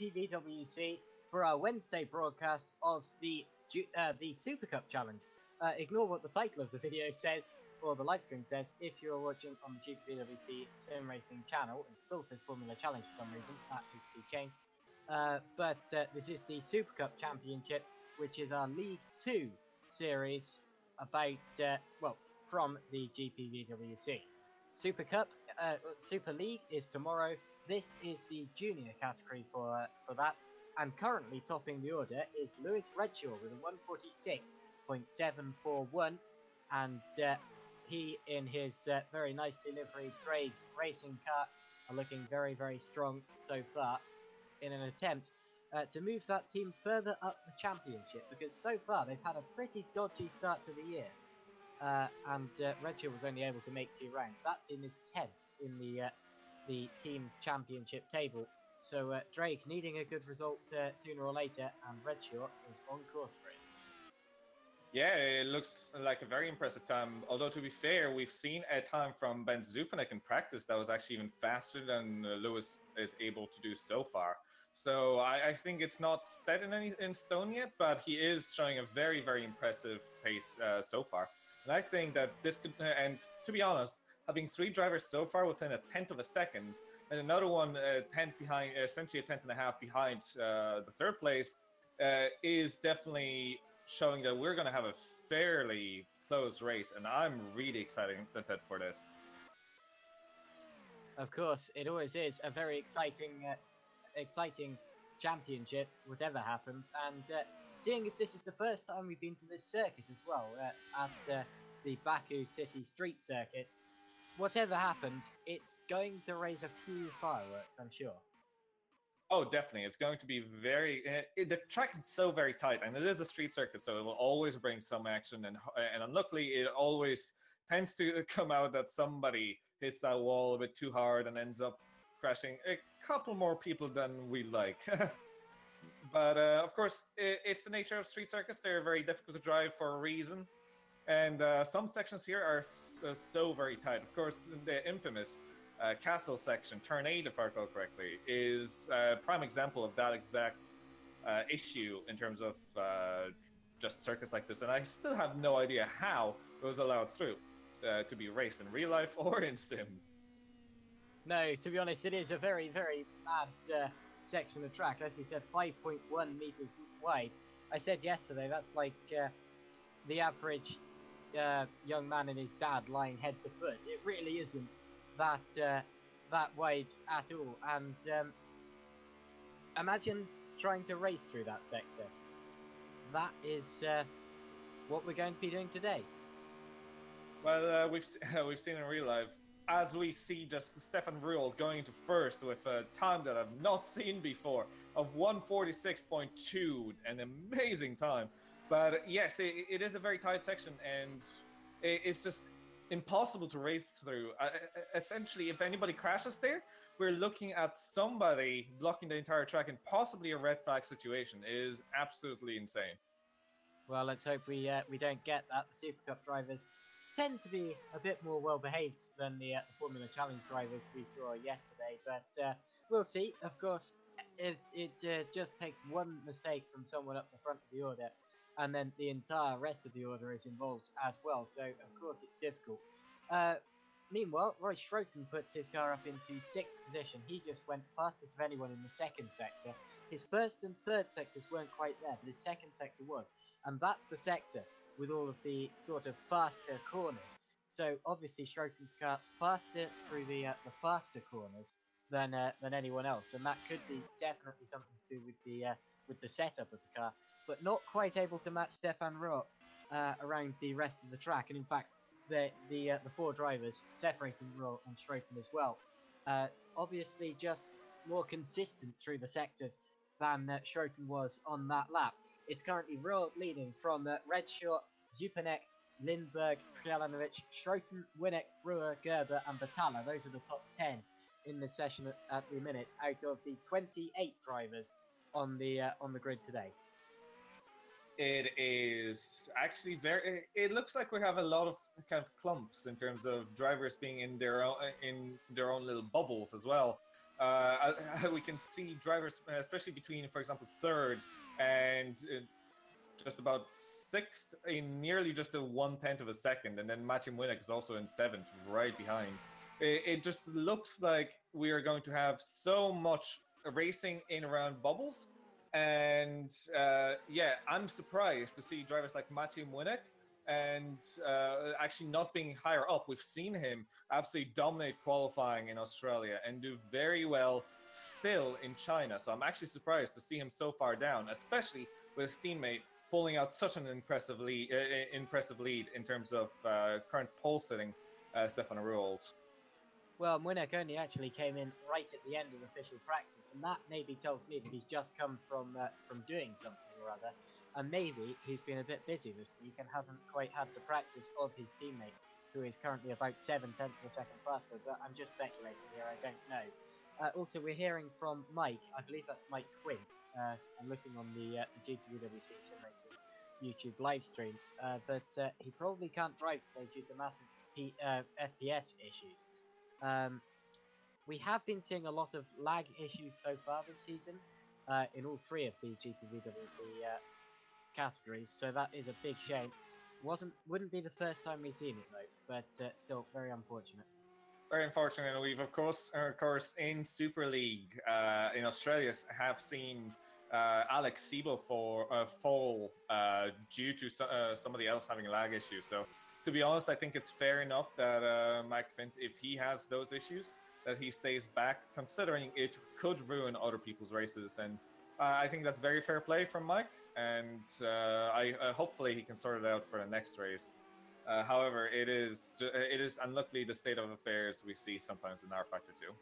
GPVWC for our Wednesday broadcast of the Supercup Challenge. Ignore what the title of the video says, or the live stream says, if you're watching on the GPVWC Sim Racing channel. It still says Formula Challenge for some reason, that needs to be changed. But this is the Supercup Championship, which is our League 2 series about, from the GPVWC. Supercup, Super League is tomorrow. This is the junior category for that, and currently topping the order is Lewis Redshaw with a 146.741, and he in his very nicely liveried Drake racing car are looking very, very strong so far in an attempt to move that team further up the championship, because so far they've had a pretty dodgy start to the year. And Redshaw was only able to make 2 rounds. That team is 10th in the team's championship table. So Drake needing a good result sooner or later, and Redshaw is on course for it. Yeah, it looks like a very impressive time. Although, to be fair, we've seen a time from Ben Zupanek in practice that was actually even faster than Lewis is able to do so far. So I think it's not set in stone yet, but he is showing a very, very impressive pace so far. And I think that this could, and to be honest, having 3 drivers so far within a 10th of a second, and another one 10th behind, essentially a 10th and a half behind the 3rd place, is definitely showing that we're going to have a fairly close race, and I'm really excited for this. Of course, it always is a very exciting championship, whatever happens, and seeing as this is the first time we've been to this circuit as well, at the Baku City Street Circuit, whatever happens, it's going to raise a few fireworks, I'm sure. Oh, definitely. It's going to be very... the track is so very tight, and it is a street circuit, so it will always bring some action, and unluckily, it always tends to come out that somebody hits that wall a bit too hard and ends up crashing a couple more people than we like. But of course, it's the nature of street circuits. They're very difficult to drive for a reason, and some sections here are so very tight. Of course, the infamous Castle section, turn 8 if I recall correctly, is a prime example of that exact issue in terms of just circuits like this, and I still have no idea how it was allowed through to be raced in real life or in Sims. No, to be honest, it is a very, very mad section of track. As you said, 5.1 meters wide. I said yesterday that's like the average young man and his dad lying head to foot. It really isn't that wide at all. And imagine trying to race through that sector. That is what we're going to be doing today. Well, we've seen in real life, as we see just Stefan Ruhl going into first with a time that I've not seen before of 146.2, an amazing time. But yes, it is a very tight section, and it's just impossible to race through. Essentially, if anybody crashes there, we're looking at somebody blocking the entire track and possibly a red flag situation. It is absolutely insane. Well, let's hope we don't get that. The Supercup drivers tend to be a bit more well-behaved than the Formula Challenge drivers we saw yesterday, but we'll see. Of course, it just takes one mistake from someone up the front of the order, and then the entire rest of the order is involved as well, so of course it's difficult. Meanwhile, Roy Schroten puts his car up into 6th position. He just went fastest of anyone in the 2nd sector. His 1st and 3rd sectors weren't quite there, but his 2nd sector was, and that's the sector with all of the sort of faster corners. So obviously Schroten's car faster through the faster corners than anyone else, and that could be definitely something to do with the setup of the car, but not quite able to match Stefan Ruhl around the rest of the track. And in fact, the 4 drivers separating Ruhl and Schroten as well, obviously just more consistent through the sectors than Schroten was on that lap. It's currently Ruhl leading from Redshaw, Zupanek, Lindberg, Prielanovic, Schroten, Winnick, Brewer, Gerber and Batalla. Those are the top 10 in the session at the minute out of the 28 drivers on the grid today. It is actually very... It looks like we have a lot of kind of clumps in terms of drivers being in their own little bubbles as well. we can see drivers, especially between, for example, third and just about sixth in nearly just a 1/10 of a second, and then Maciej Młynek is also in seventh, right behind. It just looks like we are going to have so much racing in around bubbles, and yeah, I'm surprised to see drivers like Maciej Młynek and actually not being higher up. We've seen him absolutely dominate qualifying in Australia and do very well still in China. So I'm actually surprised to see him so far down, especially with his teammate pulling out such an impressive lead in terms of current pole sitting, Stefan Ruold. Well, Mwynek only actually came in right at the end of official practice, and that maybe tells me that he's just come from doing something or other, and maybe he's been a bit busy this week and hasn't quite had the practice of his teammate, who is currently about 0.7 of a second faster. But I'm just speculating here; I don't know. Also, we're hearing from Mike. I believe that's Mike Quint. I'm looking on the GPVWC Sim Racing YouTube live stream, but he probably can't drive today due to massive FPS issues. We have been seeing a lot of lag issues so far this season in all three of the GPVWC categories, so that is a big shame. Wouldn't be the first time we've seen it though, but still very unfortunate. Very unfortunate. And we've of course in Super League in Australia have seen Alex Sebo fall due to somebody else having lag issues. So to be honest, I think it's fair enough that Mike Fint, if he has those issues, that he stays back, considering it could ruin other people's races. And I think that's very fair play from Mike, and hopefully he can sort it out for the next race. However, it is unluckily the state of affairs we see sometimes in Rfactor 2.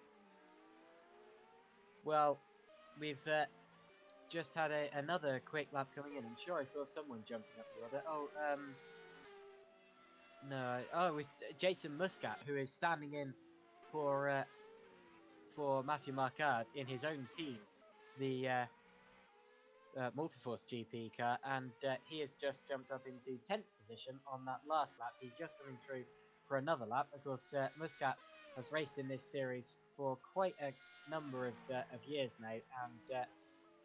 Well, we've just had another quick lap coming in. I'm sure I saw someone jumping up the other. Oh, no. Oh, it was Jason Muscat, who is standing in for Matthew Marquard in his own team, the Multiforce GP car, and he has just jumped up into 10th position on that last lap. He's just coming through for another lap. Of course, Muscat has raced in this series for quite a number of years now, and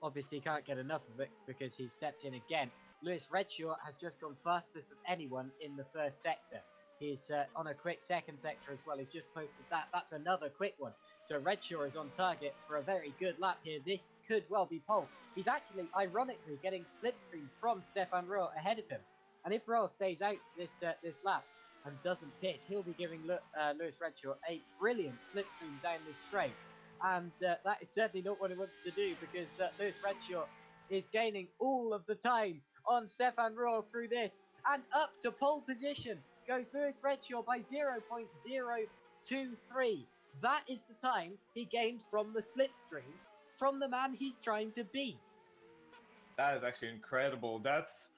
obviously can't get enough of it because he's stepped in again. Lewis Redshaw has just gone fastest of anyone in the first sector. He's on a quick second sector as well. He's just posted that. That's another quick one. So Redshaw is on target for a very good lap here. This could well be pole. He's actually, ironically, getting slipstream from Stefan Rohr ahead of him. And if Rohr stays out this lap and doesn't pit, he'll be giving Lewis Redshaw a brilliant slipstream down this straight. And that is certainly not what he wants to do, because Lewis Redshaw is gaining all of the time on Stefan Rohr through this. And up to pole position goes Lewis Redshaw by 0.023. That is the time he gained from the slipstream from the man he's trying to beat. That is actually incredible. That's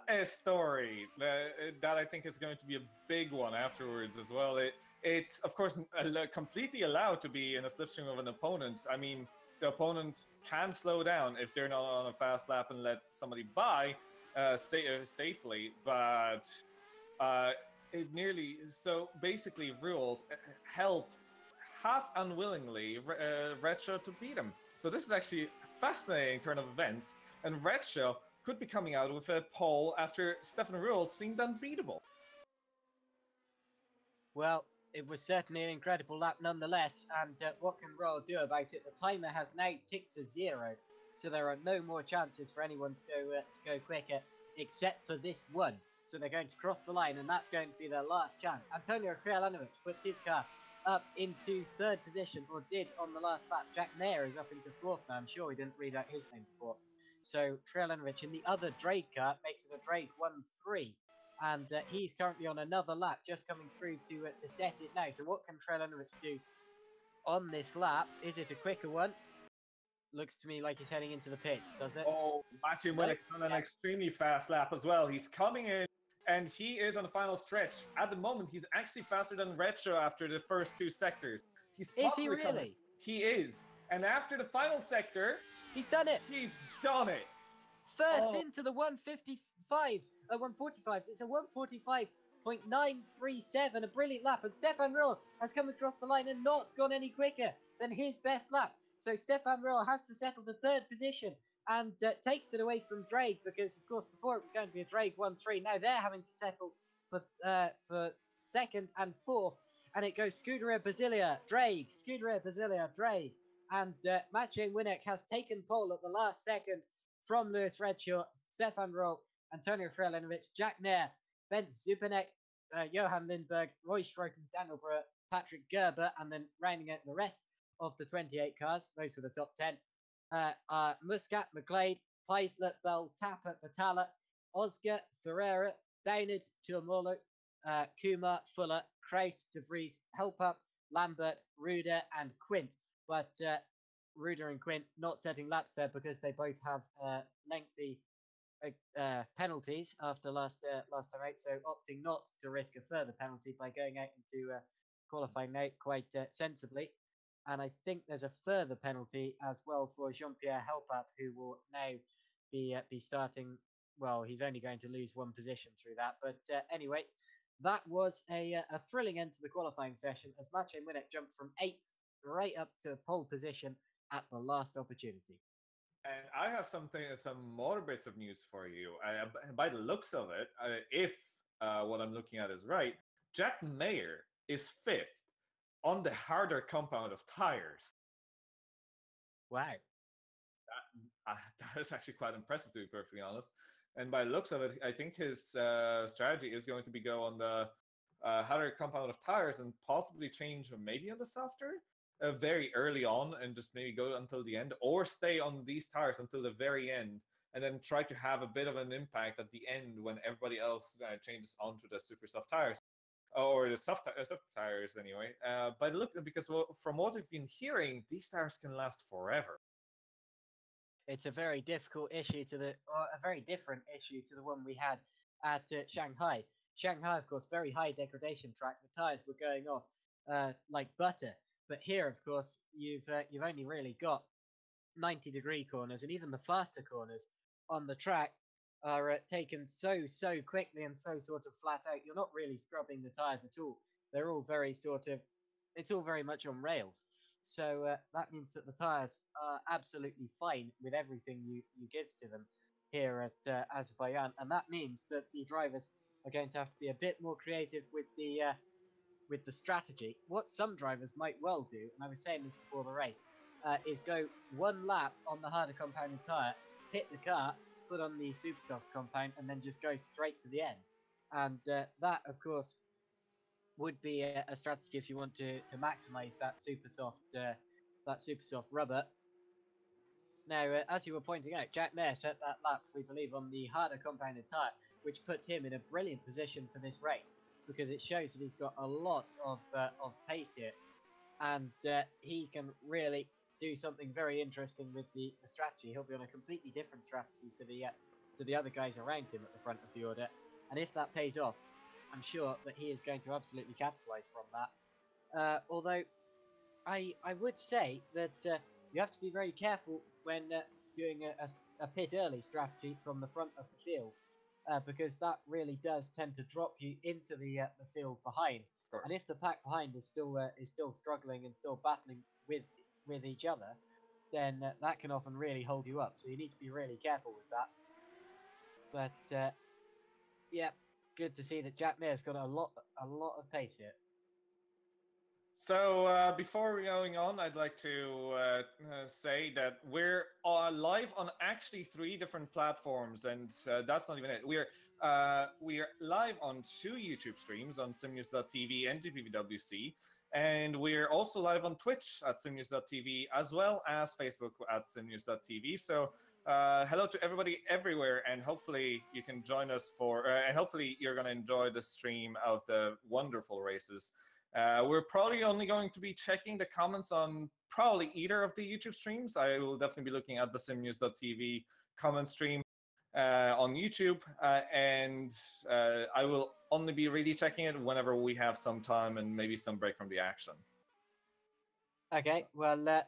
a story that I think is going to be a big one afterwards as well. It's of course completely allowed to be in a slipstream of an opponent. I mean, the opponent can slow down if they're not on a fast lap and let somebody by safely, but it nearly, so basically Ruold helped half unwillingly Redshaw to beat him. So this is actually a fascinating turn of events, and Redshaw could be coming out with a pole after Stefan Ruold seemed unbeatable. Well, it was certainly an incredible lap nonetheless, and what can Royal do about it? The timer has now ticked to 0, so there are no more chances for anyone to go quicker except for this one. So they're going to cross the line, and that's going to be their last chance. Antonio Krialanovic puts his car up into 3rd position, or did on the last lap. Jack Mayer is up into 4th now. I'm sure we didn't read out his name before. So Krialanovic in the other Drake car makes it a Drake 1-3. And he's currently on another lap, just coming through to set it now. So what can Krialanovic do on this lap? Is it a quicker one? Looks to me like he's heading into the pits, does it? Oh, Maciej Młynek on an extremely fast lap as well. He's coming in, and he is on the final stretch. At the moment, he's actually faster than Redshaw after the first 2 sectors. Is he really? He is. And after the final sector, he's done it. He's done it. First into the 155s, 145s. It's a 0.937, a brilliant lap. And Stefan Rill has come across the line and not gone any quicker than his best lap. So Stefan Rill has to settle the third position and takes it away from Drake, because, of course, before it was going to be a Drake 1-3. Now they're having to settle for second and fourth. And it goes Scuderia Basilia, Drake, Scuderia Basilia, Drake. And Maciej Winnick has taken pole at the last second from Lewis Redshaw, Stefan Roll, Antonio Frelinovic, Jack Nair, Vince Zupanek, Johan Lindberg, Roy Stroken, Daniel Brewer, Patrick Gerber, and then rounding out the rest of the 28 cars. Those were the top 10. Muscat, McGlade, Feisler, Bell, Tapper, Batala, Oscar, Ferreira, Downard, Tuamolo, Kumar, Fuller, Kraus, De Vries, Helpup, Lambert, Ruder, and Quint. But Ruder and Quint not setting laps there because they both have lengthy penalties after last time out, so opting not to risk a further penalty by going out into qualifying now quite sensibly. And I think there's a further penalty as well for Jean-Pierre Helpup, who will now be starting. Well, he's only going to lose one position through that. But anyway, that was a thrilling end to the qualifying session as Maciej Winnick jumped from 8th right up to pole position at the last opportunity. And I have some more bits of news for you. By the looks of it, if what I'm looking at is right, Jack Mayer is 5th on the harder compound of tires. Wow. That is actually quite impressive, to be perfectly honest. And by the looks of it, I think his strategy is going to be go on the harder compound of tires and possibly change maybe on the softer very early on and just maybe go until the end, or stay on these tires until the very end and then try to have a bit of an impact at the end when everybody else changes onto the super soft tires. Or the soft tires anyway. By the look, because from what we've been hearing, these tires can last forever. It's a very difficult issue a very different issue to the one we had at Shanghai. Shanghai, of course, very high degradation track. The tires were going off like butter. But here, of course, you've only really got 90-degree corners, and even the faster corners on the track are taken so quickly and so sort of flat out. You're not really scrubbing the tires at all. They're all very it's all very much on rails. So that means that the tires are absolutely fine with everything you give to them here at Azerbaijan, and that means that the drivers are going to have to be a bit more creative with the strategy. What some drivers might well do, and I was saying this before the race, is go one lap on the harder compounded tyre, hit the car, put on the super soft compound, and then just go straight to the end. And that, of course, would be a strategy if you want to maximise that super soft rubber. Now, as you were pointing out, Jack Mayer set that lap, we believe, on the harder compounded tyre, which puts him in a brilliant position for this race, because it shows that he's got a lot of pace here, and he can really do something very interesting with the strategy. He'll be on a completely different strategy to the other guys around him at the front of the order, and if that pays off, I'm sure that he is going to absolutely capitalise from that. Although I would say that you have to be very careful when doing a pit early strategy from the front of the field. Because that really does tend to drop you into the field behind, and if the pack behind is still struggling and still battling with each other, then that can often really hold you up. So you need to be really careful with that. But yeah, good to see that Jack Mayer's got a lot of pace here. So before we're going on, I'd like to say that we're live on actually 3 different platforms, and that's not even it. We're live on 2 YouTube streams on SimNews.TV and GPVWC, and we're also live on Twitch at SimNews.TV as well as Facebook at SimNews.TV. So hello to everybody everywhere, and hopefully you can join us and hopefully you're going to enjoy the stream of the wonderful races. We're probably only going to be checking the comments on probably either of the YouTube streams. I will definitely be looking at the SimNews.TV comment stream on YouTube, and I will only be really checking it whenever we have some time and maybe some break from the action. Okay, well,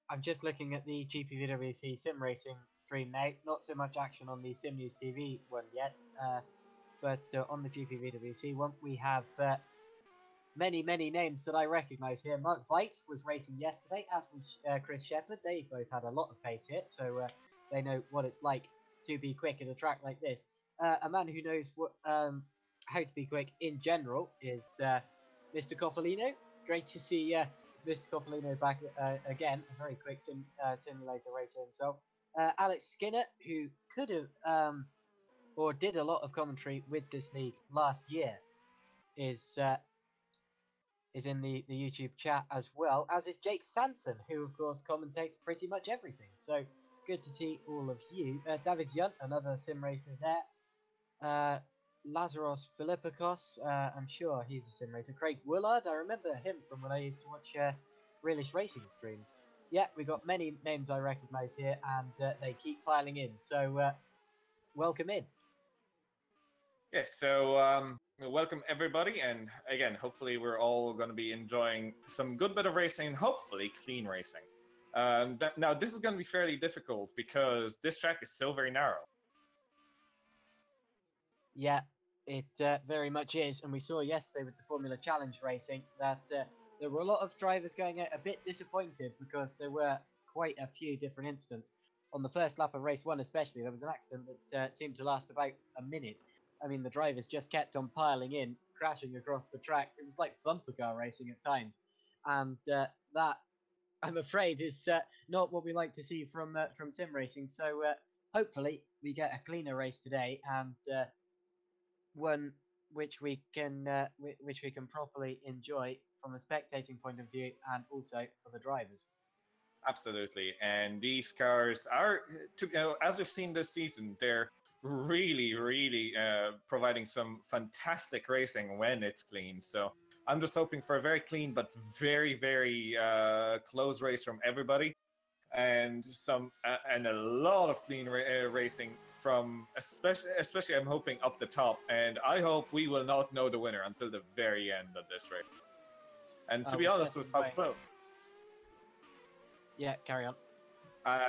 I'm just looking at the GPVWC sim racing stream now. Not so much action on the SimNews TV one yet. But on the GPVWC one, we have many names that I recognise here. Mark Veit was racing yesterday, as was Chris Shepherd. They both had a lot of pace here, so they know what it's like to be quick at a track like this. A man who knows what how to be quick in general is Mr. Coffolino. Great to see Mr. Coffolino back again. A very quick simulator racer himself. Alex Skinner, who could have or did a lot of commentary with this league last year, is in the YouTube chat, as well as is Jake Sanson, who of course commentates pretty much everything. So good to see all of you. David Yunt, another sim racer there. Lazaros Philippikos, I'm sure he's a sim racer. Craig Willard, I remember him from when I used to watch Realish Racing streams. Yeah, we got many names I recognise here, and they keep piling in. So welcome in. Yes, so welcome everybody, and again, hopefully we're all going to be enjoying some good bit of racing, and hopefully clean racing. Now, this is going to be fairly difficult because this track is so very narrow. Yeah, it very much is, and we saw yesterday with the Formula Challenge racing that there were a lot of drivers going out a bit disappointed because there were quite a few different incidents. On the first lap of race 1 especially, there was an accident that seemed to last about a minute. I mean, the drivers just kept on piling in, crashing across the track. It was like bumper car racing at times. And that, I'm afraid, is not what we like to see from sim racing. So hopefully we get a cleaner race today, and one which we can properly enjoy from a spectating point of view, and also for the drivers. Absolutely, and these cars are, as we've seen this season, they're really providing some fantastic racing when it's clean. So I'm just hoping for a very clean but very close race from everybody, and a lot of clean racing from especially I'm hoping up the top, and I hope we will not know the winner until the very end of this race. And to be honest, with how close. Yeah, carry on.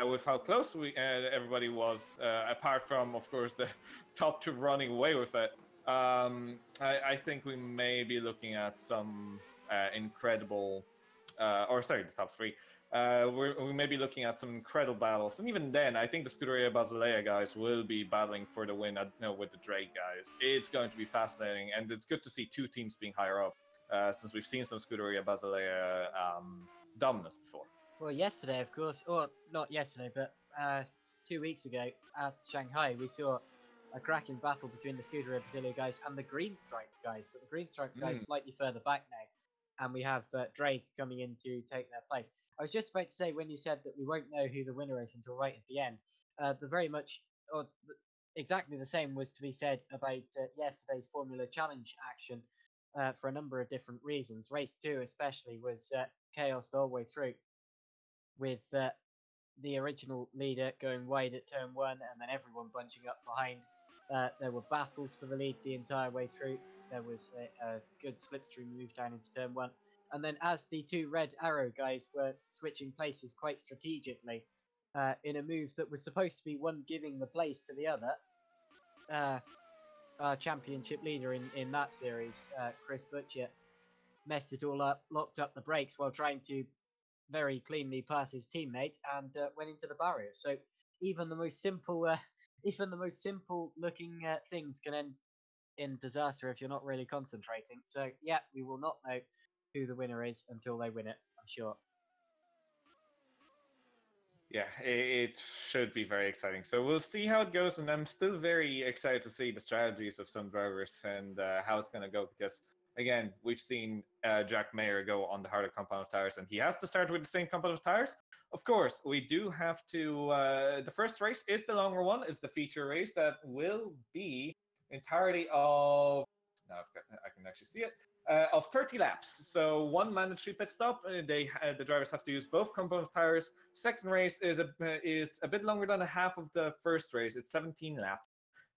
With how close everybody was, apart from, of course, the top two running away with it, I think we may be looking at some incredible, the top three. We may be looking at some incredible battles, and even then, I think the Scuderia Basilea guys will be battling for the win. With the Drake guys, it's going to be fascinating, and it's good to see two teams being higher up, since we've seen some Scuderia Basilea dominance before. Well, yesterday, of course, or not yesterday, but 2 weeks ago at Shanghai, we saw a cracking battle between the Scuderia Basilea guys and the Green Stripes guys, but the Green Stripes guys slightly further back now, and we have Drake coming in to take their place. I was just about to say, when you said that we won't know who the winner is until right at the end, exactly the same was to be said about yesterday's Formula Challenge action for a number of different reasons. Race 2 especially was chaos all the way through, with the original leader going wide at turn 1 and then everyone bunching up behind. There were battles for the lead the entire way through. There was a good slipstream move down into turn 1. And then as the two Red Arrow guys were switching places quite strategically, in a move that was supposed to be one giving the place to the other, our championship leader in that series, Chris Butcher, messed it all up, locked up the brakes while trying to very cleanly pass his teammate, and went into the barrier. So even the most simple looking things can end in disaster if you're not really concentrating. So yeah, we will not know who the winner is until they win it, I'm sure. Yeah, it should be very exciting. So we'll see how it goes, and I'm still very excited to see the strategies of some drivers and how it's going to go, because again, we've seen Jack Mayer go on the harder compound of tires, and he has to start with the same compound of tires. Of course, we do have to... the first race is the longer one. It's the feature race that will be entirely of... Now I can actually see it. Of 30 laps. So one mandatory pit stop. The drivers have to use both compound of tires. Second race is a bit longer than a half of the first race. It's 17 laps.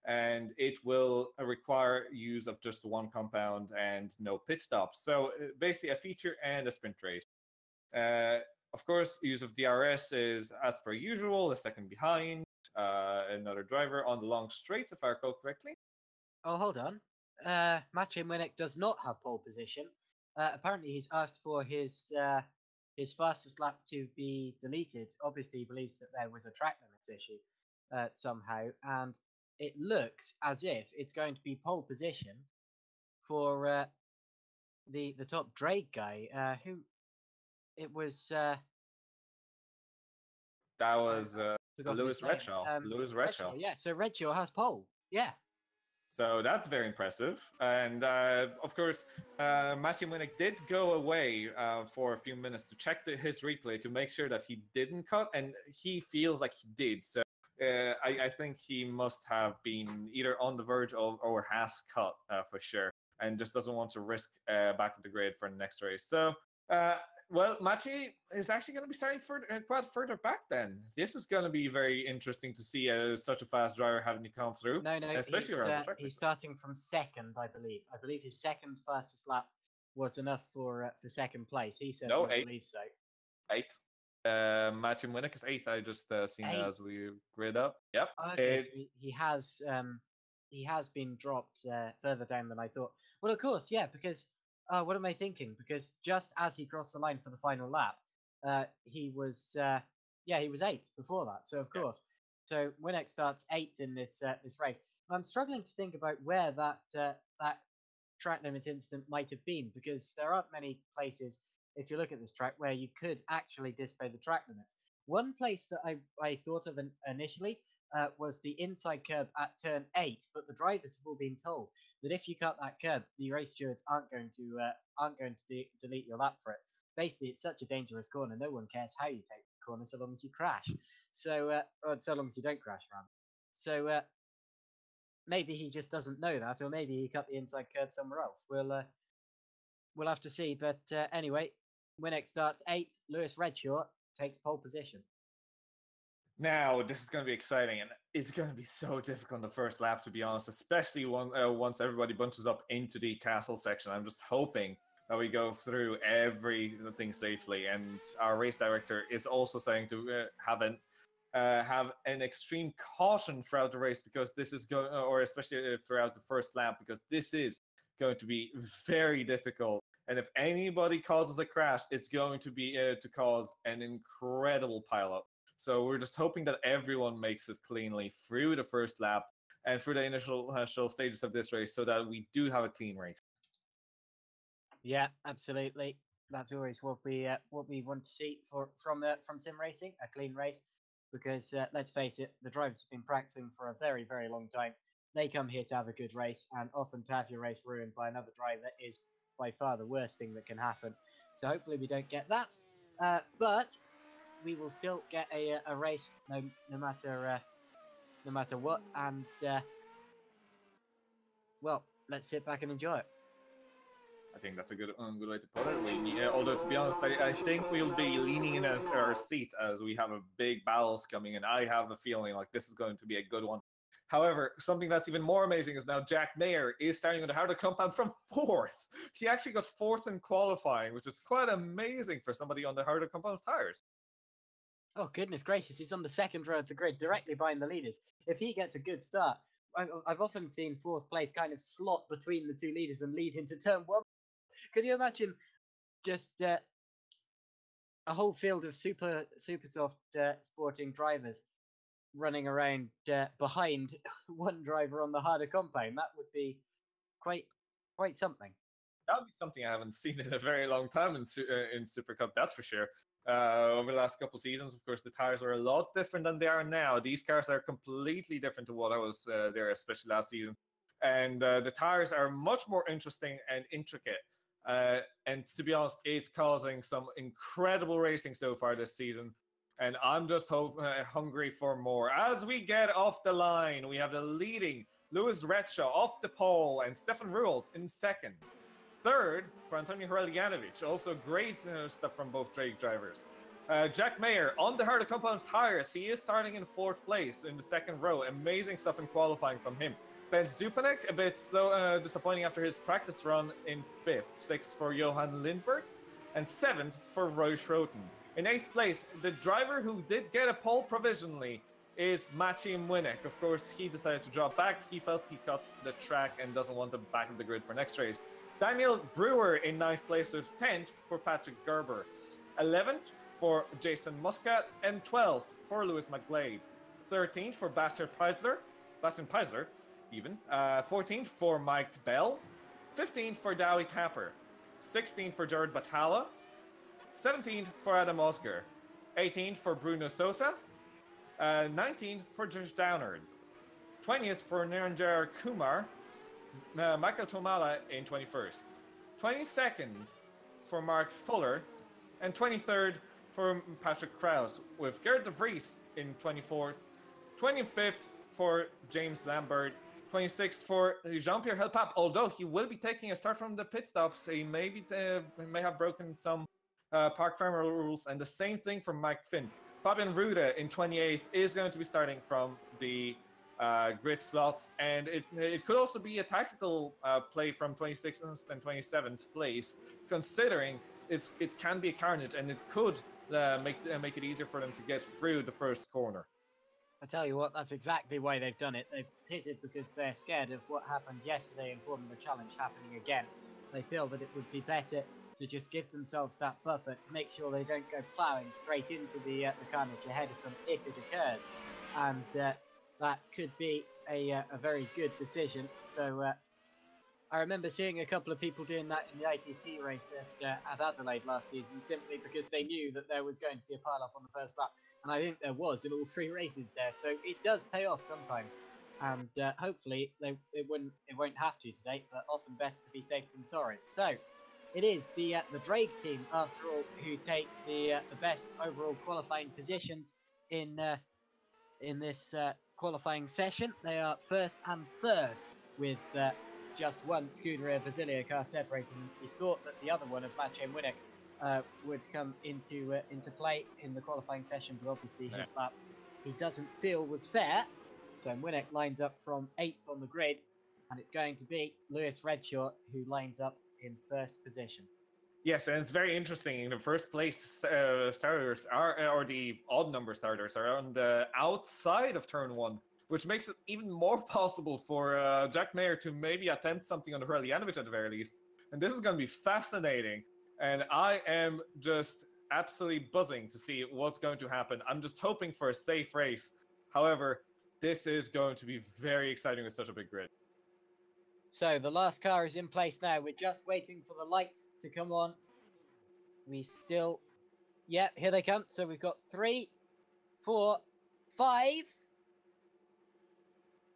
And it will require use of just one compound and no pit stops. So basically a feature and a sprint race. Of course, use of DRS is as per usual, a second behind another driver on the long straights, if I recall correctly. Oh, hold on. Maciej Winnick does not have pole position. Apparently, he's asked for his fastest lap to be deleted. Obviously, he believes that there was a track limits issue somehow, and it looks as if it's going to be pole position for the top Drake guy. Who it was? That I was forgotten his Lewis name. Redshaw. Lewis Redshaw, Redshaw. yeah. So Redshaw has pole. Yeah. So that's very impressive. And of course, Maciej Winnick did go away for a few minutes to check his replay to make sure that he didn't cut, and he feels like he did. So I think he must have been either on the verge of or has cut for sure, and just doesn't want to risk back to the grid for the next race. So well, Maciej is actually going to be starting quite further back then. This is going to be very interesting to see such a fast driver having to come through. No, especially around the track. he's starting from second, I believe. I believe his second fastest lap was enough for second place. He said, No, I believe so. 8th. Maciej Winnick is 8th. I just seen it as we grid up. Yep. Okay, so he has been dropped further down than I thought. Well, of course, yeah, because what am I thinking? Because just as he crossed the line for the final lap, he was 8th before that. So of course, so Winnick starts 8th in this race. I'm struggling to think about where that track limit incident might have been, because there aren't many places, if you look at this track, where you could actually display the track limits. One place that I thought of initially was the inside curb at turn 8, but the drivers have all been told that if you cut that curb, the race stewards aren't going to delete your lap for it. Basically, it's such a dangerous corner. No one cares how you take the corner so long as you crash. So, or so long as you don't crash, rather. So maybe he just doesn't know that, or maybe he cut the inside curb somewhere else. We'll have to see. But anyway, Winnick starts 8th. Lewis Redshaw takes pole position. Now, this is going to be exciting, and it's going to be so difficult on the first lap, to be honest, especially once everybody bunches up into the castle section. I'm just hoping that we go through everything safely, and our race director is also saying to have an extreme caution throughout the race, because this is going, or especially throughout the first lap, because this is going to be very difficult. And if anybody causes a crash, it's going to be to cause an incredible pileup. So we're just hoping that everyone makes it cleanly through the first lap and through the initial stages of this race, so that we do have a clean race. Yeah, absolutely. That's always what we want to see from sim racing, a clean race. Because let's face it, the drivers have been practicing for a very, very long time. They come here to have a good race, and often to have your race ruined by another driver is by far the worst thing that can happen. So hopefully we don't get that. But we will still get a race no matter what, and well, let's sit back and enjoy it. I think that's a good way to put it. Although, to be honest, I think we'll be leaning in our seats as we have a big battles coming in. I have a feeling like this is going to be a good one. However, something that's even more amazing is now Jack Mayer is starting on the harder compound from 4th. He actually got 4th in qualifying, which is quite amazing for somebody on the harder compound tires. Oh, goodness gracious, he's on the second row of the grid, directly behind the leaders. If he gets a good start, I've often seen 4th place kind of slot between the two leaders and lead into turn 1. Can you imagine just a whole field of super soft sporting drivers running around behind one driver on the harder compound? That would be quite something. That would be something I haven't seen in a very long time in Supercup, that's for sure. Over the last couple of seasons, of course, the tires were a lot different than they are now. These cars are completely different to what I was there, especially last season. And the tires are much more interesting and intricate. And to be honest, it's causing some incredible racing so far this season. And I'm just hungry for more. As we get off the line, we have the leading Lewis Redshaw off the pole and Stefan Ruolt in second. Third for Antonio Hreljanovich. Also great stuff from both Drake drivers. Jack Mayer on the harder compound tires. He is starting in 4th place in the second row. Amazing stuff in qualifying from him. Ben Zupanek, a bit slow, disappointing after his practice run in 5th. 6th for Johan Lindberg. And 7th for Roy Schroten. In 8th place, the driver who did get a pole provisionally, is Maciej Winnick. Of course, he decided to drop back. He felt he cut the track and doesn't want to back of the grid for next race. Daniel Brewer in 9th place with 10th for Patrick Gerber. 11th for Jason Muscat, and 12th for Lewis McGlade. 13th for Bastian Peisler, even. 14th for Mike Bell. 15th for Dowie Tapper. 16th for Jared Batala. 17th for Adam Oscar. 18th for Bruno Sosa. 19th for Josh Downard. 20th for Niranjar Kumar. Michael Tomala in 21st. 22nd for Mark Fuller. And 23rd for Patrick Krause, with Gerrit de Vries in 24th. 25th for James Lambert. 26th for Jean-Pierre Helpap, although he will be taking a start from the pit stops. He may have broken some park farmer rules, and the same thing for Mike Fint. Fabian Rude in 28th is going to be starting from the grid slots, and it could also be a tactical play from 26th and 27th place, considering it can be a carnage, and it could make it easier for them to get through the first corner. I tell you what, that's exactly why they've done it. They've pitted because they're scared of what happened yesterday in Formula Challenge happening again. They feel that it would be better to just give themselves that buffer to make sure they don't go ploughing straight into the carnage ahead of them if it occurs. And that could be a very good decision. So I remember seeing a couple of people doing that in the ITC race at Adelaide last season, simply because they knew that there was going to be a pile-up on the first lap. And I think there was in all 3 races there, so it does pay off sometimes. And hopefully it won't have to today, but often better to be safe than sorry. So it is the Drake team, after all, who take the best overall qualifying positions in this qualifying session. They are 1st and 3rd with just one Scuderia Basilia car separating. We thought that the other one of Maciej Winnick would come into play in the qualifying session, but obviously his lap he doesn't feel was fair. So Winnick lines up from 8th on the grid, and it's going to be Lewis Redshaw who lines up in 1st position. Yes, and it's very interesting. The first place starters or the odd number starters are on the outside of turn 1, which makes it even more possible for Jack Mayer to maybe attempt something on the Hreljanovich at the very least. And this is going to be fascinating. And I am just absolutely buzzing to see what's going to happen. I'm just hoping for a safe race. However, this is going to be very exciting with such a big grid. So the last car is in place now. We're just waiting for the lights to come on. Yeah, here they come. So we've got 3, 4, 5.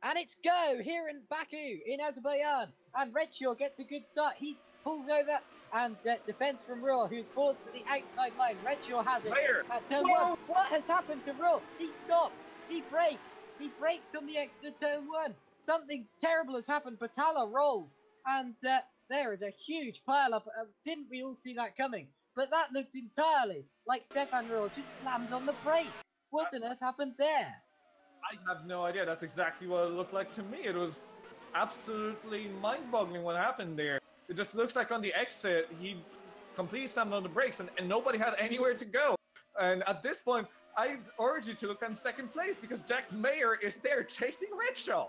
And it's go here in Baku, in Azerbaijan. And Redshaw gets a good start. He pulls over and defends from Ruhl, who's forced to the outside line. Redshaw has it at turn 1. What has happened to Ruhl? He stopped. He braked. He braked on the exit of turn 1. Something terrible has happened. Batala rolls. And there is a huge pile-up. Didn't we all see that coming? But that looked entirely like Stefan Ruhl just slammed on the brakes. What on earth happened there? I have no idea. That's exactly what it looked like to me. It was absolutely mind-boggling what happened there. It just looks like on the exit, he completely slammed on the brakes and nobody had anywhere to go. And at this point, I urge you to look on 2nd place because Jack Mayer is there chasing Redshaw.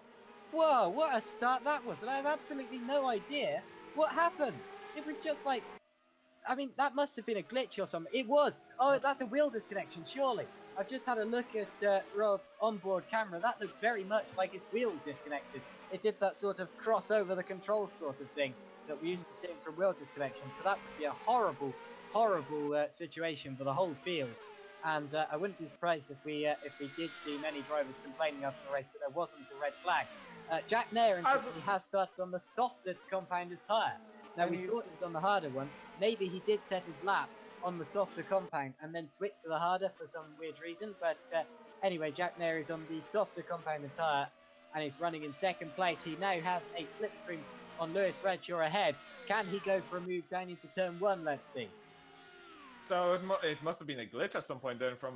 Whoa, what a start that was. And I have absolutely no idea what happened. It was just like, I mean, that must have been a glitch or something. It was. Oh, that's a wheel disconnection, surely. I've just had a look at Rod's onboard camera. That looks very much like his wheel disconnected. It did that sort of cross over the control sort of thing that we used to see from wheel disconnection. So that would be a horrible, horrible situation for the whole field. And I wouldn't be surprised if we did see many drivers complaining after the race that there wasn't a red flag. Jack Nair, interestingly, has started on the softer compounded tyre. Now, we thought it was on the harder one. Maybe he did set his lap on the softer compound and then switched to the harder for some weird reason. But anyway, Jack Nair is on the softer compounded tyre and is running in 2nd place. He now has a slipstream on Lewis Redshaw ahead. Can he go for a move down into turn 1? Let's see. So it must have been a glitch at some point then from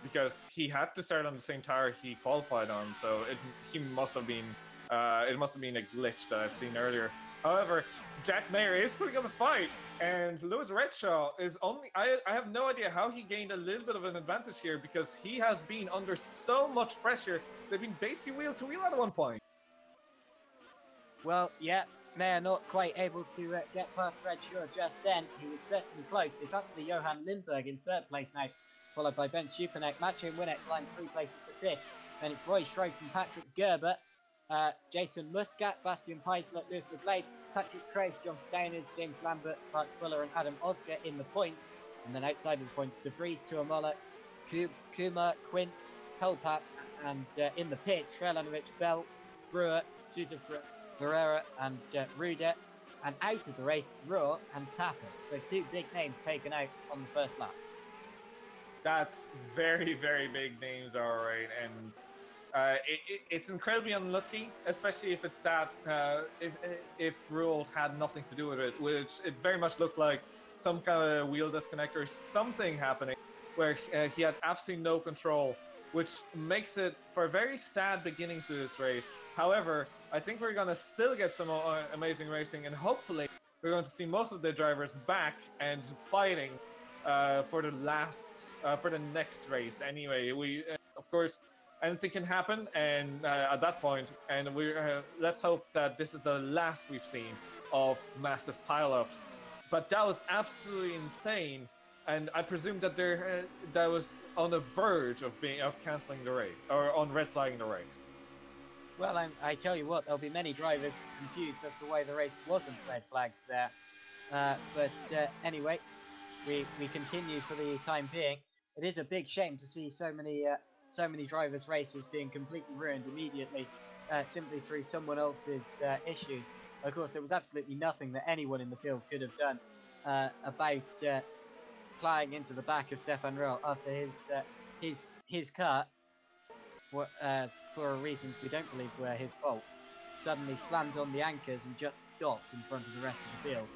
because he had to start on the same tire he qualified on. So it must have been a glitch that I've seen earlier. However, Jack Mayer is putting up a fight, and Lewis Redshaw is only... I have no idea how he gained a little bit of an advantage here, because he has been under so much pressure. They've been basically wheel to wheel at one point. Well, yeah, Mayer not quite able to get past Redshaw just then. He was certainly close. It's actually Johan Lindberg in third place now, followed by Ben Schupanek. Maciej Winnick climbs 3 places to fifth. Then it's Roy Schroed and Patrick Gerber, Jason Muscat, Bastian Peisler, Lewis McGlade, Patrick Trace, John Downard, James Lambert, Clark Fuller and Adam Oscar in the points. And then outside of the points, De Vries, Tuamola, Kuma, Quint, Helpap, and in the pits, Frelanovic, Bell, Brewer, Sousa Ferreira and Rude. And out of the race, Rohr and Tapper. So 2 big names taken out on the first lap. That's very, very big names, all right, and it's incredibly unlucky, especially if it's that if Rule had nothing to do with it, which it very much looked like some kind of wheel disconnect or something happening where he had absolutely no control, which makes it for a very sad beginning to this race. However, I think we're going to still get some amazing racing, and hopefully we're going to see most of the drivers back and fighting for the next race. Anyway, we of course, anything can happen, and at that point, and we let's hope that this is the last we've seen of massive pileups. But that was absolutely insane, and I presume that that was on the verge of cancelling the race or on red flagging the race. Well, I tell you what, there'll be many drivers confused as to why the race wasn't red flagged there. But anyway, we continue for the time being. It is a big shame to see so many drivers' races being completely ruined immediately, simply through someone else's issues. Of course, there was absolutely nothing that anyone in the field could have done about flying into the back of Stefan Rohr after his car, for reasons we don't believe were his fault, suddenly slammed on the anchors and just stopped in front of the rest of the field.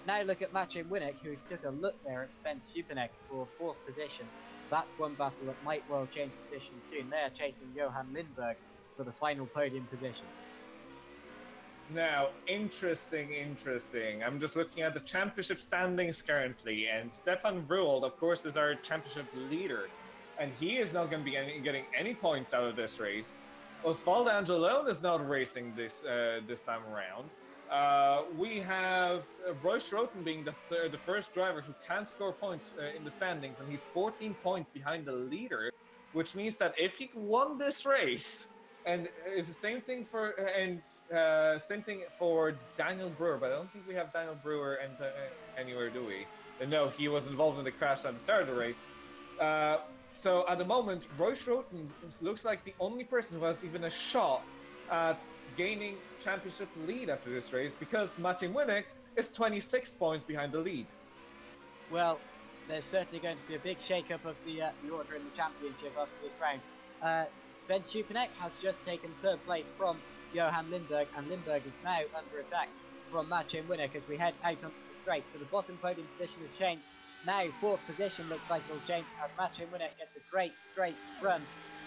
Now look at Maciej Winnick, who took a look there at Ben Schupanek for 4th position. That's one battle that might well change positions soon. They are chasing Johan Lindberg for the final podium position. Now, interesting. I'm just looking at the championship standings currently, and Stefan Ruhl, of course, is our championship leader, and he is not going to be getting any points out of this race. Osvaldo Angelone is not racing this time around. We have Roy Schroten being the first driver who can score points in the standings, and he's 14 points behind the leader, which means that if he won this race, and it's the same thing for Daniel Brewer, but I don't think we have Daniel Brewer anywhere, do we? No, he was involved in the crash at the start of the race. So at the moment, Roy Schroten looks like the only person who has even a shot at gaining championship lead after this race, because Maciej Winnick is 26 points behind the lead. Well, there's certainly going to be a big shake-up of the order in the championship after this round. Ben Schupanek has just taken 3rd place from Johan Lindberg, and Lindberg is now under attack from Maciej Winnick as we head out onto the straight. So the bottom podium position has changed. Now 4th position looks like it'll change as Maciej Winnick gets a great run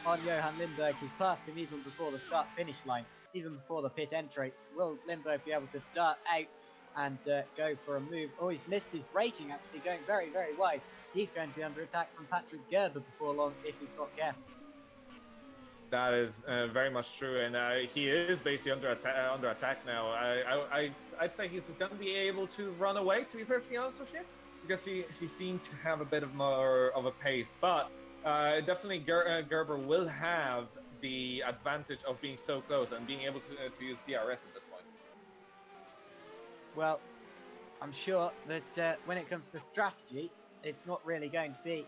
on Johan Lindberg. He's passed him even before the start-finish line, even before the pit entry. Will Lindberg be able to dart out and go for a move? Oh, he's missed his braking, actually, going very, very wide. He's going to be under attack from Patrick Gerber before long if he's not careful. That is very much true, and he is basically under attack now. I'd say he's going to be able to run away, to be perfectly honest with you, because he seemed to have a bit of more of a pace. But definitely Gerber will have the advantage of being so close and being able to use DRS at this point. Well, I'm sure that when it comes to strategy, it's not really going to be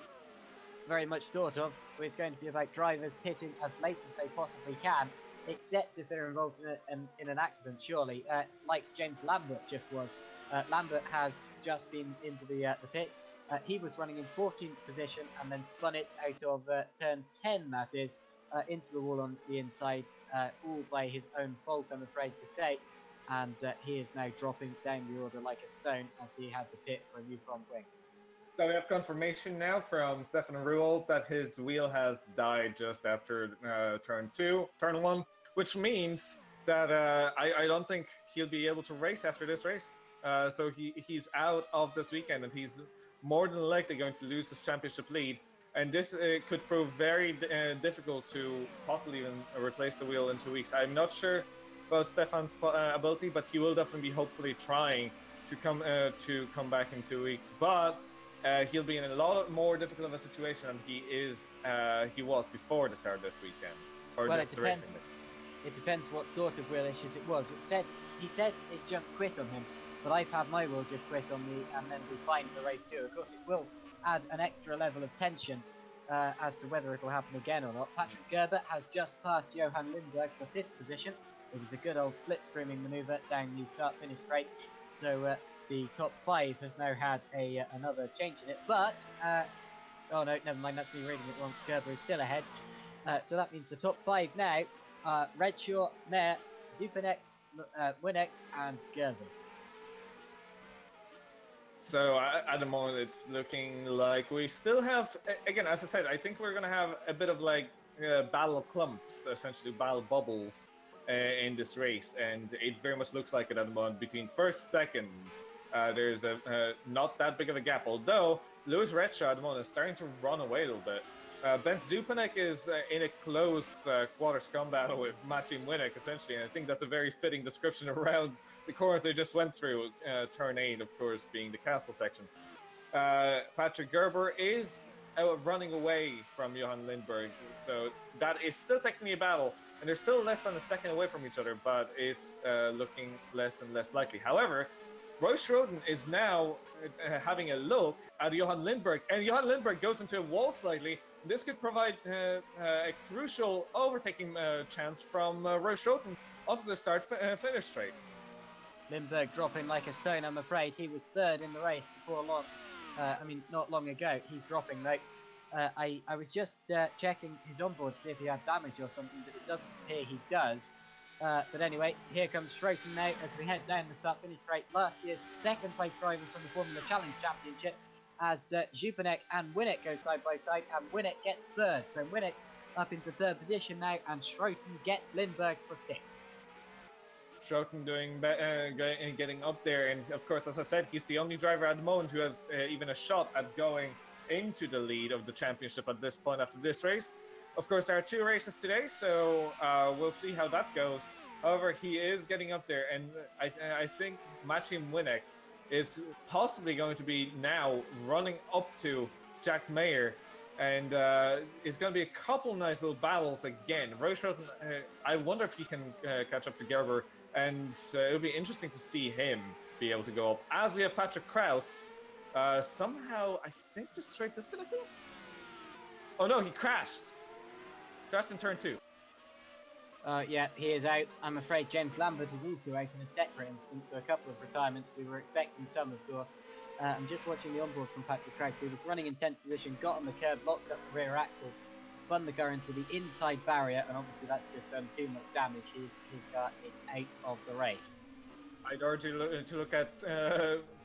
very much thought of. It's going to be about drivers pitting as late as they possibly can, except if they're involved in an accident, surely, like James Lambert just was. Lambert has just been into the pits. He was running in 14th position and then spun it out of turn 10, that is, into the wall on the inside, all by his own fault, I'm afraid to say. And he is now dropping down the order like a stone as he had to pit for a new front wing. So we have confirmation now from Stefan Ruhl that his wheel has died just after turn 1, which means that I don't think he'll be able to race after this race. So he's out of this weekend, and he's more than likely going to lose his championship lead. And this could prove very difficult to possibly even replace the wheel in 2 weeks. I'm not sure about Stefan's ability, but he will definitely be hopefully trying to come back in 2 weeks. But he'll be in a lot more difficult of a situation than he was before the start of this weekend. Or Well, this it depends. racing. It depends what sort of wheel issues it was. He said it just quit on him, but I've had my wheel just quit on me and then be fine for the race too. Of course, it will add an extra level of tension as to whether it will happen again or not. Patrick Gerber has just passed Johan Lindberg for 5th position. It was a good old slipstreaming manoeuvre down the start-finish straight. So the top 5 has now had another change in it. But, oh no, never mind, that's me reading it wrong. Gerber is still ahead. So that means the top 5 now are Redshaw, Mayer, Zupanek, Winnick and Gerber. So at the moment, it's looking like we still have, again, as I said, I think we're going to have a bit of like battle clumps, essentially battle bubbles in this race. And it very much looks like it at the moment between first, second. There's not that big of a gap, although Lewis Redshaw at the moment is starting to run away a little bit. Ben Zupanek is in a close quarter scum battle with Maciej Winnick, essentially, and I think that's a very fitting description around the corner they just went through, turn 8, of course, being the castle section. Patrick Gerber is running away from Johan Lindberg, so that is still technically a battle, and they're still less than a second away from each other, but it's looking less and less likely. However, Roy Schroden is now having a look at Johan Lindberg, and Johan Lindberg goes into a wall slightly. This could provide a crucial overtaking chance from Roy Schroden onto the start-finish straight. Lindberg dropping like a stone, I'm afraid. He was 3rd in the race before long. Not long ago. He's dropping though. I was just checking his onboard to see if he had damage or something, but it doesn't appear he does. But anyway, here comes Schroden now as we head down the start-finish straight. Last year's 2nd place driver from the Formula Challenge Championship, as Zupanek and Winnick go side by side, and Winnick gets 3rd. So Winnick up into 3rd position now, and Schroden gets Lindberg for 6th. Schroden getting up there, and of course, as I said, he's the only driver at the moment who has even a shot at going into the lead of the championship at this point after this race. Of course, there are 2 races today, so we'll see how that goes. However, he is getting up there, and I think Maciej Winnick is possibly going to be now running up to Jack Mayer, and it's going to be a couple nice little battles again. Roy Schroden, I wonder if he can catch up to Gerber, and it'll be interesting to see him be able to go up. As we have Patrick Kraus, somehow, I think, just straight disconnected. Oh no, he crashed. Crashed in turn 2. Yeah, he is out. I'm afraid James Lambert is also out in a separate instance, so a couple of retirements. We were expecting some, of course. I'm just watching the onboard from Patrick Kraus, who was running in 10th position, got on the curb, locked up the rear axle, spun the car into the inside barrier, and obviously that's just done too much damage. His car is out of the race. I'd urge you to look at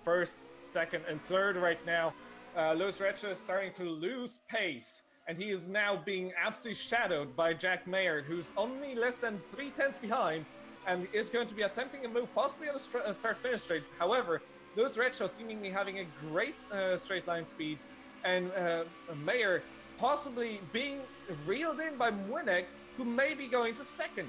1st, 2nd, and 3rd right now. Lewis Redshaw is starting to lose pace, and he is now being absolutely shadowed by Jack Mayer, who's only less than 3/10 behind, and is going to be attempting a move, possibly on a start-finish straight. However, Lewis Redshaw seemingly having a great straight line speed, and Mayer possibly being reeled in by Winnick, who may be going to 2nd.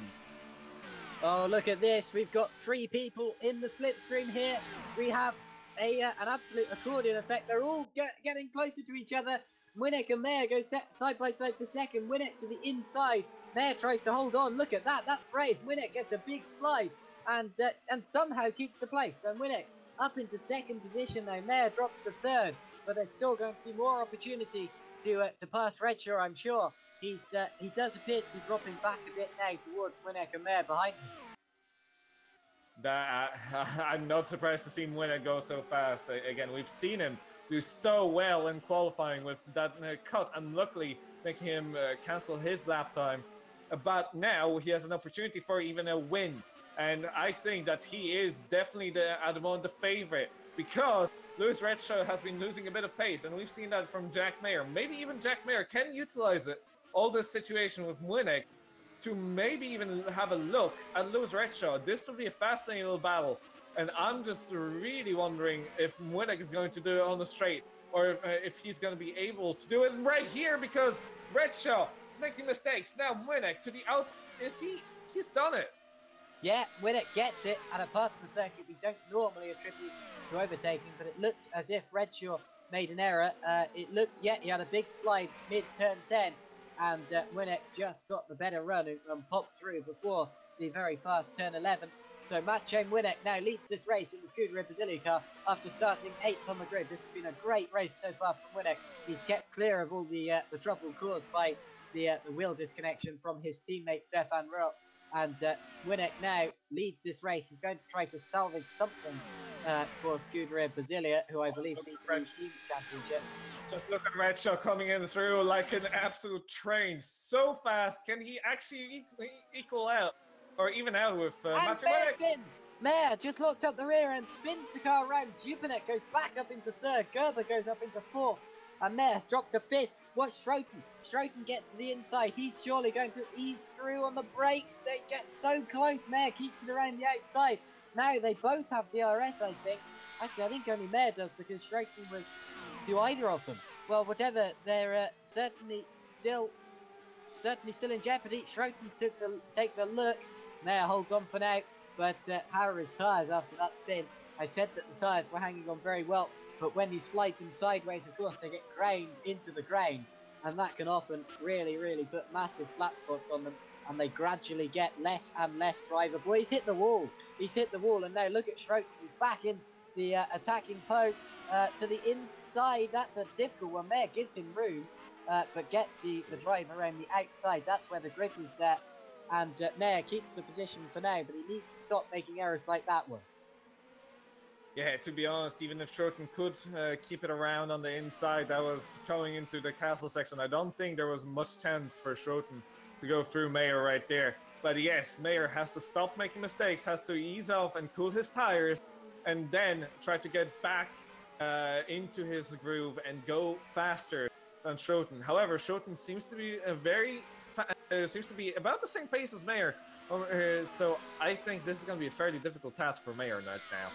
Oh, look at this. We've got 3 people in the slipstream here. We have an absolute accordion effect. They're all getting closer to each other. Winnick and Mayer go side by side for 2nd. Winnick to the inside. Mayer tries to hold on. Look at that. That's brave. Winnick gets a big slide and somehow keeps the place. So Winnick up into 2nd position now. Mayer drops to 3rd, but there's still going to be more opportunity to pass Redshaw, I'm sure. He does appear to be dropping back a bit now towards Winnick and Mayer behind him. I'm not surprised to see Winnick go so fast. Again, we've seen him do so well in qualifying with that cut, and luckily making him cancel his lap time. But now he has an opportunity for even a win, and I think that he is definitely at the moment the favorite, because Lewis Redshaw has been losing a bit of pace, and we've seen that from Jack Mayer. Maybe even Jack Mayer can utilize it, all this situation with Winnick, to maybe even have a look at Lewis Redshaw. This will be a fascinating little battle. And I'm just really wondering if Winnick is going to do it on the straight, or if he's going to be able to do it right here, because Redshaw is making mistakes. Now Winnick to the outs. He's done it. Yeah, Winnick gets it at a part of the circuit we don't normally attribute to overtaking, but it looked as if Redshaw made an error. It looks, yeah, he had a big slide mid-turn 10, and Winnick just got the better run and popped through before the very fast turn 11. So Maciej Winnick now leads this race in the Scuderia Basilica car after starting 8th on the grid. This has been a great race so far from Winnick. He's kept clear of all the trouble caused by the wheel disconnection from his teammate Stefan Rupp. And Winnick now leads this race. He's going to try to salvage something for Scuderia Basilia, who I believe lead the Teams Championship. Just look at Redshaw coming in through like an absolute train. So fast. Can he actually equal out? Or even out with and Mayer spins. Mayer just locked up the rear and spins the car around. Jupinek goes back up into 3rd. Gerber goes up into 4th. And Mayer's dropped to 5th. What's Schroten? Schroten gets to the inside. He's surely going to ease through on the brakes. They get so close. Mayer keeps it around the outside. Now they both have DRS, I think. Actually, I think only Mayer does, because Schroten was... Do either of them? Well, whatever. They're certainly still in jeopardy. Schroten takes a look. Mayer holds on for now, but how are his tyres after that spin? I said that the tyres were hanging on very well, but when you slide them sideways, of course, they get ground into the ground, and that can often really, really put massive flat spots on them, and they gradually get less and less drivable. He's hit the wall. He's hit the wall, and now look at Schroten. He's back in the attacking pose to the inside. That's a difficult one. Mayer gives him room, but gets the drive around the outside. That's where the grip is there. And Mayer keeps the position for now, but he needs to stop making errors like that one. Yeah, to be honest, even if Schroten could keep it around on the inside, that was going into the castle section. I don't think there was much chance for Schroten to go through Mayer right there. But yes, Mayer has to stop making mistakes, has to ease off and cool his tires, and then try to get back into his groove and go faster than Schroten. However, Schroten seems to be seems to be about the same pace as Mayer, so I think this is going to be a fairly difficult task for Mayer right now.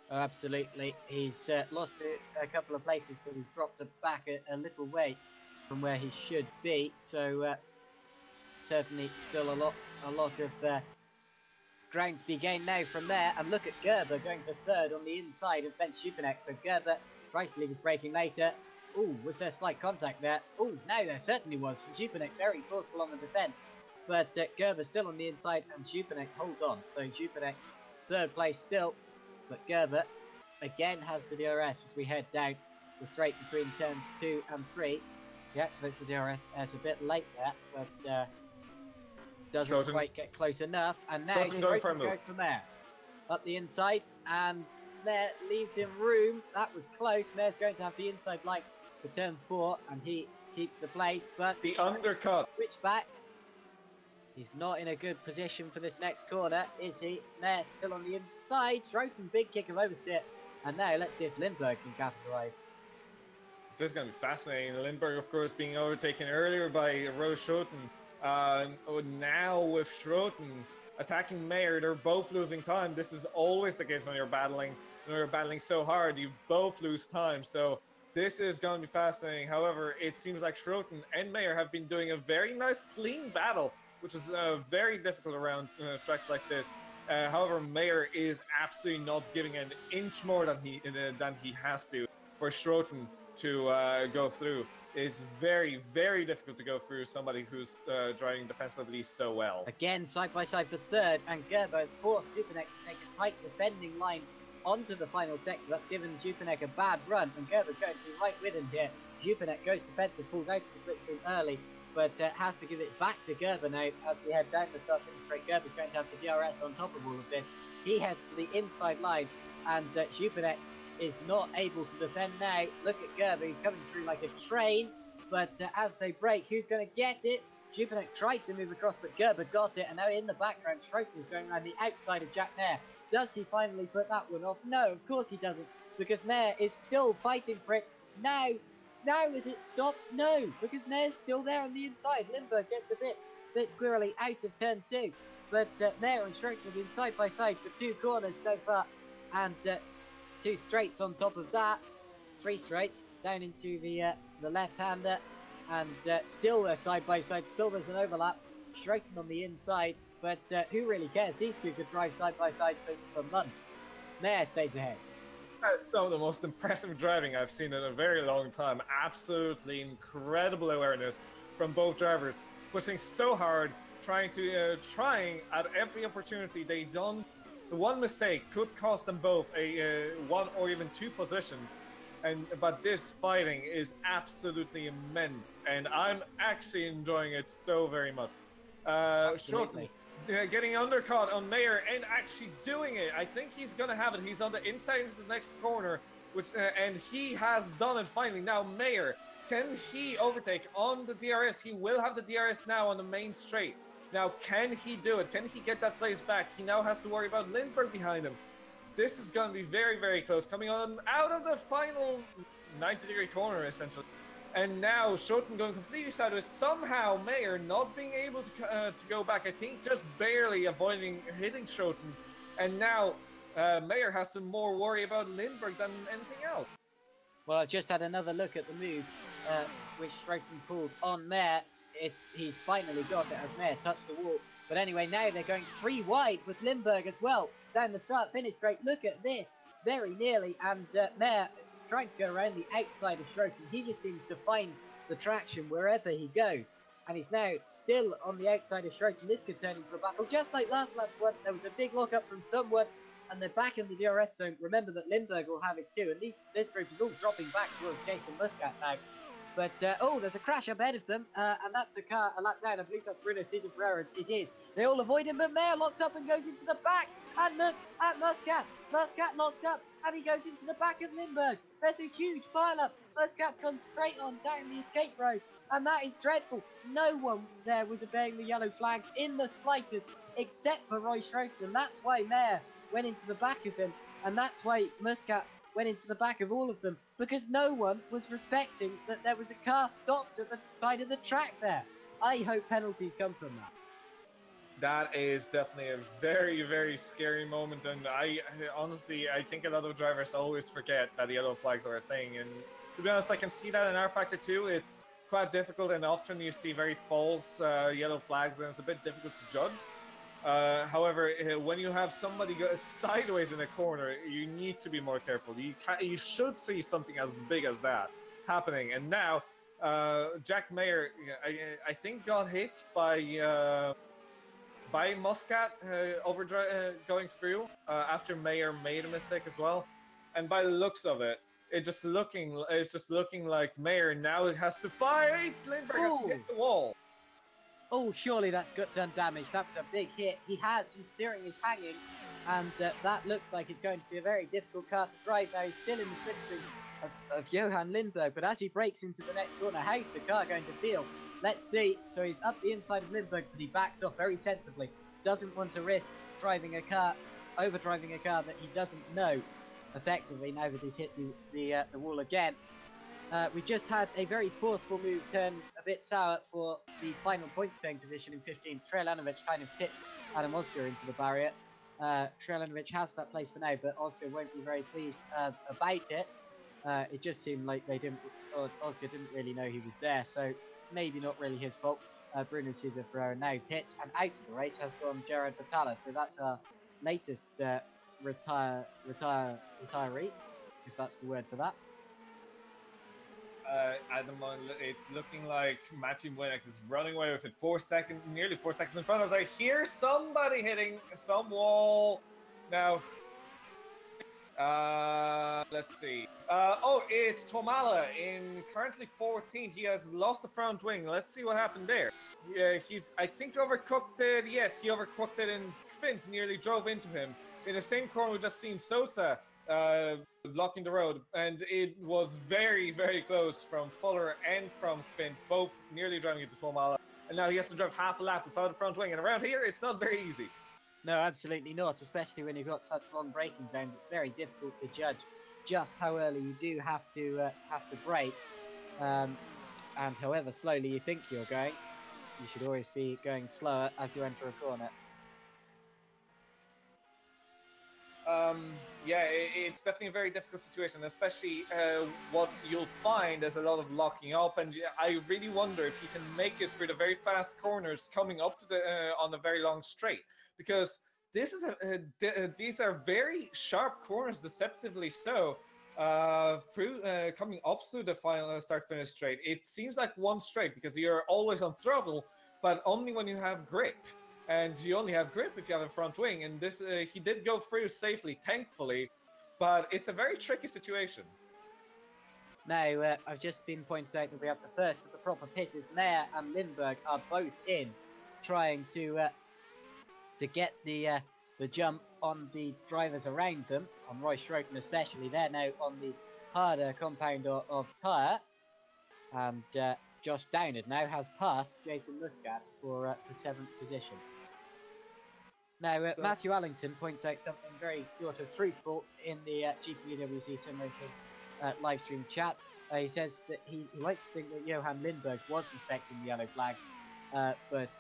Oh, absolutely. He's lost a couple of places, but he's dropped back a little way from where he should be. So certainly still a lot of ground to be gained now from there. And look at Gerber going to 3rd on the inside of Ben Schupanek. So Gerber tries to leave his braking later. Ooh, was there slight contact there? Ooh, no, there certainly was. Schupanek very forceful on the defence. But Gerber still on the inside, and Schupanek holds on. So Schupanek 3rd place still. But Gerber again has the DRS as we head down the straight between turns 2 and 3. He activates the DRS a bit late there, but doesn't quite get close enough. And now Schroten goes from there. Up the inside, and there leaves him room. That was close. Mayer's going to have the inside line for turn 4, and he keeps the place. But the undercut. Switch back. He's not in a good position for this next corner, is he? Mayer still on the inside. Schroten, big kick of oversteer. And now let's see if Lindbergh can capitalise. This is going to be fascinating. Lindbergh, of course, being overtaken earlier by Rose Schroten. Now with Schroten attacking Mayer, they're both losing time. This is always the case when you're battling. When you're battling so hard, you both lose time. So this is going to be fascinating. However, it seems like Schroten and Mayer have been doing a very nice, clean battle, which is very difficult around tracks like this. However, Mayer is absolutely not giving an inch more than he has to for Schroten to go through. It's very, very difficult to go through somebody who's driving defensively so well. Again, side by side for 3rd, and Gerber has forced Schupanek to take a tight defending line onto the final sector. That's given Schupanek a bad run, and Gerber's going to be right with him here. Schupanek goes defensive, pulls out of the slipstream early, but has to give it back to Gerber now as we head down the start of the straight. Gerber's going to have the DRS on top of all of this. He heads to the inside line, and Schupanek is not able to defend now. Look at Gerber, he's coming through like a train, but as they break, who's going to get it? Schupanek tried to move across, but Gerber got it, and now in the background, Schroten is going around the outside of Jack Mayer. Does he finally put that one off? No, of course he doesn't, because Mayer is still fighting for it. Now is it stopped? No, because Mayer's still there on the inside. Lindbergh gets a bit bit squirrely out of turn 2. But Mayer and Schroeter have been side by side for 2 corners so far, and 2 straights on top of that. 3 straights down into the left-hander, and still they're side by side. Still there's an overlap. Schroeter on the inside, but who really cares? These two could drive side by side for months. Mayer stays ahead. That's some of the most impressive driving I've seen in a very long time. Absolutely incredible awareness from both drivers, pushing so hard, trying at every opportunity. They done the one mistake could cost them both a 1 or even 2 positions. But this fighting is absolutely immense, and I'm actually enjoying it so very much. Schroeter getting undercut on Mayer and actually doing it. I think he's gonna have it. He's on the inside of the next corner, which and he has done it finally. Now Mayer, can he overtake on the DRS? He will have the DRS now on the main straight. Now, can he do it? Can he get that place back? He now has to worry about Lindbergh behind him. This is going to be very, very close. Coming on out of the final 90-degree corner, essentially. And now Schroeter going completely sideways. Somehow Mayer not being able to go back. I think just barely avoiding hitting Schroeter. And now Mayer has to more worry about Lindbergh than anything else. Well, I just had another look at the move which Schroeter pulled on Mayer. He's finally got it as Mayer touched the wall. But anyway, now they're going 3 wide with Lindbergh as well. Down the start-finish straight. Look at this. Very nearly. And Mayer is trying to go around the outside of Schroeter. He just seems to find the traction wherever he goes. And he's now still on the outside of Schroeter. This could turn into a battle. Just like last lap's one, there was a big lock-up from someone. And they're back in the DRS zone. Remember that Lindbergh will have it too. And this group is all dropping back towards Jason Muscat now. But, oh, there's a crash up ahead of them, and that's a car a lap down. I believe that's Bruno Cesar Ferreira. It is. They all avoid him, but Mayer locks up and goes into the back. And look at Muscat. Muscat locks up, and he goes into the back of Lindbergh. There's a huge pile-up. Muscat's gone straight on down the escape road, and that is dreadful. No one there was obeying the yellow flags in the slightest, except for Roy Schroeter, and that's why Mayer went into the back of him, and that's why Muscat went into the back of all of them, because no one was respecting that there was a car stopped at the side of the track there. I hope penalties come from that. That is definitely a very, very scary moment, and I honestly, I think a lot of drivers always forget that yellow flags are a thing, and to be honest, I can see that in Rfactor too. It's quite difficult, and often you see very false yellow flags, and it's a bit difficult to judge. However, when you have somebody go sideways in a corner, you need to be more careful. You should see something as big as that happening. And now, Jack Mayer, I think, got hit by Muscat going through after Mayer made a mistake as well. And by the looks of it, it's just looking like Mayer now has to fight. Lindbergh has to hit the wall. Oh, surely that's done damage. That was a big hit. His steering is hanging, and that looks like it's going to be a very difficult car to drive. Now he's still in the slipstream of Johan Lindbergh, but as he breaks into the next corner, how's the car going to feel? Let's see. So he's up the inside of Lindbergh, but he backs off very sensibly. Doesn't want to risk overdriving a car that he doesn't know effectively now that he's hit the wall again. We just had a very forceful move turn a bit sour for the final points paying position in 15th. Trelanovic kind of tipped Adam Oscar into the barrier. Trelanovic has that place for now, but Oscar won't be very pleased about it. It just seemed like Oscar didn't really know he was there, so maybe not really his fault. Bruno Cesar Ferreira now pits, and out of the race has gone Gerard Batalla, so that's our latest retiree, if that's the word for that. At the moment, it's looking like Maciej Młynek is running away with it. Nearly 4 seconds in front. As I hear somebody hitting some wall. Now, let's see. Oh, it's Tomala in currently 14th. He has lost the front wing. Let's see what happened there. He's, I think, overcooked it. Yes, he overcooked it, and Kvint nearly drove into him. In the same corner, we just seen Sosa blocking the road, and it was very, very close from Fuller and from Kvint, both nearly driving into Tomala. And now he has to drive half a lap without a front wing, and around here, it's not very easy. No, absolutely not, especially when you've got such long braking zones. It's very difficult to judge just how early you do have to brake, and however slowly you think you're going. you should always be going slower as you enter a corner. Yeah, it's definitely a very difficult situation, especially what you'll find is a lot of locking up, and I really wonder if you can make it through the very fast corners coming up to the on a very long straight, because this is these are very sharp corners, deceptively so. Through coming up through the final start-finish straight, it seems like one straight because you're always on throttle, but only when you have grip. And you only have grip if you have a front wing, and this he did go through safely, thankfully, but it's a very tricky situation. Now, I've just been pointed out that we have the first of the proper pitters. Mayer and Lindberg are both in, trying to get the jump on the drivers around them, on Roy Schroten especially. They're now on the harder compound of tyre, and Josh Downard now has passed Jason Muscat for the 7th position. Now, Matthew Allington points out something very sort of truthful in the GPVWC Sim Racing live stream chat. He says that he likes to think that Johan Lindberg was respecting the yellow flags, but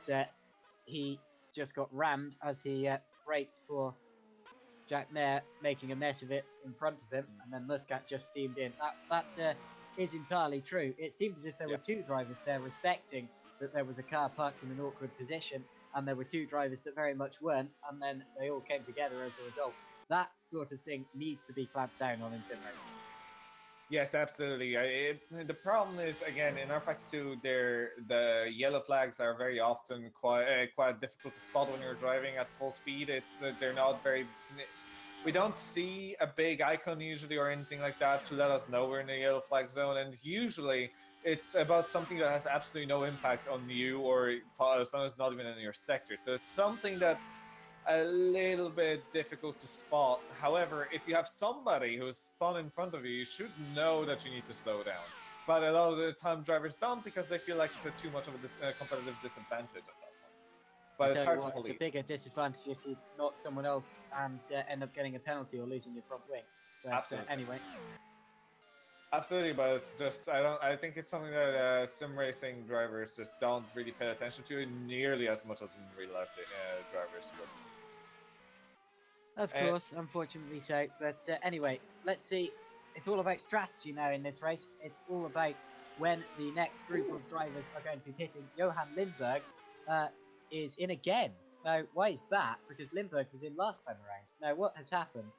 he just got rammed as he braked for Jack Mayer, making a mess of it in front of him, and then Muscat just steamed in. That is entirely true. It seemed as if there were two drivers there respecting that there was a car parked in an awkward position, and there were two drivers that very much weren't, and then they all came together as a result. That sort of thing needs to be clamped down on in sim racing. Yes, absolutely. The problem is, again, in Rfactor 2, the yellow flags are very often quite difficult to spot when you're driving at full speed. They're not very... We don't see a big icon usually or anything like that to let us know we're in the yellow flag zone, and usually it's about something that has absolutely no impact on you, or sometimes not even in your sector. So it's something that's a little bit difficult to spot. However, if you have somebody who's spun in front of you, you should know that you need to slow down. But a lot of the time drivers don't, because they feel like it's too much of a competitive disadvantage at that point. But it's hard to believe. It's a bigger disadvantage if you knock someone else and end up getting a penalty or losing your front wing. But, absolutely. Anyway. Absolutely, but it's just I think it's something that sim racing drivers just don't really pay attention to nearly as much as in real life drivers would. Of course, unfortunately so. But anyway, let's see. It's all about strategy now in this race. It's all about when the next group of drivers are going to be pitting. Johan Lindberg is in again. Now, why is that? Because Lindberg was in last time around. Now, what has happened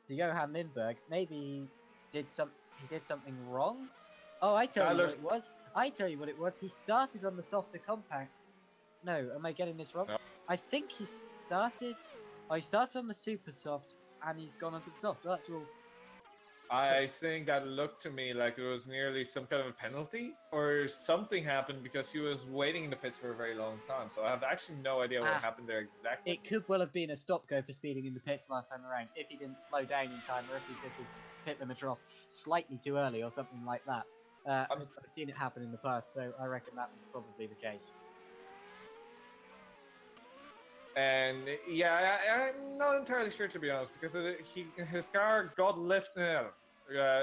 to Johan Lindberg? Maybe he did something wrong? Oh, I tell you what it was. He started on the softer compound. No, am I getting this wrong? No. I think he started... Oh, he started on the super soft, and he's gone onto the soft, so that's all... I think that looked to me like it was nearly some kind of a penalty, or something happened because he was waiting in the pits for a very long time, so I have actually no idea what happened there exactly. It could well have been a stop-go for speeding in the pits last time around, if he didn't slow down in time, or if he took his pit limiter off slightly too early, or something like that. I've seen it happen in the past, so I reckon that was probably the case. And yeah, I'm not entirely sure, to be honest, because his car got lifted.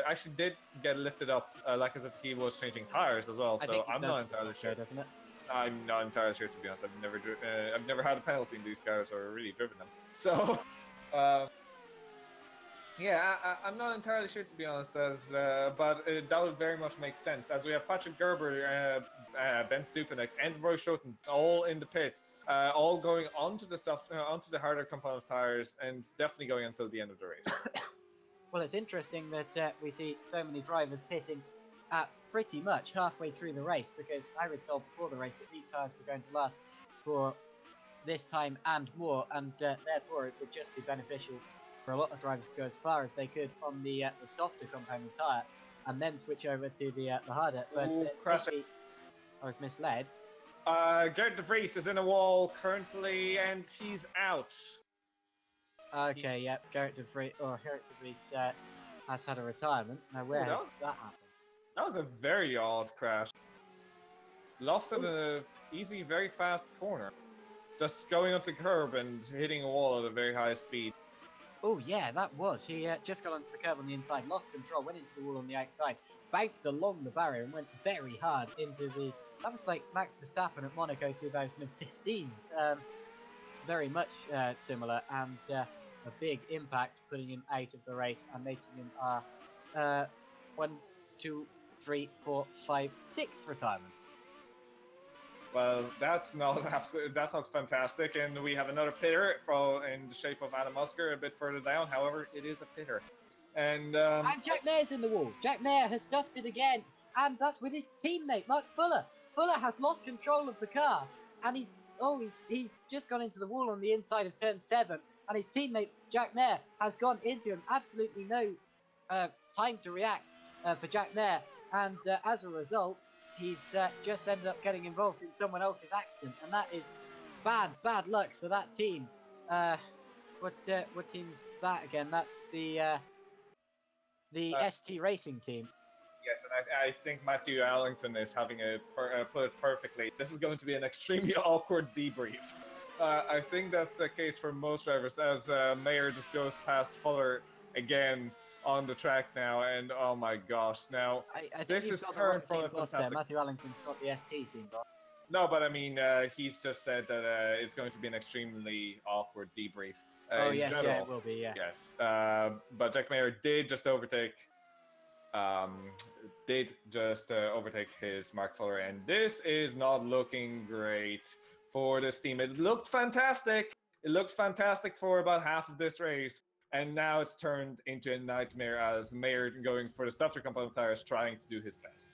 Actually, did get lifted up, like as if he was changing tires as well. So I'm not entirely sure, doesn't it? I'm not entirely sure, to be honest. I've never had a penalty in these cars or really driven them. So, yeah, I'm not entirely sure, to be honest. But that would very much make sense, as we have Patrick Gerber, Ben Stupanek, and Roy Schoten all in the pits. All going onto the harder compound of tires, and definitely going until the end of the race. Well, it's interesting that we see so many drivers pitting at pretty much halfway through the race, because I was told before the race that these tires were going to last for this time and more, and therefore it would just be beneficial for a lot of drivers to go as far as they could on the softer compound of tyre, and then switch over to the harder. But maybe I was misled. Gert de Vries is in a wall currently, and he's out. Okay, yep, Gerrit de Vries has had a retirement. Now, where has that happened? That was a very odd crash. Lost in an easy, very fast corner. Just going up the curb and hitting a wall at a very high speed. Oh yeah, that was. He just got onto the curb on the inside, lost control, went into the wall on the outside, bounced along the barrier and went very hard into the That was like Max Verstappen at Monaco 2015. Very much similar, and a big impact, putting him out of the race and making him our 1, 2, 3, 4, 5, 6th retirement. Well, that's not fantastic, and we have another pitter in the shape of Adam Oscar a bit further down. However, it is a pitter, and Jack Mayer's in the wall. Jack Mayer has stuffed it again, and that's with his teammate Mark Fuller. Fuller has lost control of the car, and he's just gone into the wall on the inside of turn 7, and his teammate Jack Mayer has gone into him. Absolutely no time to react for Jack Mayer, and as a result, he's just ended up getting involved in someone else's accident, and that is bad luck for that team. What team's that again? That's the ST Racing team. Yes, and I think Matthew Allington is having put it perfectly. This is going to be an extremely awkward debrief. I think that's the case for most drivers, as Mayer just goes past Fuller again on the track now, and oh my gosh, now I think this is turned from a fantastic... Matthew Allington's not the ST team boss. No, but I mean, he's just said that it's going to be an extremely awkward debrief. Oh yes, yeah, it will be, yeah. Yes, but Jack Mayer did just overtake his Mark Fuller, and this is not looking great for this team. It looked fantastic. It looked fantastic for about half of this race, and now it's turned into a nightmare as Mayer going for the softer component tires, trying to do his best.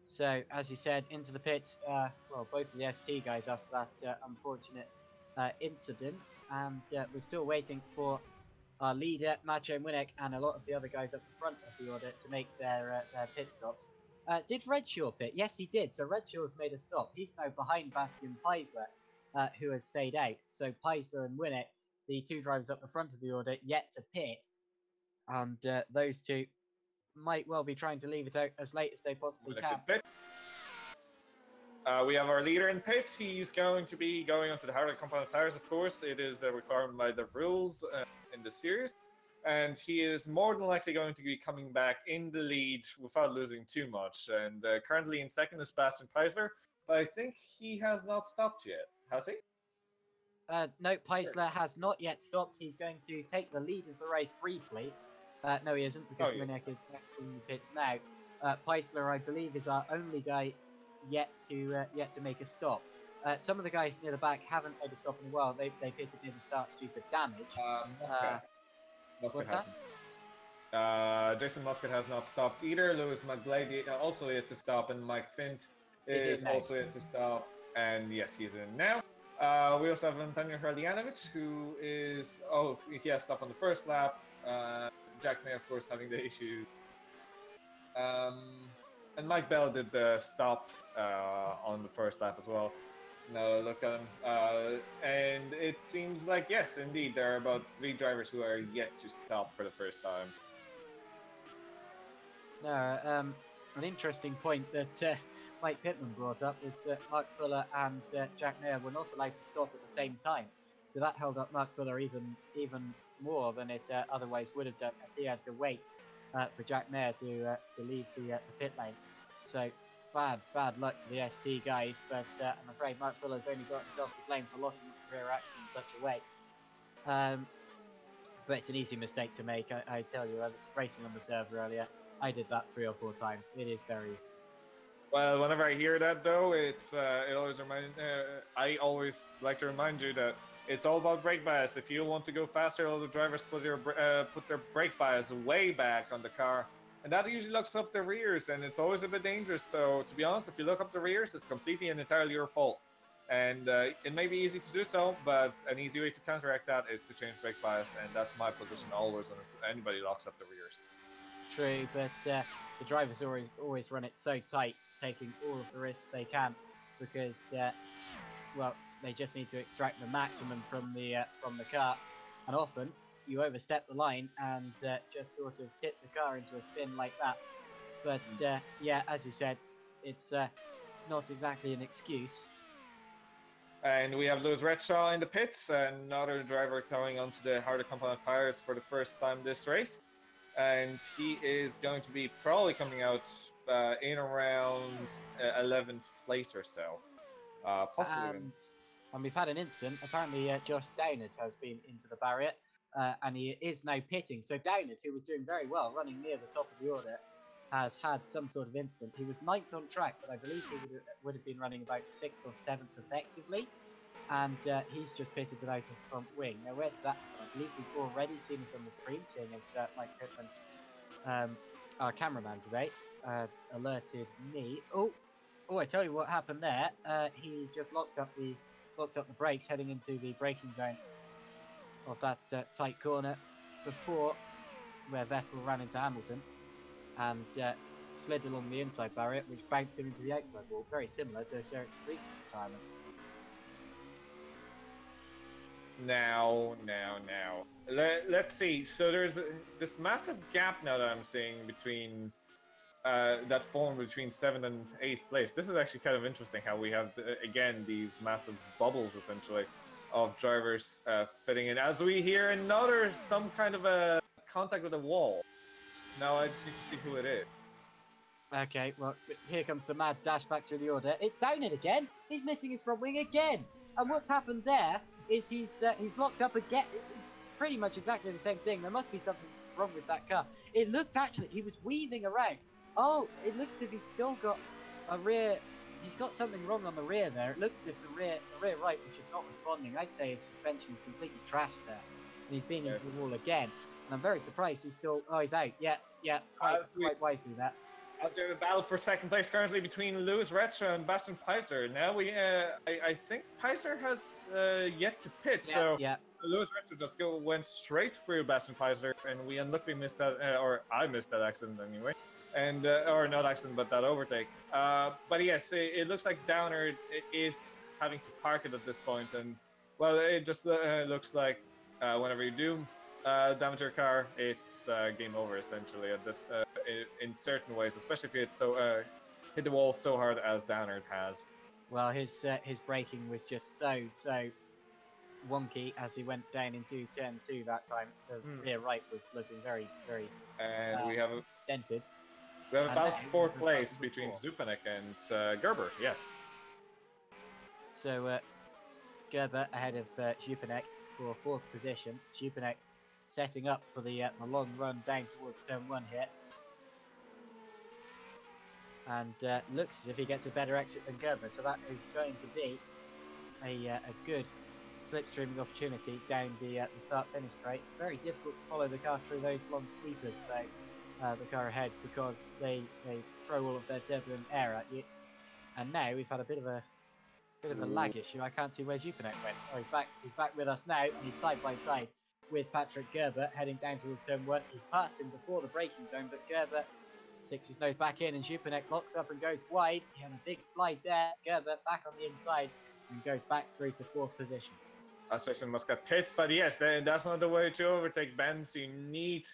So, as you said, into the pits, well, both of the ST guys after that unfortunate incident, and we're still waiting for our leader, Maciej Młynek, and a lot of the other guys up the front of the order to make their pit stops. Did Redshaw pit? Yes, he did. So Redshaw's made a stop. He's now behind Bastian Peisler, who has stayed out. So Peisler and Młynek, the two drivers up the front of the order, yet to pit. And those two might well be trying to leave it out as late as they possibly can. We have our leader in pits. He's going to be going onto the harder component tires, of course. It is the requirement by the rules in the series. And he is more than likely going to be coming back in the lead without losing too much. And currently in second is Bastian Peisler, but I think he has not stopped yet. Has he? No, Peisler has not yet stopped. He's going to take the lead of the race briefly. No, he isn't, because Młynek is next in the pits now. Peisler, I believe, is our only guy yet to make a stop. Some of the guys near the back haven't made a stop in a while. They pitted near the start due to damage. What's that? Jason Muscat has not stopped either. Lewis McGlady also yet to stop, and Mike Fint is also yet to stop. And yes, he's in now. We also have Antonio Hrdljanovic, who is... Oh, he has stopped on the first lap. Jack May, of course, having the issue. And Mike Bell did the stop on the first lap as well. Now look at him. And it seems like, yes, indeed, there are about 3 drivers who are yet to stop for the first time. No, an interesting point that Mike Pitman brought up is that Mark Fuller and Jack Mayer were not allowed to stop at the same time. So that held up Mark Fuller even more than it otherwise would have done, as he had to wait for Jack Mayer to leave the pit lane. So bad luck for the ST guys, but I'm afraid Mark Fuller's only got himself to blame for locking up the rear axle in such a way. But it's an easy mistake to make. I tell you, I was racing on the server earlier. I did that 3 or 4 times. It is very easy. Well, whenever I hear that, though, it always I always like to remind you that it's all about brake bias. If you want to go faster, all the drivers put their brake bias way back on the car, and that usually locks up the rears, and it's always a bit dangerous. So, to be honest, if you lock up the rears, it's completely and entirely your fault. And it may be easy to do so, but an easy way to counteract that is to change brake bias, and that's my position always when anybody locks up the rears. True, but the drivers always run it so tight, taking all of the risks they can, because well, they just need to extract the maximum from the car, and often you overstep the line and just sort of tip the car into a spin like that. But yeah, as you said, it's not exactly an excuse. And we have Lewis Redshaw in the pits, another driver coming onto the harder component tires for the first time this race. And he is going to be probably coming out in around 11th place or so. Possibly even. And we've had an incident. Apparently, Josh Downard has been into the barrier, and he is now pitting. So Downard, who was doing very well, running near the top of the order, has had some sort of incident. He was 9th on track, but I believe he would have been running about 6th or 7th effectively. And he's just pitted without his front wing. Now, where did that happen? I believe we've already seen it on the stream, seeing as Mike Pitman, our cameraman today, alerted me. Oh, I tell you what happened there. He just locked up the brakes heading into the braking zone of that tight corner before where Vettel ran into Hamilton and slid along the inside barrier, which bounced him into the outside wall. Very similar to Sherrick Reese's retirement. Now. Let's see. So there's this massive gap now that I'm seeing between that form between 7th and 8th place. This is actually kind of interesting how we have, again, these massive bubbles, essentially, of drivers fitting in. As we hear some kind of a contact with a wall. Now I just need to see who it is. Okay, well, here comes the mad dash back through the order. It's Downard again. He's missing his front wing again. And what's happened there is he's locked up again. It's pretty much exactly the same thing. There must be something wrong with that car. It looked actually, he was weaving around. Oh, it looks as if he's still got a rear. He's got something wrong on the rear there. It looks as if the rear right was just not responding. I'd say his suspension is completely trashed there, and he's been into the wall again. And I'm very surprised he's still. Oh, he's out. Yeah, quite wisely there. Out there, the battle for 2nd place currently between Lewis Retro and Bastian Peiser. Now I think Peiser has yet to pit. Yeah. Lewis Retro just went straight through Bastian Peiser, and we unluckily missed that, or I missed that accident anyway. And or not accident, but that overtake. But yes, it looks like Downard is having to park it at this point, and well, it just looks like whenever you do damage your car, it's game over essentially. At this, in certain ways, especially if it's hit the wall so hard as Downard has. Well, his braking was just so wonky as he went down into turn 2 that time. The rear right was looking very, and we have dented. We have about 4th place between Zupanek and Gerber, yes. So Gerber ahead of Zupanek for 4th position. Zupanek setting up for the long run down towards turn 1 here. And looks as if he gets a better exit than Gerber, so that is going to be a good slipstreaming opportunity down the start-finish straight. It's very difficult to follow the car through those long sweepers, though. The car ahead, because they throw all of their turbulent air at you. And now we've had a bit of a lag issue. I can't see where Zupanek went. Oh, he's back with us now, and he's side by side with Patrick Gerber heading down towards turn 1. He's passed him before the braking zone, but Gerber sticks his nose back in, and Zupanek locks up and goes wide. He had a big slide there. Gerber back on the inside and goes back through to 4th position. Jason must get pit, but yes, that's not the way to overtake Benz. You need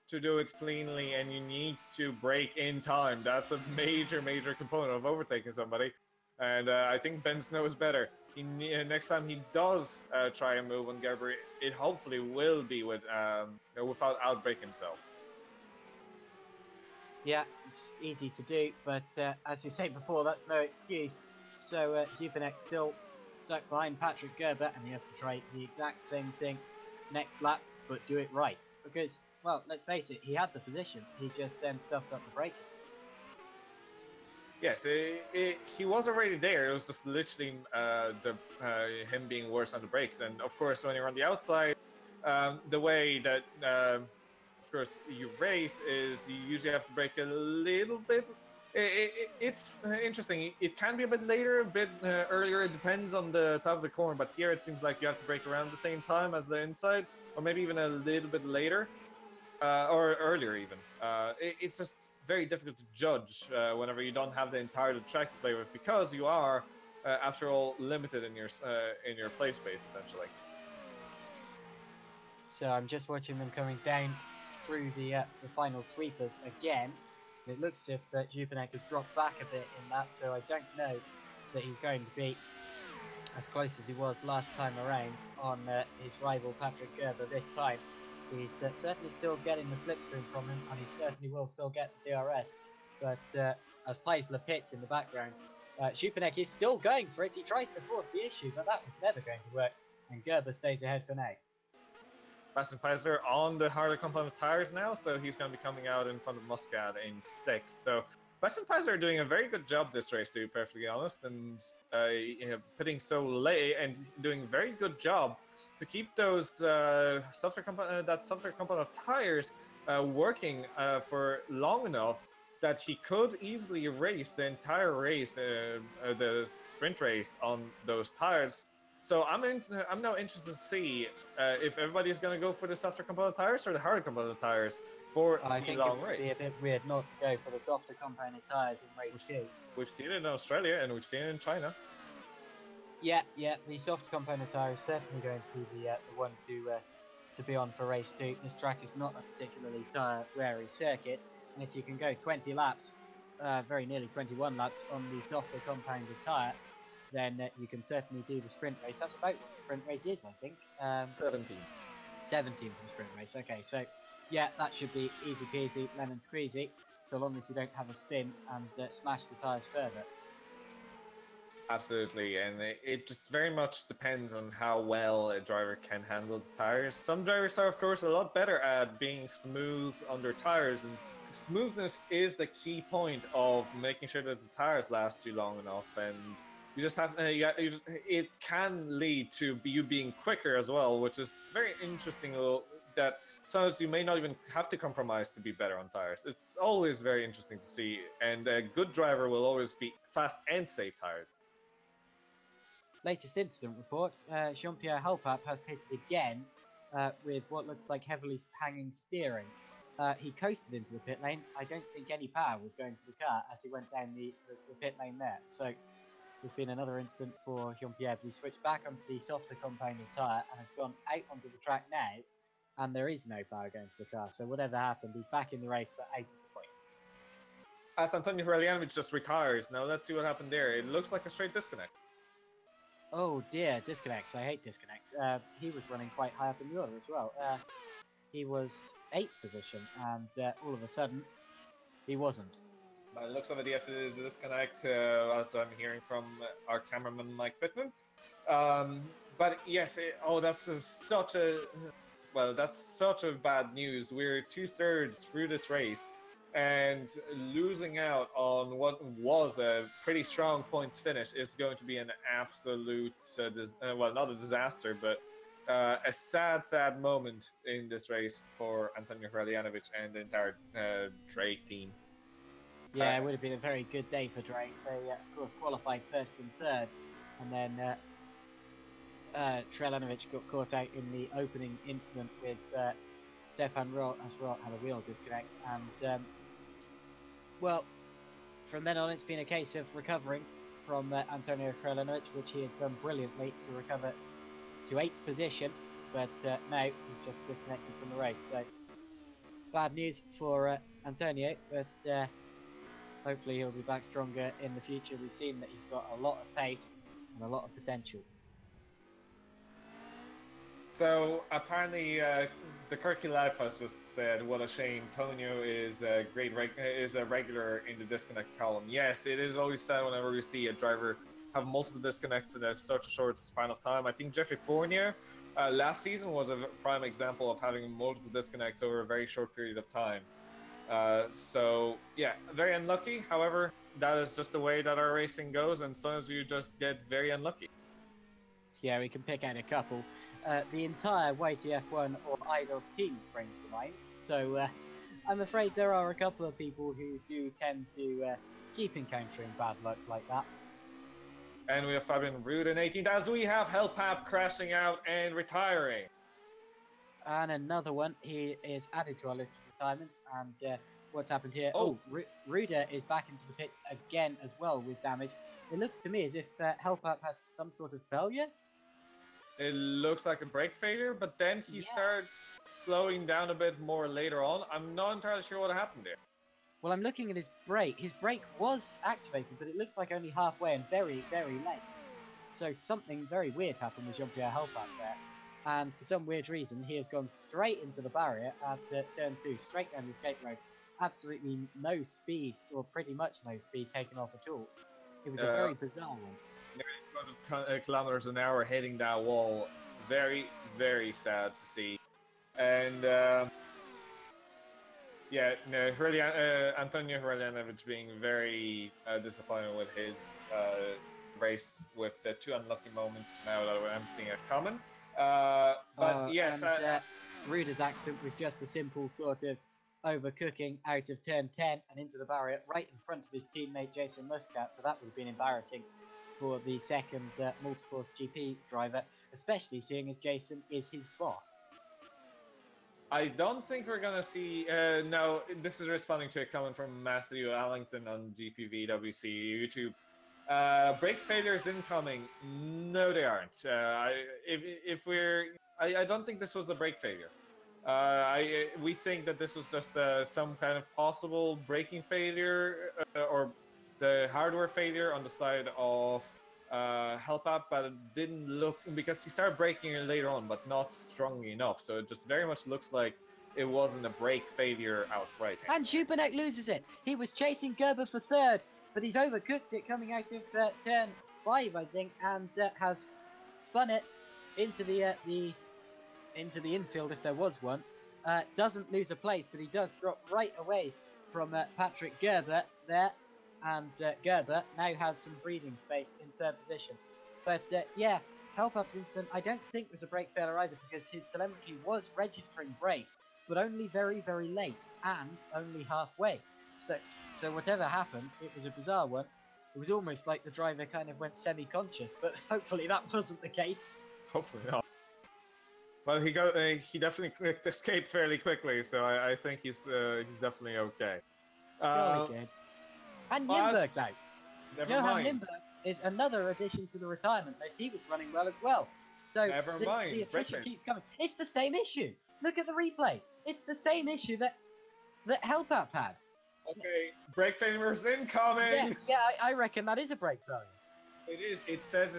to do it cleanly, and you need to brake in time. That's a major component of overtaking somebody, and I think Benz knows better. Next time he does try and move on Gerber, it hopefully will be without outbraking himself. Yeah, it's easy to do, but as you said before, that's no excuse. So Zupanek still stuck behind Patrick Gerber, and he has to try the exact same thing next lap, but do it right. Because, well, let's face it, he had the position. He just then stuffed up the braking. Yes, he was already there. It was just literally him being worse on the brakes. And of course, when you're on the outside, the way that, of course, you race is you usually have to brake a little bit. It's interesting. It can be a bit later, a bit earlier. It depends on the top of the corner. But here it seems like you have to brake around the same time as the inside, or maybe even a little bit later, or earlier even. It's just very difficult to judge whenever you don't have the entire track to play with, because you are, after all, limited in your play space essentially. So I'm just watching them coming down through the final sweepers again. It looks as if Zupanek has dropped back a bit in that, so I don't know that he's going to be as close as he was last time around on his rival Patrick Gerber this time. He's certainly still getting the slipstream from him, and he certainly will still get the DRS. but as plays the pits in the background, Schupanek is still going for it. He tries to force the issue, but that was never going to work, and Gerber stays ahead for now. Bastian Pfizer on the harder compound tires now, so he's going to be coming out in front of Muscat in 6th. So Bastian Pfizer are doing a very good job this race, to be perfectly honest, and putting so late and doing a very good job to keep those softer compound of tires working for long enough that he could easily race the entire race, the sprint race on those tires. So I'm now interested to see if everybody's going to go for the softer component tires or the harder component tires for the long race. I think it would be a bit weird not to go for the softer component tires in race 2. We've seen it in Australia and we've seen it in China. Yeah, the soft component tire is certainly going to be the one to be on for race 2. This track is not a particularly tyre-weary circuit, and if you can go 20 laps, very nearly 21 laps on the softer compounded tyre, then you can certainly do the sprint race. That's about what the sprint race is, I think. 17. 17 for the sprint race. Okay, so yeah, that should be easy peasy, lemon squeezy, so long as you don't have a spin and smash the tyres further. Absolutely, and it just very much depends on how well a driver can handle the tires. Some drivers are, of course, a lot better at being smooth under tires, and smoothness is the key point of making sure that the tires last you long enough. And you just have it can lead to you being quicker as well, which is very interesting. That sometimes you may not even have to compromise to be better on tires. It's always very interesting to see, and a good driver will always be fast and safe tires. Latest incident report, Jean-Pierre Helpap has pitted again with what looks like heavily hanging steering. He coasted into the pit lane. I don't think any power was going to the car as he went down the pit lane there. So there's been another incident for Jean-Pierre, but he switched back onto the softer compounded tyre and has gone out onto the track now, and there is no power going to the car. So whatever happened, he's back in the race but out of the points. As Antonio Hreljanovich just retires, now let's see what happened there. It looks like a straight disconnect. Oh dear, disconnects. I hate disconnects. He was running quite high up in the order as well. He was 8th position, and all of a sudden, he wasn't. By the looks of it, yes, it is a disconnect, as I'm hearing from our cameraman, Mike Pitman. But yes, that's such a bad news. We're 2/3 through this race, and losing out on what was a pretty strong points finish is going to be an absolute, not a disaster, but a sad moment in this race for Antonio Hreljanovich and the entire Drake team. Yeah, it would have been a very good day for Drake. They, of course, qualified 1st and 3rd, and then Hreljanovich got caught out in the opening incident with Stefan Rott, as Rott had a wheel disconnect, and well, from then on it's been a case of recovering from Antonio Hreljanovich, which he has done brilliantly to recover to 8th position, but now he's just disconnected from the race. So bad news for Antonio, but hopefully he'll be back stronger in the future. We've seen that he's got a lot of pace and a lot of potential. So apparently, the Kirky Life has just said, "What a shame. Tonio is a regular in the disconnect column." Yes, it is always sad whenever we see a driver have multiple disconnects in such a short span of time. I think Jeffrey Fournier last season was a prime example of having multiple disconnects over a very short period of time. So yeah, very unlucky. However, that is just the way that our racing goes, and sometimes you just get very unlucky. Yeah, we can pick out a couple. The entire YTF1 or IDOS team springs to mind, so I'm afraid there are a couple of people who do tend to keep encountering bad luck like that. And we have Fabian Ruud in 18th, as we have Helpap crashing out and retiring. And another one, he is added to our list of retirements, and what's happened here? Oh, Ruder is back into the pits again as well with damage. It looks to me as if Helpap had some sort of failure. It looks like a brake failure, but then he started slowing down a bit more later on. I'm not entirely sure what happened there. Well, I'm looking at his brake. His brake was activated, but it looks like only halfway and very, very late. So something very weird happened with Jean-Pierre Helpap there. And for some weird reason, he has gone straight into the barrier at turn 2, straight down the escape road. absolutely no speed, or pretty much no speed taken off at all. It was a very bizarre one. 200 kilometers an hour hitting that wall. Very, very sad to see. And yeah, no, Antonio Hrljanovic being very disappointed with his race with the 2 unlucky moments. Now that I'm seeing a comment, but yes, Ruda's accident was just a simple sort of overcooking out of turn 10 and into the barrier right in front of his teammate Jason Muscat. So that would have been embarrassing for the second Multiforce GP driver, especially seeing as Jason is his boss. I don't think we're gonna see. No, this is responding to a comment from Matthew Allington on GPVWC YouTube. Brake failures incoming. No, they aren't. I don't think this was a brake failure. We think that this was just some kind of possible braking failure or the hardware failure on the side of help out, but it didn't look, because he started braking it later on, but not strongly enough. So it just very much looks like it wasn't a brake failure outright. And Schubernek loses it. He was chasing Gerber for third, but he's overcooked it coming out of turn 5, I think, and has spun it into the infield if there was one. Doesn't lose a place, but he does drop right away from Patrick Gerber there. And Gerber now has some breathing space in third position. But yeah, Helpup's incident I don't think was a brake failure either, because his telemetry was registering brakes, but only very, very late and only halfway. So whatever happened, it was a bizarre one. It was almost like the driver kind of went semi-conscious, but hopefully that wasn't the case. Hopefully not. Well, he definitely clicked escape fairly quickly, so I think he's definitely okay. Jolly good. And Limburg's out. Johan Limburg is another addition to the retirement list. He was running well as well. So the attrition keeps coming. It's the same issue. Look at the replay. It's the same issue that Helpup had. Okay, brake failures incoming. Yeah, I reckon that is a brake failure. It is. It says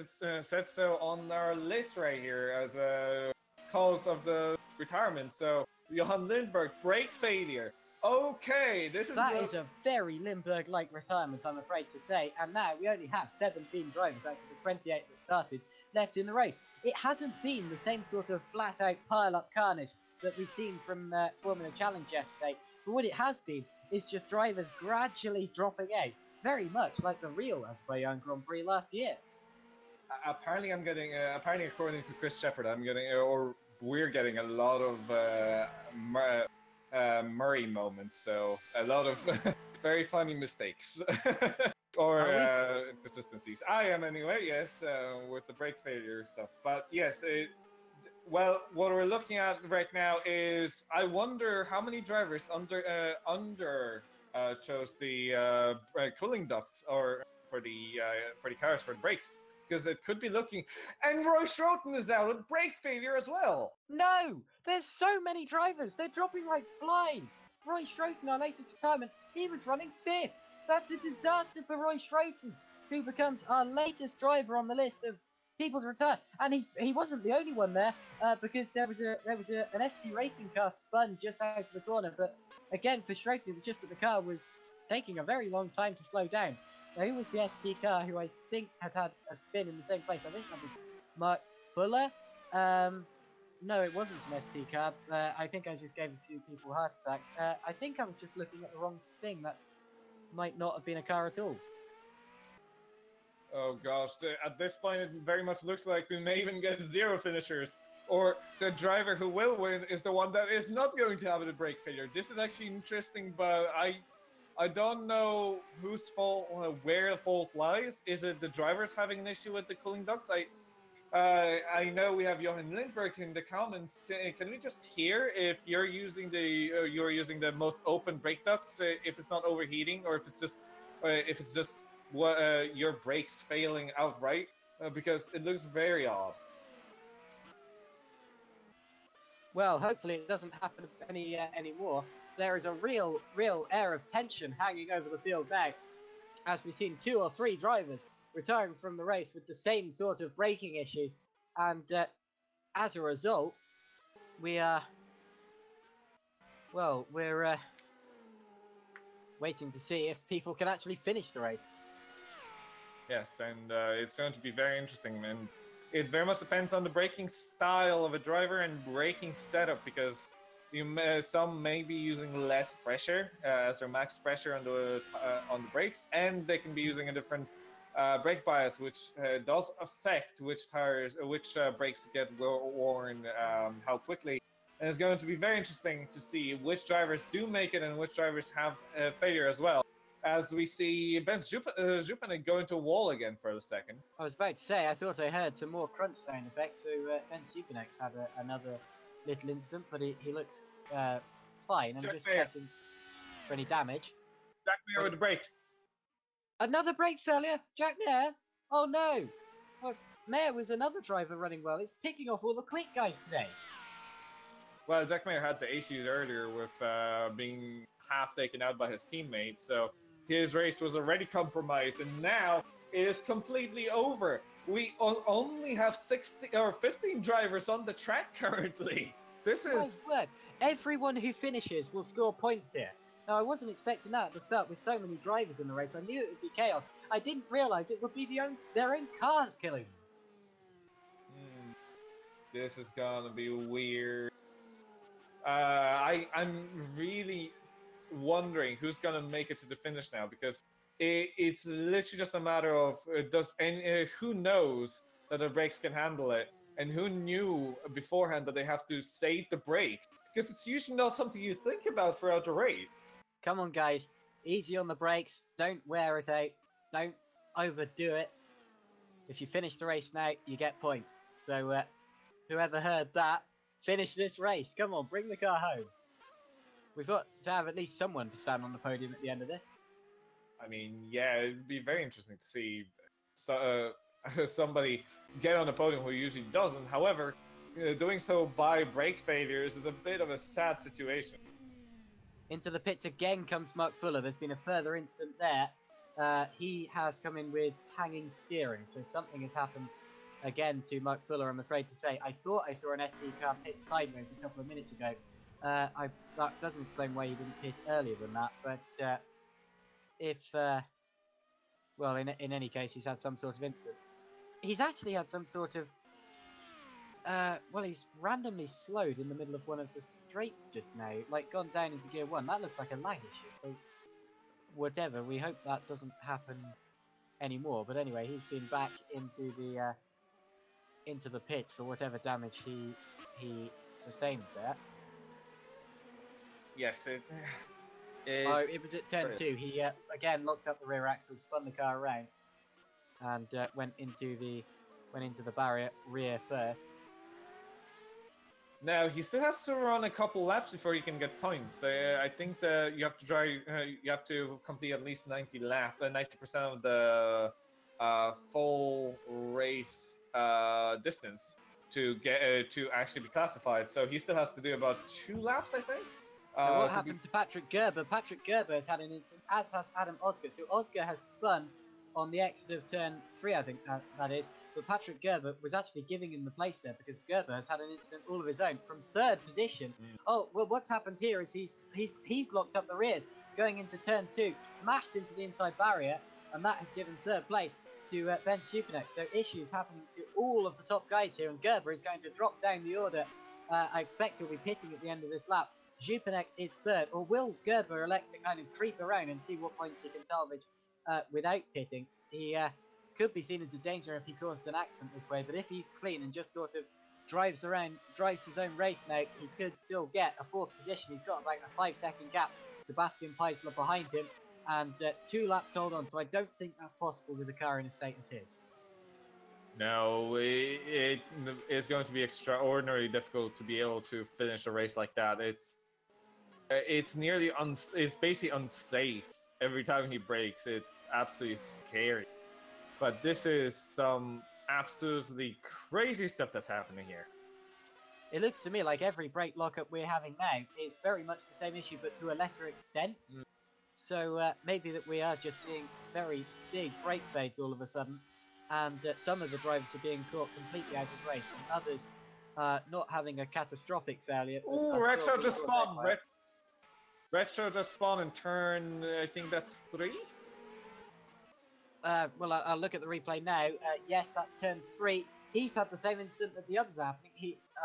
said so on our list right here as a cause of the retirement. So Johan Lindberg, brake failure. Okay, that is a very Limburg-like retirement, I'm afraid to say. And now we only have 17 drivers out of the 28 that started left in the race. It hasn't been the same sort of flat-out pile-up carnage that we've seen from Formula Challenge yesterday. But what it has been is just drivers gradually dropping out, very much like the real Azerbaijan Grand Prix last year. Apparently, I'm getting. Apparently, according to Chris Shepard, we're getting a lot of Murray moments, so a lot of very funny mistakes or consistencies. I am anyway, yes, with the brake failure stuff. But yes, well, what we're looking at right now is I wonder how many drivers under chose the cooling ducts or for the cars for the brakes. Because it could be looking, and Roy Schroten is out with brake failure as well. No, there's so many drivers. They're dropping like flies. Roy Schroten, our latest retirement, he was running 5th. That's a disaster for Roy Schroten, who becomes our latest driver on the list of people to retire. And he wasn't the only one there, because there was an ST racing car spun just out of the corner. But again, for Schroten, it was just that the car was taking a very long time to slow down. Now, who was the ST car who I think had a spin in the same place? I think that was Mark Fuller. No, it wasn't an ST car. I think I just gave a few people heart attacks. I think I was just looking at the wrong thing. That might not have been a car at all. Oh gosh, at this point it very much looks like we may even get 0 finishers. Or the driver who will win is the one that is not going to have a brake failure. This is actually interesting, but I don't know whose fault, where the fault lies. Is it the drivers having an issue with the cooling ducts? I know we have Johan Lindberg in the comments. Can we just hear if you're using the most open brake ducts, if it's not overheating, or if it's just your brakes failing outright? Because it looks very odd. Well, hopefully it doesn't happen anymore. There is a real air of tension hanging over the field now, as we've seen 2 or 3 drivers retiring from the race with the same sort of braking issues, and as a result, we're waiting to see if people can actually finish the race. Yes, and it's going to be very interesting, and it very much depends on the braking style of a driver and braking setup, because some may be using less pressure as their max pressure on the brakes, and they can be using a different brake bias, which does affect which brakes get worn, how quickly. And it's going to be very interesting to see which drivers do make it and which drivers have failure as well. As we see Ben Jupanek go into a wall again for a second. I was about to say, I thought I heard some more crunch sound effects, so Ben Supernex had another little incident, but he looks fine. I'm just checking for any damage. Jack Mayer with the brakes. Another brake failure? Jack Mayer? Oh no! Well, Mayer was another driver running well. It's picking off all the quick guys today. Well, Jack Mayer had the issues earlier with being half taken out by his teammates, so his race was already compromised, and now it is completely over. We only have 16 or 15 drivers on the track currently. This is... Oh, word. Everyone who finishes will score points here. Now, I wasn't expecting that at the start with so many drivers in the race. I knew it would be chaos. I didn't realise it would be their own cars killing them. This is gonna be weird. I'm really wondering who's gonna make it to the finish now, because it's literally just a matter of who knows that the brakes can handle it, and who knew beforehand that they have to save the brakes, because it's usually not something you think about throughout the race. Come on, guys, easy on the brakes. Don't wear it out. Don't overdo it. If you finish the race now, you get points. So whoever heard that, finish this race. Come on, bring the car home. We've got to have at least someone to stand on the podium at the end of this. I mean, yeah, it'd be very interesting to see somebody get on the podium who usually doesn't. However, doing so by brake failures is a bit of a sad situation. Into the pits again comes Mark Fuller. There's been a further incident there. He has come in with hanging steering, so something has happened again to Mark Fuller, I'm afraid to say. I thought I saw an SD car pit sideways a couple of minutes ago. That doesn't explain why he didn't pit earlier than that, but well, in any case, he's had some sort of incident. He's actually had some sort of, well, he's randomly slowed in the middle of one of the straights just now, like gone down into gear 1. That looks like a lag issue, so whatever, we hope that doesn't happen anymore. But anyway, he's been back into the pits for whatever damage he sustained there. Yes, it was at turn 2. He again locked up the rear axle, spun the car around, and went into the barrier rear first. Now he still has to run a couple laps before he can get points. I think that you have to you have to complete at least 90% of the full race distance to get to actually be classified. So he still has to do about 2 laps, I think. What happened to Patrick Gerber? Patrick Gerber has had an incident, as has Adam Oscar. So Oscar has spun on the exit of turn 3, I think that is. But Patrick Gerber was actually giving him the place there, because Gerber has had an incident all of his own from 3rd position. Oh, well, what's happened here is he's locked up the rears, going into turn 2, smashed into the inside barrier, and that has given 3rd place to Ben Stupanek. So issues happening to all of the top guys here, and Gerber is going to drop down the order. I expect he'll be pitting at the end of this lap. Stupanek is 3rd, or will Gerber elect to kind of creep around and see what points he can salvage without pitting? He could be seen as a danger if he causes an accident this way, but if he's clean and just sort of drives his own race now, he could still get a 4th position. He's got about a 5-second gap to Bastian Peisler behind him, and 2 laps to hold on, so I don't think that's possible with a car in a state as his. No, it is going to be extraordinarily difficult to be able to finish a race like that. It's basically unsafe. Every time he brakes, it's absolutely scary. But this is some absolutely crazy stuff that's happening here. It looks to me like every brake lockup we're having now is very much the same issue, but to a lesser extent. So maybe that we are just seeing very big brake fades all of a sudden, and some of the drivers are being caught completely out of race, and others not having a catastrophic failure. Oh, Rexo just spun! Retro just spawned in turn, I think that's 3? Well, I'll look at the replay now. Yes, that's turn 3. He's had the same incident that the others are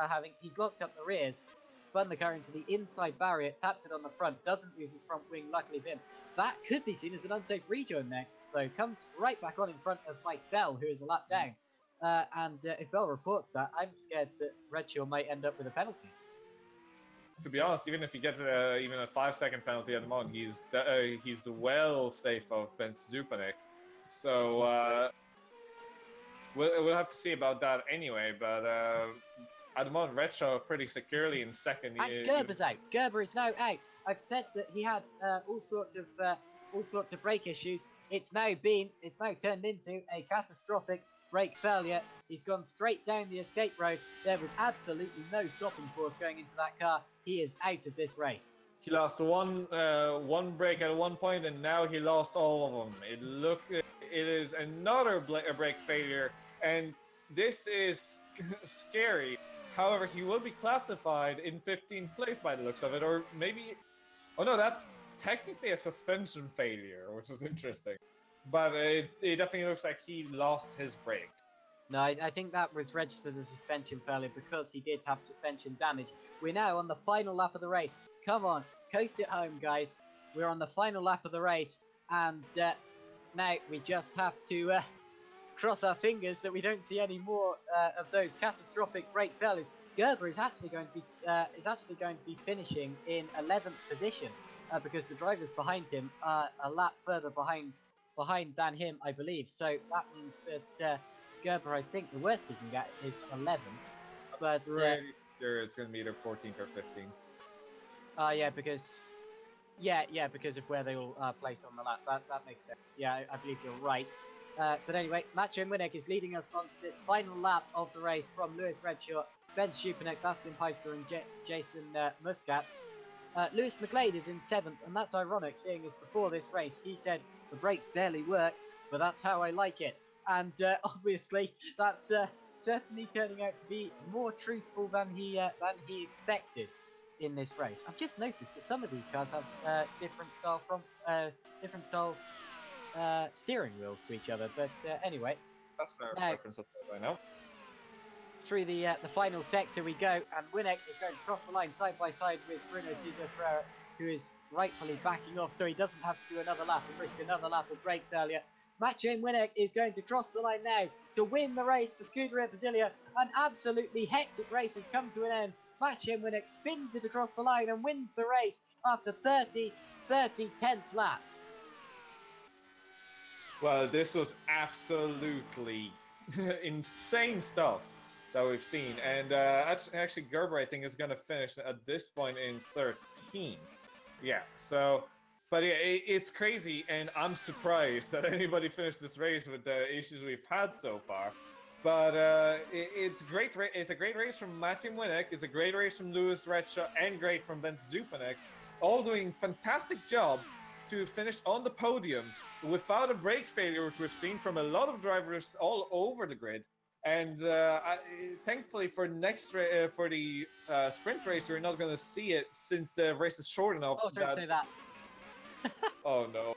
having. He's locked up the rears, spun the car into the inside barrier, taps it on the front, doesn't lose his front wing, luckily for him. That could be seen as an unsafe rejoin there, though. Comes right back on in front of Mike Bell, who is a lap down. And if Bell reports that, I'm scared that Redshaw might end up with a penalty. To be honest, even if he gets even a 5-second penalty at the moment, he's well safe of Ben Zupanek. So we'll have to see about that anyway. But at the moment, Redshaw pretty securely in second. And Gerber's out. Gerber is now out. I've said that he had all sorts of brake issues. It's now turned into a catastrophic brake failure. He's gone straight down the escape road. There was absolutely no stopping force going into that car. He is out of this race. He lost one brake at one point, and now he lost all of them. It is another brake failure, and this is scary. However, he will be classified in 15th place by the looks of it, or maybe... Oh no, that's technically a suspension failure, which is interesting. But it definitely looks like he lost his brake. No, I think that was registered as a suspension failure because he did have suspension damage. We're now on the final lap of the race. Come on, coast it home, guys. We're on the final lap of the race, and now we just have to cross our fingers that we don't see any more of those catastrophic brake failures. Gerber is actually going to be finishing in 11th position because the drivers behind him are a lap further behind than him, I believe. So that means that Gerber, I think the worst he can get is 11th. But sure it's going to be either 14th or 15th. Because of where they all are placed on the lap. That makes sense. Yeah, I believe you're right. But anyway, Maciej Winnick is leading us onto this final lap of the race from Lewis Redshaw, Ben Stupanek, Bastian Peister and Jason Muscat. Lewis McGlade is in 7th, and that's ironic, seeing as before this race he said the brakes barely work, but that's how I like it. And obviously, that's certainly turning out to be more truthful than he expected in this race. I've just noticed that some of these cars have different style steering wheels to each other. But anyway, that's fair preference as far as I know. Through the final sector we go, and Winnick is going to cross the line side by side with Bruno Sousa Ferreira, who is rightfully backing off, so he doesn't have to do another lap and risk another lap of brake failure. Maciej Winnick is going to cross the line now to win the race for Scuderia Brasilia. An absolutely hectic race has come to an end. Maciej Winnick spins it across the line and wins the race after 30 tense laps. Well, this was absolutely insane stuff that we've seen. And actually, Gerber, I think, is going to finish at this point in 13th. Yeah, so... But yeah, it's crazy, and I'm surprised that anybody finished this race with the issues we've had so far. But it's a great race from Maciej Winnick, it's a great race from Lewis Redshaw, and great from Ben Zupanek, all doing fantastic job to finish on the podium without a brake failure, which we've seen from a lot of drivers all over the grid. And thankfully for for the sprint race, we're not going to see it since the race is short enough. Oh, don't say that. Oh no.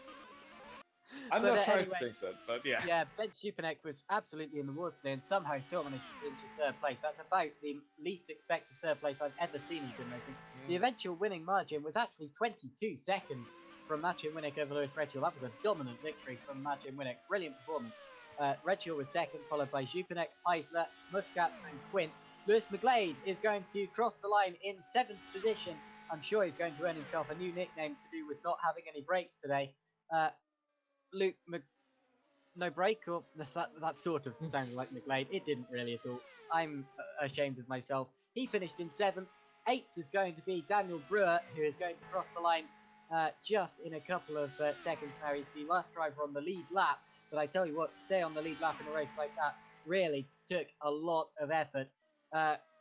I'm not trying to jinx it, but yeah. Yeah, Ben Stupanek was absolutely in the wars today and somehow still managed to finish in 3rd place. That's about the least expected 3rd place I've ever seen in sim racing. The eventual winning margin was actually 22 seconds from Maciej Winnick over Lewis Redshaw. That was a dominant victory from Maciej Winnick. Brilliant performance. Redshaw was 2nd, followed by Stupanek, Peisler, Muscat and Quint. Lewis McGlade is going to cross the line in 7th position. I'm sure he's going to earn himself a new nickname to do with not having any brakes today. No brake, or that sort of sounded like McGlade. It didn't really at all. I'm ashamed of myself. He finished in 7th. 8th is going to be Daniel Brewer, who is going to cross the line just in a couple of seconds now. He's the last driver on the lead lap, but I tell you what, stay on the lead lap in a race like that really took a lot of effort.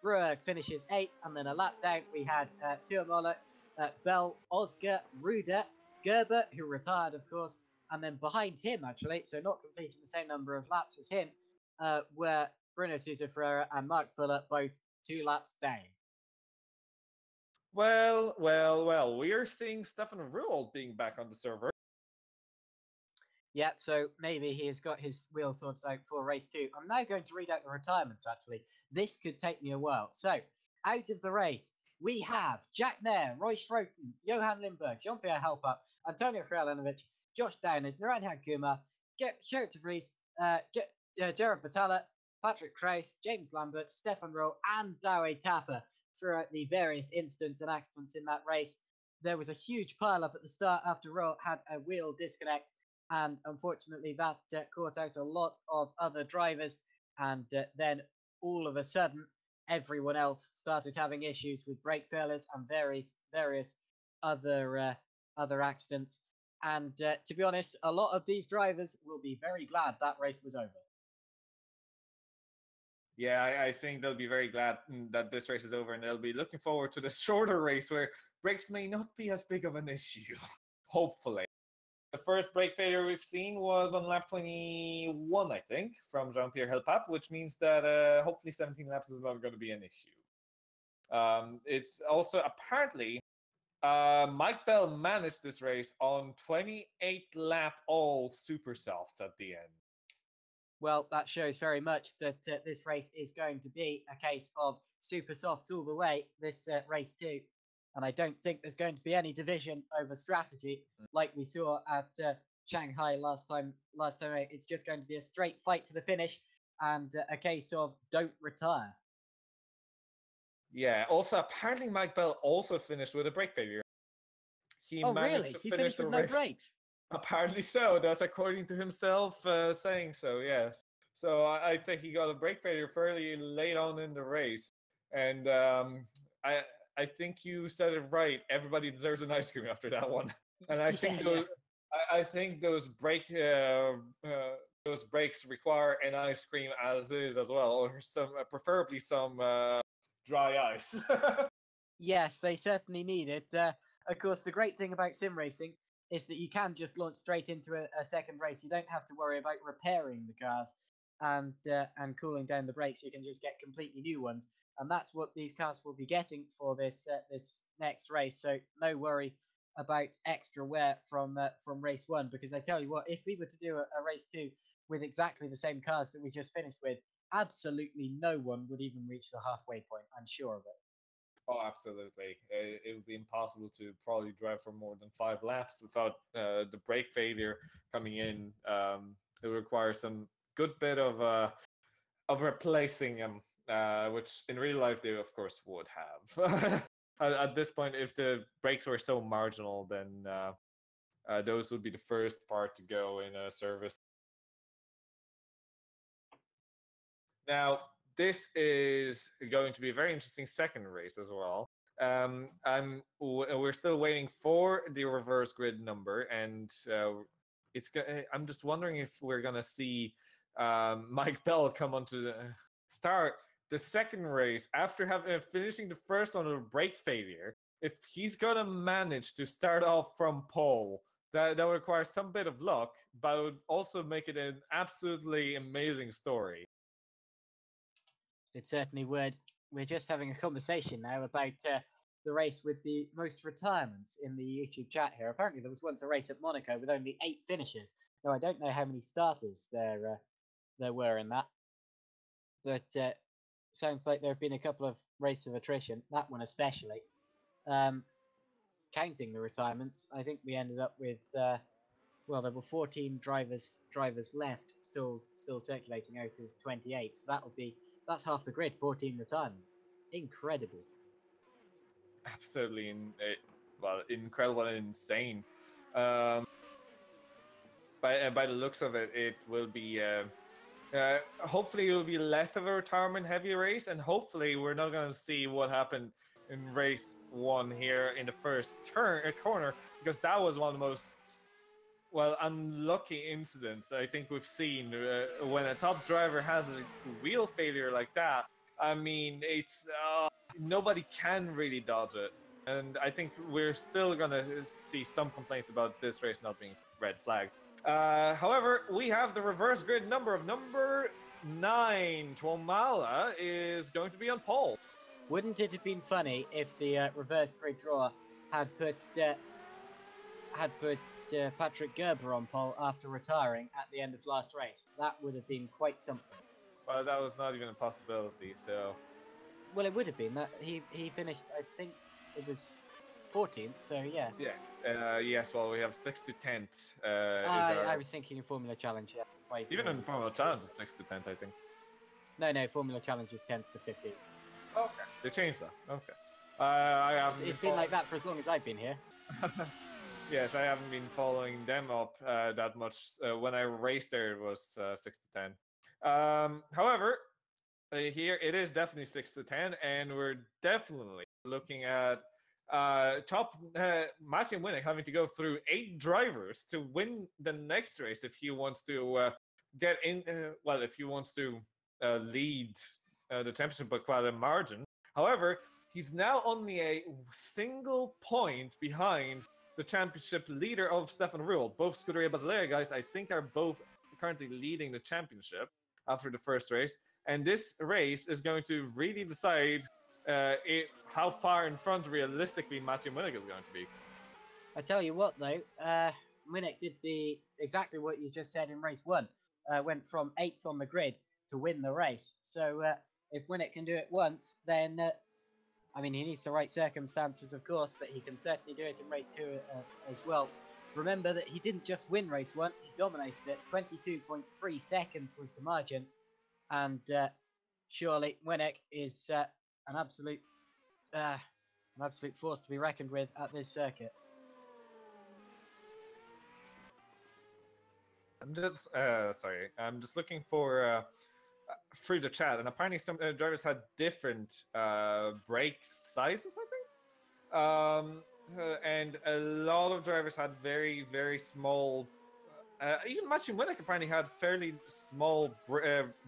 Brewer finishes 8th, and then a lap down we had Tuamola, Bell, Oscar, Ruder, Gerber, who retired of course, and then behind him actually, so not completing the same number of laps as him, were Bruno Sousa Ferreira and Mark Fuller, both 2 laps down. Well. We are seeing Stefan Ruold being back on the server. Yeah, so maybe he has got his wheel sorted out for race 2. I'm now going to read out the retirements, actually. This could take me a while. So, out of the race, we have Jack Nair, Roy Schroten, Johan Lindberg, Jean-Pierre Helper, Antonio Frelanovic, Josh Downard, Naranjan Kumar, Gerrit de Vries, Jared Batalla, Patrick Kraus, James Lambert, Stefan Rowe, and Dawe Tapper throughout the various incidents and accidents in that race. There was a huge pile-up at the start after Rowe had a wheel disconnect, and unfortunately that caught out a lot of other drivers, and then all of a sudden everyone else started having issues with brake failures and various other accidents. And to be honest, a lot of these drivers will be very glad that race was over. Yeah, I think they'll be very glad that this race is over, and they'll be looking forward to the shorter race where brakes may not be as big of an issue. Hopefully. The first brake failure we've seen was on lap 21, I think, from Jean-Pierre Helpap, which means that hopefully 17 laps is not going to be an issue. It's also apparently Mike Bell managed this race on 28 lap all super softs at the end. Well, that shows very much that this race is going to be a case of super softs all the way, this race 2. And I don't think there's going to be any division over strategy like we saw at Shanghai last time out. It's just going to be a straight fight to the finish and a case of don't retire. Yeah, also apparently Mike Bell also finished with a brake failure. He finished with no brakes? Apparently so. That's according to himself saying so, yes. So I'd say he got a brake failure fairly late on in the race. And I think you said it right. Everybody deserves an ice cream after that one. And I think I think those brakes require an ice cream as is as well, or some preferably some dry ice. Yes, they certainly need it. Of course, the great thing about sim racing is that you can just launch straight into a second race. You don't have to worry about repairing the cars and cooling down the brakes. You can just get completely new ones, and that's what these cars will be getting for this next race. So no worry about extra wear from race 1, because I tell you what, if we were to do a race 2 with exactly the same cars that we just finished with, absolutely no one would even reach the halfway point. I'm sure of it. Oh, absolutely. It would be impossible to probably drive for more than 5 laps without the brake failure coming in. It would require some good bit of replacing them, which in real life they of course would have. At this point, if the brakes were so marginal, then those would be the first part to go in a service. Now, this is going to be a very interesting second race as well. We're still waiting for the reverse grid number, and I'm just wondering if we're gonna see Mike Bell come onto the start the second race after finishing the first one with a brake failure. If he's gonna manage to start off from pole, that would require some bit of luck, but it would also make it an absolutely amazing story. It certainly would. We're just having a conversation now about the race with the most retirements in the YouTube chat here. Apparently, there was once a race at Monaco with only 8 finishes. Though I don't know how many starters there were in that. But sounds like there have been a couple of races of attrition. That one especially. Counting the retirements, I think we ended up with well, there were 14 drivers left still circulating out of 28. So that's half the grid. 14 retirements. Incredible. Absolutely, incredible and insane. By the looks of it, it will be. Hopefully, it will be less of a retirement-heavy race, and hopefully, we're not going to see what happened in race 1 here in the first corner, because that was one of the most unlucky incidents I think we've seen when a top driver has a wheel failure like that. I mean, it's nobody can really dodge it, and I think we're still gonna see some complaints about this race not being red flagged. However, we have the reverse grid number 9. Tuomala is going to be on pole. Wouldn't it have been funny if the reverse grid draw had put Patrick Gerber on pole after retiring at the end of last race? That would have been quite something. Well, that was not even a possibility. So. Well, it would have been that he finished. I think it was 14th. So yeah. Yeah. Yes. Well, we have 6th to 10th. I was thinking Formula Challenge. Yeah. Even in Formula Challenge, it's 6th to 10th, I think. No, Formula Challenge is 10th to 15th. Okay, they changed that. Okay. It's been like that for as long as I've been here. Yes, I haven't been following them up that much. When I raced there, it was 6 to 10. However, here it is definitely 6 to 10, and we're definitely looking at top Matthew Winnick having to go through 8 drivers to win the next race if he wants to get in. Well, if he wants to lead the championship by quite a margin. However, he's now only a single point behind the championship leader of Stefan Ruhl. Both Scuderia Basilea guys, I think, are both currently leading the championship after the first race. And this race is going to really decide how far in front realistically Matthew Winnick is going to be. I tell you what, though, Winnick did exactly what you just said in race 1. Went from 8th on the grid to win the race. So if Winnick can do it once, then I mean, he needs the right circumstances, of course, but he can certainly do it in race 2 as well. Remember that he didn't just win race 1; he dominated it. 22.3 seconds was the margin, and surely Winnick is an absolute force to be reckoned with at this circuit. I'm just looking for through the chat, and apparently some drivers had different brake sizes, I think. And a lot of drivers had very, very small. Even Matthew Winnick apparently had fairly small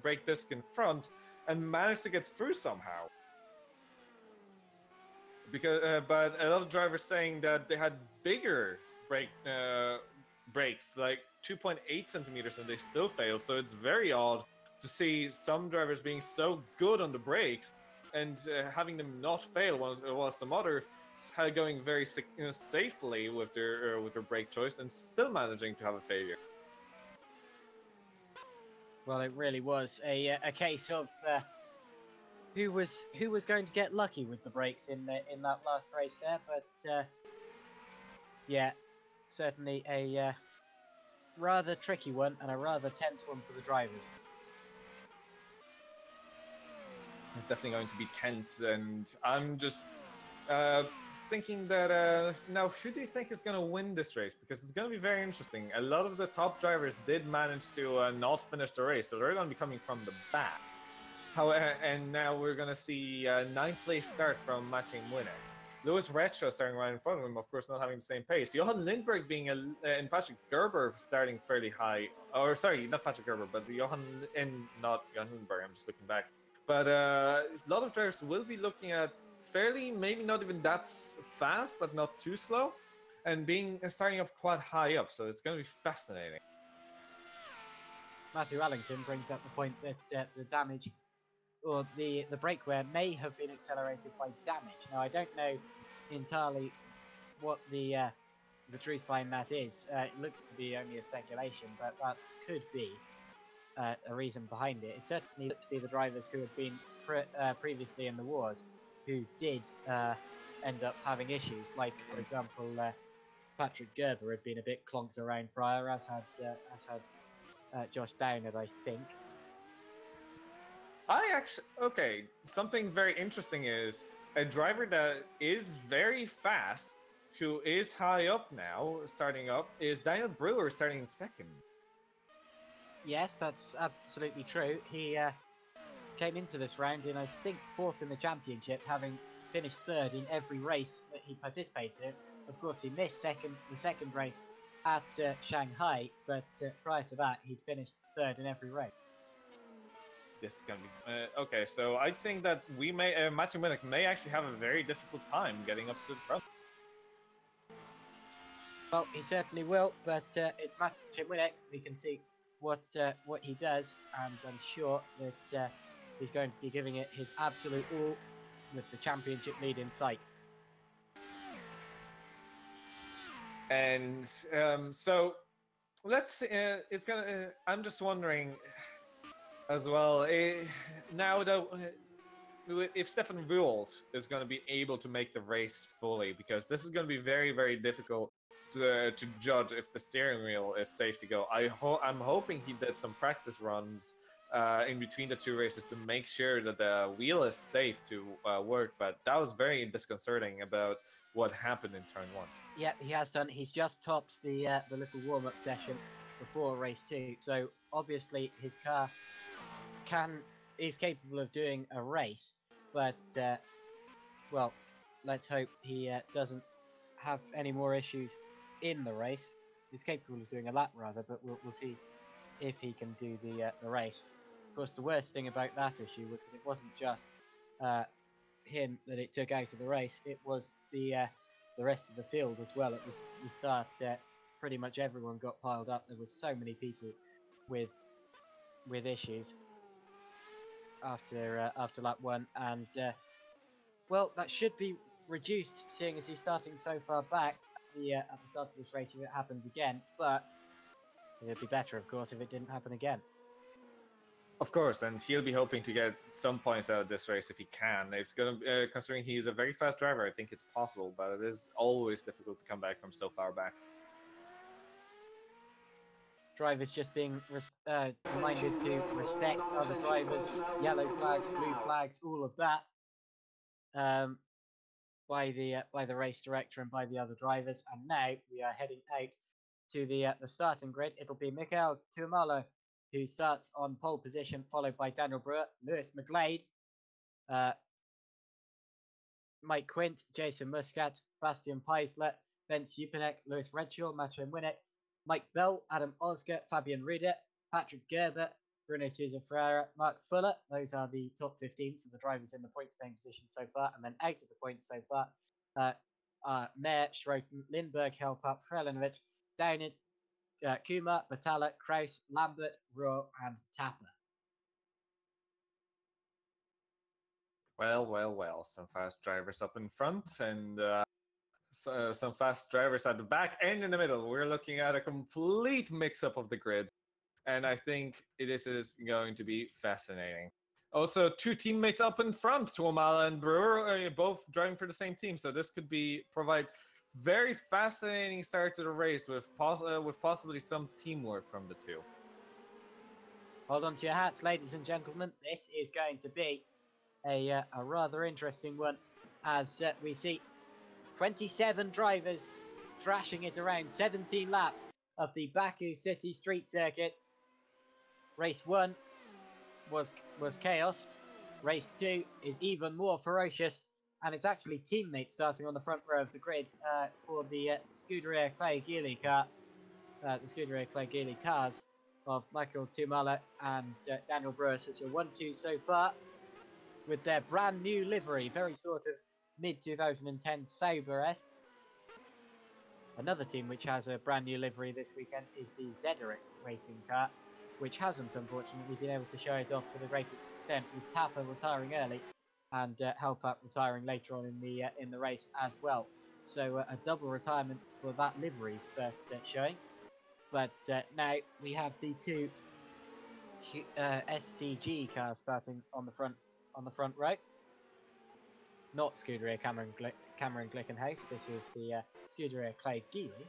brake disc in front, and managed to get through somehow. But a lot of drivers saying that they had bigger brakes, like 2.8 centimeters, and they still failed. So it's very odd to see some drivers being so good on the brakes and having them not fail, while some others going very safely with their brake choice and still managing to have a failure. Well, it really was a case of who was going to get lucky with the brakes in that last race there, but yeah, certainly a rather tricky one and a rather tense one for the drivers. It's definitely going to be tense, and I'm just thinking that now, who do you think is going to win this race? Because it's going to be very interesting. A lot of the top drivers did manage to not finish the race, so they're going to be coming from the back. And now we're going to see a 9th place start from Matthew Winnick. Lewis Retshaw starting right in front of him, of course, not having the same pace. Johan Lindberg being and Patrick Gerber starting fairly high. Or sorry, not Patrick Gerber, but not Johan Lindberg. I'm just looking back. But a lot of drivers will be looking at fairly, maybe not even that fast, but not too slow, and starting up quite high up. So it's going to be fascinating. Matthew Allington brings up the point that the damage, or the brake wear, may have been accelerated by damage. Now, I don't know entirely what the truth behind that is. It looks to be only a speculation, but that could be a reason behind it. It certainly looked to be the drivers who had been previously in the wars who did end up having issues. Like, for example, Patrick Gerber had been a bit clonked around prior, as had Josh Downard, I think. Okay, something very interesting is a driver that is very fast, who is high up now, starting up, is Daniel Brewer starting in 2nd. Yes, that's absolutely true. He came into this round in, I think, 4th in the championship, having finished 3rd in every race that he participated in. Of course, he missed the second race at Shanghai, but prior to that, he'd finished 3rd in every race. This is going to be okay. So I think that Matthew Winnick may actually have a very difficult time getting up to the front. Well, he certainly will, but it's Matthew Winnick. We can see what he does, and I'm sure that he's going to be giving it his absolute all with the championship lead in sight. And so let's. It's gonna. I'm just wondering as well. Now that if Stefan Ruold is going to be able to make the race fully, because this is going to be very, very difficult to judge if the steering wheel is safe to go. I'm hoping he did some practice runs in between the two races to make sure that the wheel is safe to work. But that was very disconcerting about what happened in turn 1. Yeah, he has done. He's just topped the little warm-up session before race 2. So obviously his car is capable of doing a race, but well, let's hope he doesn't have any more issues in the race. He's capable of doing a lap rather, but we'll see if he can do the race. Of course, the worst thing about that issue was that it wasn't just him that it took out of the race. It was the rest of the field as well. At the start, pretty much everyone got piled up. There was so many people with issues after lap 1, and well, that should be reduced, seeing as he's starting so far back at the start of this race if it happens again. But it would be better, of course, if it didn't happen again. Of course, and he'll be hoping to get some points out of this race if he can. It's going to, considering he's a very fast driver, I think it's possible, but it is always difficult to come back from so far back. Drivers just being reminded to respect other drivers, yellow flags, blue flags, all of that, by the race director and by the other drivers. And now we are heading out to the starting grid. It'll be Mikael Tuomala who starts on pole position, followed by Daniel Brewer, Lewis McGlade, Mike Quint, Jason Muscat, Bastian Peisler, Ben Jupinek, Lewis Redshaw, Macho Winnick, Mike Bell, Adam Oscar, Fabian Ruder, Patrick Gerber, Bruno Souza Ferreira, Mark Fuller. Those are the top 15, so the drivers in the points paying position so far. And then out of the points so far, Mayer, Schroten, Lindbergh, Helpap, Krelinovic, Downard, Kumar, Batala, Kraus, Lambert, Rowe, and Tapper. Well. Some fast drivers up in front and some fast drivers at the back and in the middle. We're looking at a complete mix-up of the grid, and I think this is going to be fascinating. Also, two teammates up in front, Tuomala and Brewer, both driving for the same team, so this could provide very fascinating start to the race with possibly some teamwork from the two. Hold on to your hats, ladies and gentlemen. This is going to be a rather interesting one, as we see 27 drivers thrashing it around 17 laps of the Baku City Street Circuit. Race 1 was chaos. Race 2 is even more ferocious, and it's actually teammates starting on the front row of the grid for the Scuderia Clay Geely car, the Scuderia Clay Geely cars of Michael Tuomala and Daniel Brewer. Such a 1-2 so far, with their brand new livery, very sort of mid-2010 Sauber-esque. Another team which has a brand new livery this weekend is the Zederick racing car, which hasn't unfortunately been able to show it off to the greatest extent, with Tapper retiring early and Helpap retiring later on in the race as well. So a double retirement for that livery's first showing. But now we have the two SCG cars starting on the front row. Not Scuderia Cameron Glickenhaus. This is the Scuderia Clay Geely.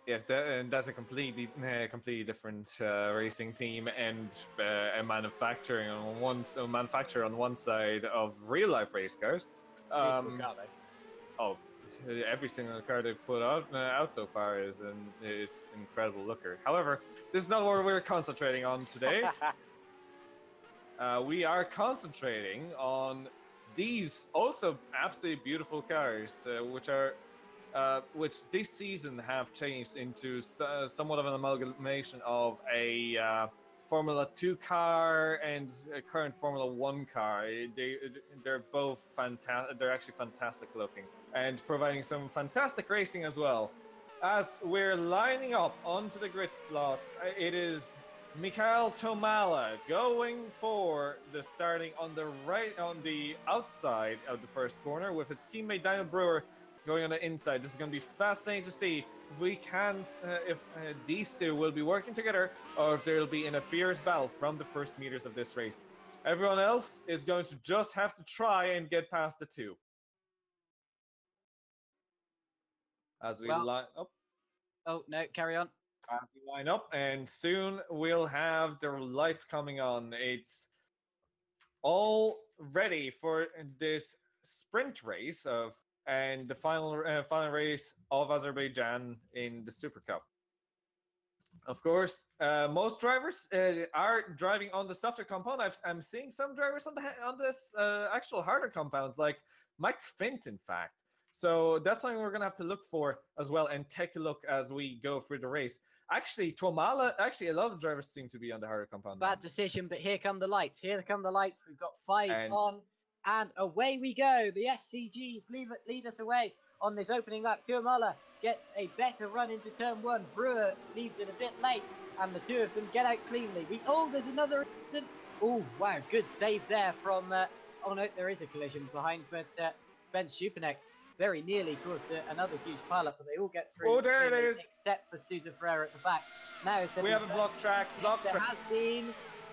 Yes, that's a completely different racing team and a manufacturer on one side of real life race cars. Every single car they've put out so far is an incredible looker. However, this is not what we're concentrating on today. We are concentrating on these also absolutely beautiful cars, which this season have changed into somewhat of an amalgamation of a Formula 2 car and a current Formula 1 car. They're both fantastic. They're actually fantastic looking and providing some fantastic racing as well. As we're lining up onto the grid slots, it is Mikhail Tomala going for the starting on the right, on the outside of the first corner, with his teammate Daniel Brewer going on the inside. This is going to be fascinating to see if we can, if these two will be working together, or if they'll be in a fierce battle from the first meters of this race. Everyone else is going to just have to try and get past the two. As we line up. Oh, no, carry on. As we line up, and soon we'll have the lights coming on. It's all ready for this sprint race and the final race of Azerbaijan in the Supercup. Of course, most drivers are driving on the softer compound. I'm seeing some drivers on this actual harder compounds, like Mike Fint, in fact. So that's something we're gonna have to look for as well, and take a look as we go through the race. Actually, Tomala, a lot of drivers seem to be on the harder compound. Bad decision, but here come the lights. Here come the lights. We've got 5 on, and away we go. The SCGs lead us away on this opening lap. Tomala gets a better run into turn 1. Brewer leaves it a bit late, and the two of them get out cleanly. There's another incident. Oh, wow, good save there from... oh, no, there is a collision behind, but Ben Stupanek very nearly caused another huge pileup, but they all get through. Oh, there it is. Except for Sousa Ferreira at the back. Now we have a block track.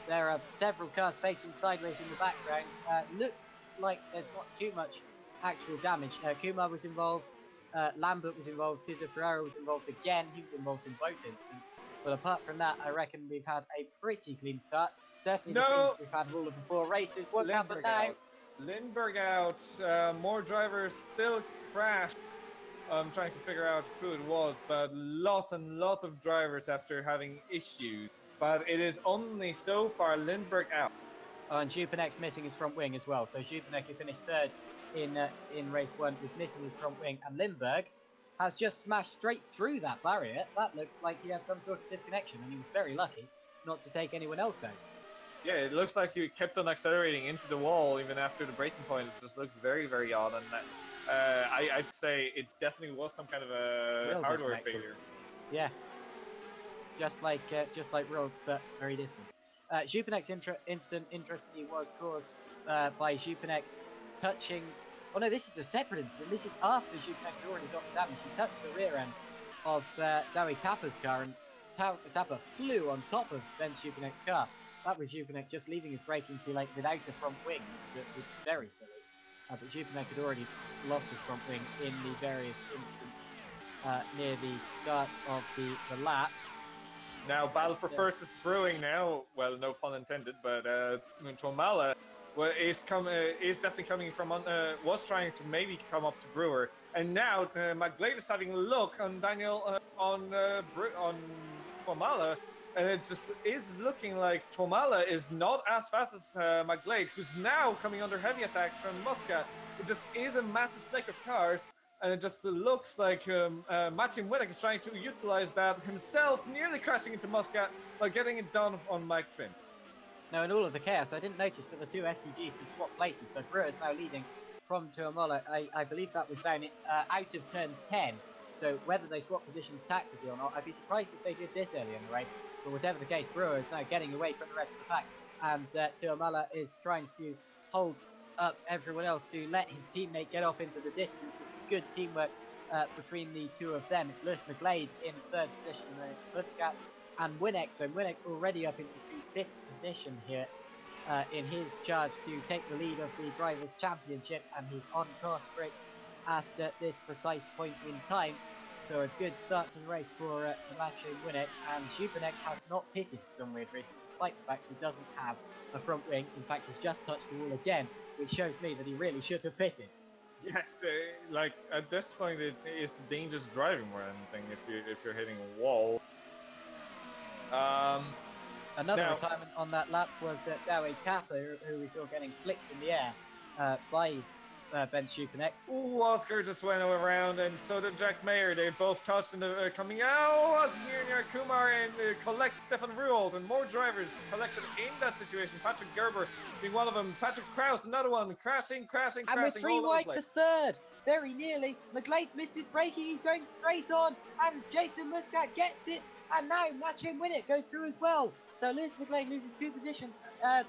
There are several cars facing sideways in the background. Looks like there's not too much actual damage. Kumar was involved. Lambert was involved. Sousa Ferreira was involved again. He was involved in both incidents. But apart from that, I reckon we've had a pretty clean start. Certainly the cleanest we've had all of the 4 races. What's happened now? Lindbergh out. More drivers still crashed. I'm trying to figure out who it was, but lots and lots of drivers after having issues. But it is only so far Lindbergh out. Oh, and Stupanek's missing his front wing as well. So Stupanek, who finished 3rd in race 1, is missing his front wing, and Lindbergh has just smashed straight through that barrier. That looks like he had some sort of disconnection, and he was very lucky not to take anyone else out. Yeah, it looks like he kept on accelerating into the wall even after the breaking point. It just looks very, very odd, and I'd say it definitely was some kind of a hardware failure. Yeah, just like Rhodes, but very different. Stupanek's incident, interestingly, was caused by Stupanek touching... Oh no, this is a separate incident. This is after Stupanek had already got the damage. He touched the rear end of Dawi Tapa's car, and Tapa flew on top of Ben Stupanek's car. That was Stupanek just leaving his braking too late without a front wing, which is very silly. But Stupanek had already lost his front wing in the various incidents near the start of the lap. Now, battle for first is brewing now. Well, no pun intended, but Tomala is definitely coming from was trying to maybe come up to Brewer, and now McGlade is having a look on Daniel on Tomala. And it just is looking like Tomala is not as fast as McGlade, who's now coming under heavy attacks from Muscat. It just is a massive snake of cars, and it just looks like Machin Winnick is trying to utilize that himself, nearly crashing into Muscat by getting it done on Mike Finn. Now, in all of the chaos, I didn't notice, but the two SCGs have swapped places, so Brewer is now leading from Tomala. I believe that was down out of turn 10. So whether they swap positions tactically or not, I'd be surprised if they did this early in the race. But whatever the case, Brewer is now getting away from the rest of the pack, and Tuamala is trying to hold up everyone else to let his teammate get off into the distance. This is good teamwork between the two of them. It's Lewis McGlade in 3rd position, and then it's Muscat and Winnick. So Winnick already up into 5th position here in his charge to take the lead of the Drivers' Championship, and he's on course for it at this precise point in time. So a good start to the race for the Machin Winnick, and Stupanek has not pitted for some weird reason, despite the fact he doesn't have a front wing. In fact, he's just touched the wall again, which shows me that he really should have pitted. Yes, like at this point, it's dangerous driving more than anything if you're hitting a wall. Another retirement on that lap was Dawi Tapa, who we saw getting flicked in the air by Ben Stupanek. Ooh, Oscar just went around, and so did Jack Mayer. They both touched in the coming out. Near Kumar and collects Stefan Ruold, and more drivers collected in that situation. Patrick Gerber being one of them. Patrick Krause, another one. Crashing. And with 3 wide for 3rd. Very nearly. McGlade's missed his braking. He's going straight on, and Jason Muscat gets it. And now Matching Winnick goes through as well. So Lewis McLean loses 2 positions.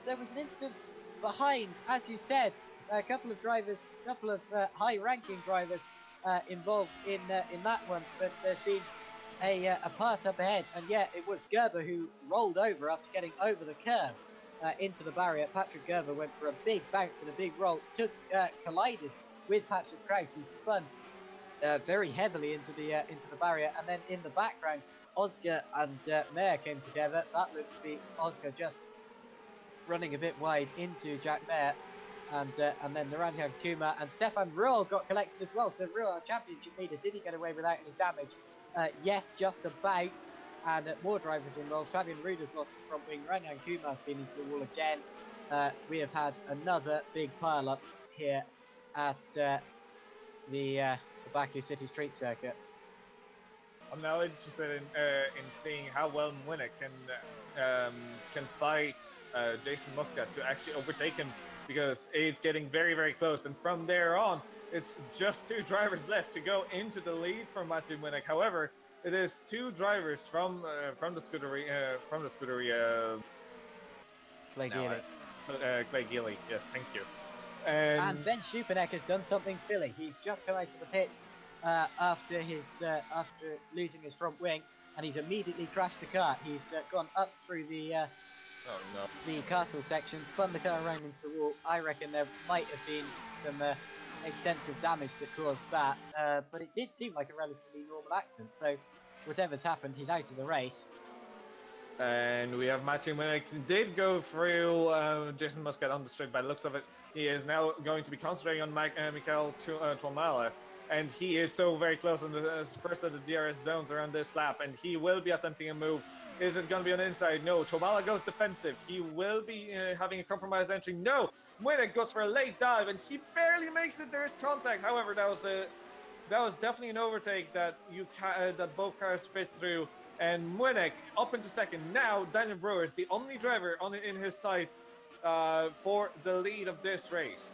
There was an incident behind, as you said, a couple of drivers, a couple of high-ranking drivers involved in that one. But there's been a pass up ahead, and yeah, it was Gerber who rolled over after getting over the curb into the barrier. Patrick Gerber went for a big bounce and a big roll, collided with Patrick Krause, who spun very heavily into the barrier, and then in the background, Oscar and Mayer came together. That looks to be Oscar just running a bit wide into Jack Mayer, and then Naranjan Kumar and Stefan Ruhl got collected as well. So Ruhl, our championship leader, did he get away without any damage? Yes, just about. And more drivers involved. Fabian Ruder's lost his front wing. Naranjan Kumar's been into the wall again. We have had another big pile up here at the Baku City Street Circuit. I'm now interested in seeing how well Winnick can fight Jason Muscat to actually overtake him, because it's getting very, very close. And from there on, it's just 2 drivers left to go into the lead for Matthew Winnick. However, it is 2 drivers from the Scuderia Clay Geely. Clay Geely. Yes, thank you. And Ben Schupanek has done something silly. He's just come out of the pits after losing his front wing, and he's immediately crashed the car. He's gone up through the castle section, spun the car around into the wall. I reckon there might have been some extensive damage that caused that, but it did seem like a relatively normal accident. So whatever's happened, he's out of the race. And we have Matthew Winnick did go through Jason Muscat on the straight by the looks of it. He is now going to be concentrating on Mikael Tuomala, and he is so very close on the first of the DRS zones around this lap, and he will be attempting a move. Is it going to be on the inside? No. Tuomala goes defensive. He will be having a compromised entry. No. Winnick goes for a late dive, and he barely makes it. There is contact. However, that was definitely an overtake that that both cars fit through. And Winnick up into second. Now Daniel Brewer is the only driver in his sights for the lead of this race.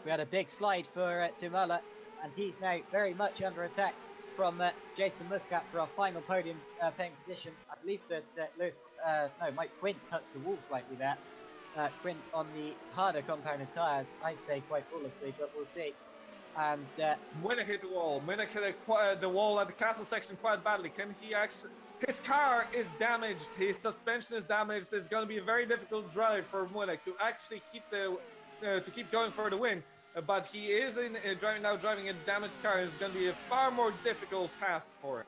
We had a big slide for Tuomala, and he's now very much under attack from Jason Muscat for our final podium paying position. I believe that Mike Quint touched the wall slightly there. Quint on the harder compounded tyres, I'd say quite foolishly, but we'll see. And Winnick hit the wall. Winnick hit the wall at the castle section quite badly. Can he actually? His car is damaged. His suspension is damaged. It's going to be a very difficult drive for Winnick to actually keep going for the win. But he is driving a damaged car. It's going to be a far more difficult task for him.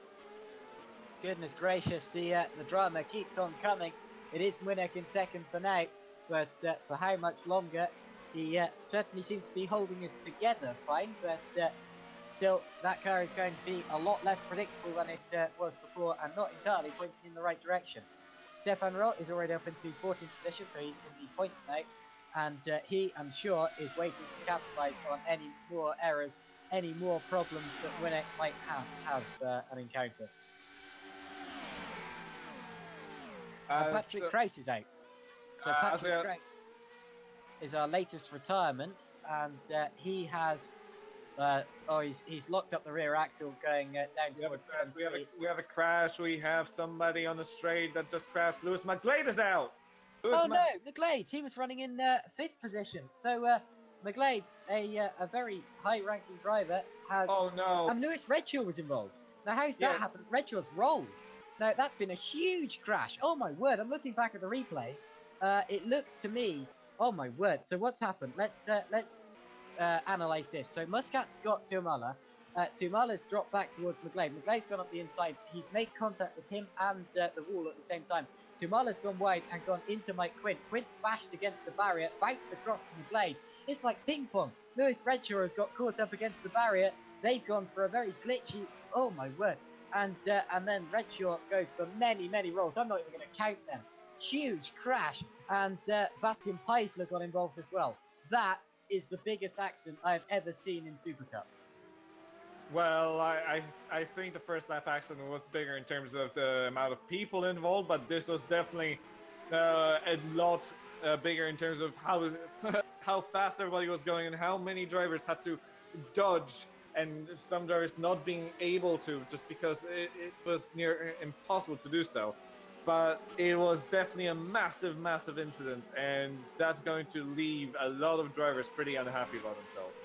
Goodness gracious, the drama keeps on coming. It is Winnick in second for now, but for how much longer? He certainly seems to be holding it together fine, but still, that car is going to be a lot less predictable than it was before, and not entirely pointing in the right direction. Stefan Roth is already up into 14th position, so he's in the points now, and he, I'm sure, is waiting to capitalise on any more errors, any more problems that Winnick might have an encounter. Patrick Krause is out. So Patrick Krause is our latest retirement, and he has he's locked up the rear axle going down towards turn 3. We have a crash. We have somebody on the straight that just crashed. Lewis McGlade is out. No, McGlade. He was running in 5th position. So McGlade, a very high-ranking driver, has. Oh no! And Lewis Redshaw was involved. Now, how's that happened? Redshaw's rolled. Now that's been a huge crash. Oh my word! I'm looking back at the replay. It looks to me. Oh my word! So what's happened? Let's analyse this. So Muscat's got Tuomala. Tuomala's dropped back towards McGlade. McGlade's gone up the inside. He's made contact with him and the wall at the same time. Tuomala's gone wide and gone into Mike Quint. Quint's bashed against the barrier, bounced across to McGlade. It's like ping pong. Lewis Redshaw has got caught up against the barrier. They've gone for a very glitchy. Oh my word! And then Redshaw goes for many rolls. I'm not even going to count them. Huge crash, and Bastian Peisler got involved as well. That is the biggest accident I've ever seen in Supercup. Well, I think the first lap accident was bigger in terms of the amount of people involved, but this was definitely a lot bigger in terms of how fast everybody was going and how many drivers had to dodge and some drivers not being able to just because it was near impossible to do so. But it was definitely a massive, massive incident, and that's going to leave a lot of drivers pretty unhappy about themselves.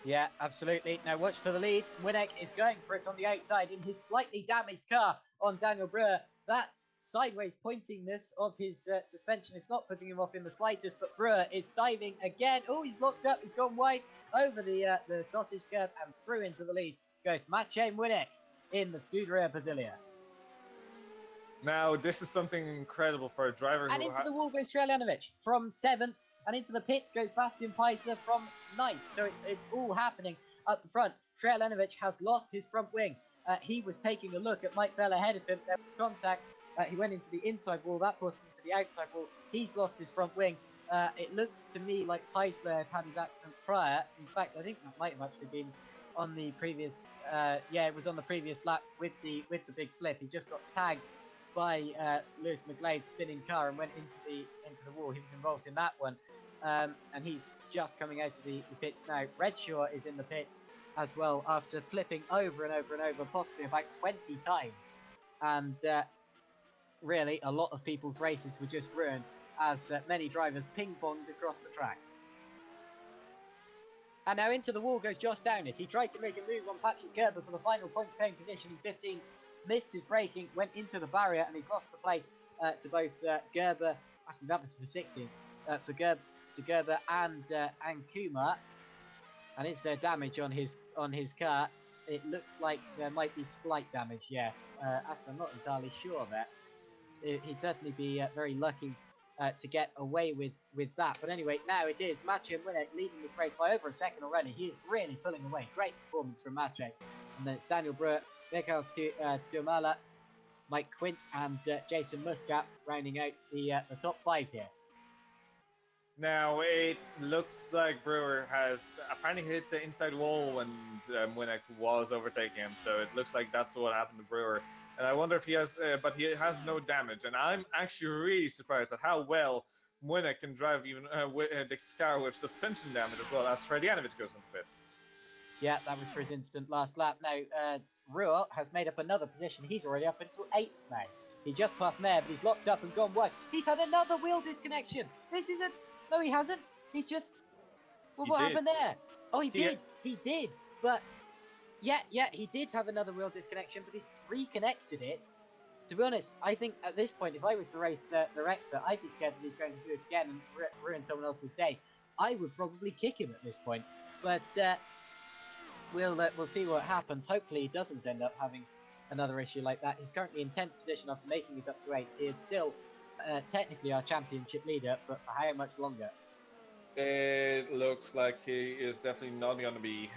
Yeah, absolutely. Now watch for the lead. Winnick is going for it on the outside in his slightly damaged car on Daniel Brewer. That sideways pointingness of his suspension is not putting him off in the slightest, but Brewer is diving again. Oh, he's locked up. He's gone wide over the sausage curb and through into the lead. Goes Maciej Winnick in the Scuderia Brasilia. Now, this is something incredible for a driver and who... into the wall goes Srelenovic from 7th, and into the pits goes Bastian Peisler from 9th. So it's all happening up the front. Srelenovic has lost his front wing. He was taking a look at Mike Bell ahead of him. There was contact. He went into the inside wall. That forced him into the outside wall. He's lost his front wing. It looks to me like Peisler had his accident prior. In fact, I think that might have actually been on the previous... yeah, it was on the previous lap with the big flip. He just got tagged by Lewis McGlade's spinning car and went into the wall. He was involved in that one, and he's just coming out of the pits now. Redshaw is in the pits as well after flipping over and over and over, possibly about 20 times, and really a lot of people's races were just ruined as many drivers ping-ponged across the track. And now into the wall goes Josh Downett. He tried to make a move on Patrick Gerber for the final points-paying position in 15th. Missed his braking, went into the barrier, and he's lost the place to both Gerber. Actually, that was for 16th. For Gerber and Kumar. And is there damage on his car? It looks like there might be slight damage. Yes. Actually, I'm not entirely sure there. He'd certainly be very lucky to get away with that. But anyway, now it is Maciej Winnick leading this race by over a second already. He is really pulling away. Great performance from Maciej. And then it's Daniel Brewer, Mikael Tuomala, Mike Quint, and Jason Muscat rounding out the top 5 here. Now, it looks like Brewer has apparently hit the inside wall when Winnick was overtaking him, so it looks like that's what happened to Brewer. And I wonder if he has, but he has no damage. And I'm actually really surprised at how well Winnick can drive even this car with suspension damage as well as Srelenovic goes in the pits. Yeah, that was for his instant last lap. Now, Ruhr has made up another position. He's already up into 8th now. He just passed Mayer, but he's locked up and gone wide. He's had another wheel disconnection. This isn't... No, he hasn't. He's just... Well, what happened there? Oh, he did. He did. But... Yeah, he did have another wheel disconnection, but he's reconnected it. To be honest, I think at this point, if I was the race director, I'd be scared that he's going to do it again and ruin someone else's day. I would probably kick him at this point. But we'll see what happens. Hopefully he doesn't end up having another issue like that. He's currently in 10th position after making it up to 8th. He is still technically our championship leader, but for how much longer? It looks like he is definitely not going to be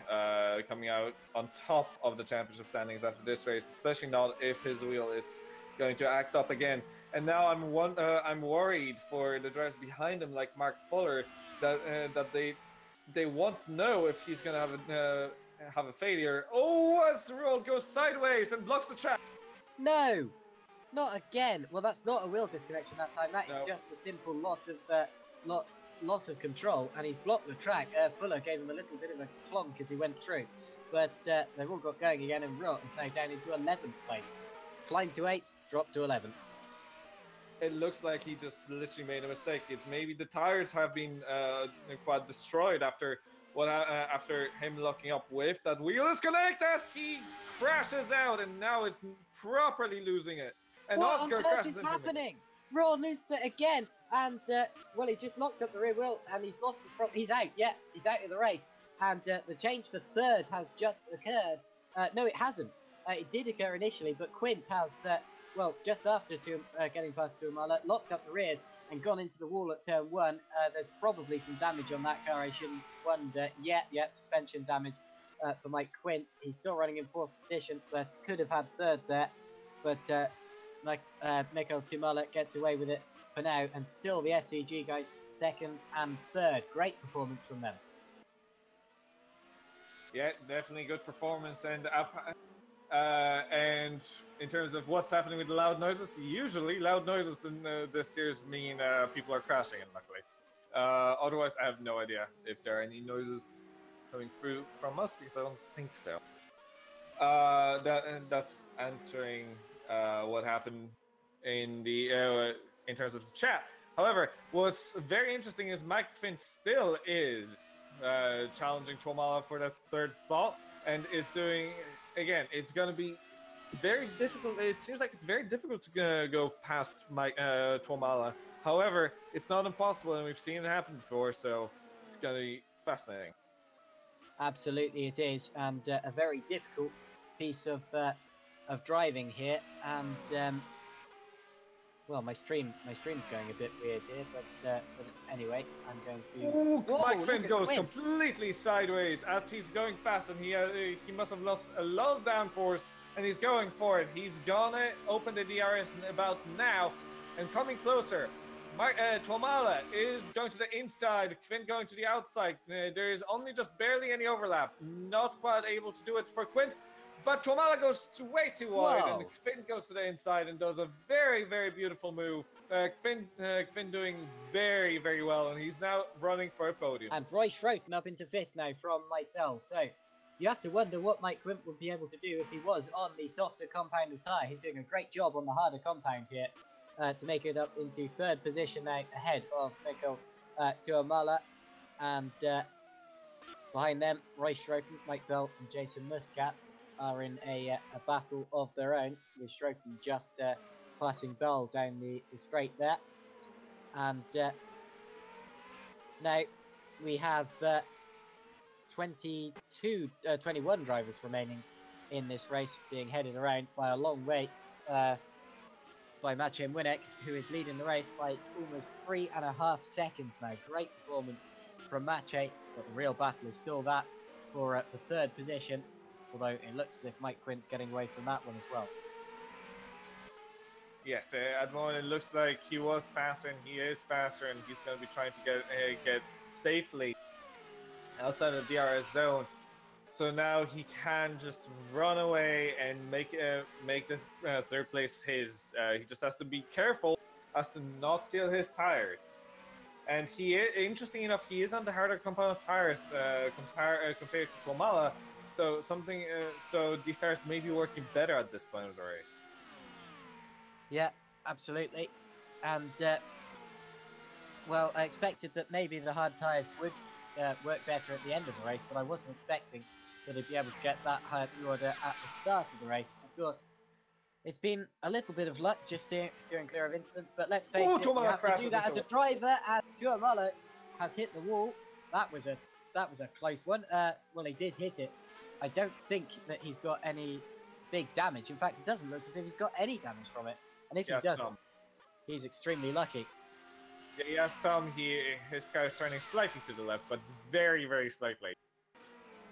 coming out on top of the championship standings after this race, especially not if his wheel is going to act up again. And now I'm worried for the drivers behind him, like Mark Fuller, that they won't know if he's going to have a failure. Oh, as the road goes sideways and blocks the track. No, not again. Well, that's not a wheel disconnection that time. That is just a simple loss of control, and he's blocked the track. Fuller gave him a little bit of a clonk as he went through, but they've all got going again, and Ruhr is now down into 11th place. Climbed to 8th, dropped to 11th. It looks like he just literally made a mistake. Maybe the tires have been quite destroyed after him locking up with that wheel disconnect as he crashes out, and now is properly losing it. And what Oscar on crashes earth is into happening? Ruhr loses it again, and well, he just locked up the rear wheel, and he's lost his front. He's out. Yeah, he's out of the race, and the change for 3rd has just occurred. No, it hasn't. It did occur initially, but Quint has, well, just after getting past Tuomala, locked up the rears and gone into the wall at turn 1. There's probably some damage on that car, I shouldn't wonder. Yeah, suspension damage for Mike Quint. He's still running in 4th position, but could have had 3rd there. But Mikael Tuomala gets away with it for now, and still the SCG guys 2nd and 3rd. Great performance from them. Yeah, definitely good performance, and in terms of what's happening with the loud noises, usually loud noises in this series mean people are crashing, and luckily. Otherwise, I have no idea if there are any noises. coming through from us because I don't think so. That's answering what happened in the in terms of the chat. However, what's very interesting is Mike Pitman still is challenging Tuomala for that third spot and is doing, again, it's going to be very difficult. It seems like it's very difficult to go past Tuomala. However, it's not impossible, and we've seen it happen before, so it's going to be fascinating. Absolutely, it is, and a very difficult piece of driving here. And well, my stream's going a bit weird here, but anyway, I'm going to. Ooh, Whoa, Mike Pitman goes Quinn. completely sideways as he's going fast, and he must have lost a lot of downforce, and he's going for it. He's gonna open the DRS about now, and coming closer. Tuomala is going to the inside, Quinn going to the outside. There is only just barely any overlap. Not quite able to do it for Quinn, but Tuomala goes way too wide, and Quinn goes to the inside and does a very, very beautiful move. Quinn doing very, very well, and he's now running for a podium. And Roy Schroten up into 5th now from Mike Bell. So you have to wonder what Mike Quinn would be able to do if he was on the softer compounded tyre. He's doing a great job on the harder compound here. To make it up into 3rd position now, ahead of Mikko Tuomala, and behind them, Roy Schroten, Mike Bell, and Jason Muscat are in a battle of their own, with Schroten just passing Bell down the straight there. And now we have 21 drivers remaining in this race, being headed around by a long way. By Maciej Młynek, who is leading the race by almost 3.5 seconds now. Great performance from Maciej, but the real battle is still that for 3rd position, although it looks as if Mike Quinn's getting away from that one as well. Yes, at the moment it looks like he was faster, and he is faster, and he's going to be trying to get safely outside of the DRS zone. So now he can just run away and make the 3rd place his. He just has to be careful as to not kill his tires. And interesting enough, he is on the harder compound tires compared to Tuomala. So so these tires may be working better at this point of the race. Yeah, absolutely. And well, I expected that maybe the hard tires would work better at the end of the race, but I wasn't expecting that he'd be able to get that high order at the start of the race. Of course, it's been a little bit of luck just steering clear of incidents, but let's face it, you have to do that as a driver, and Tuomala has hit the wall. That was a close one. Well, he did hit it. I don't think that he's got any big damage. In fact, it doesn't look as if he's got any damage from it. And if he doesn't, he's extremely lucky. Yeah, he has some. His car is turning slightly to the left, but very, very slightly.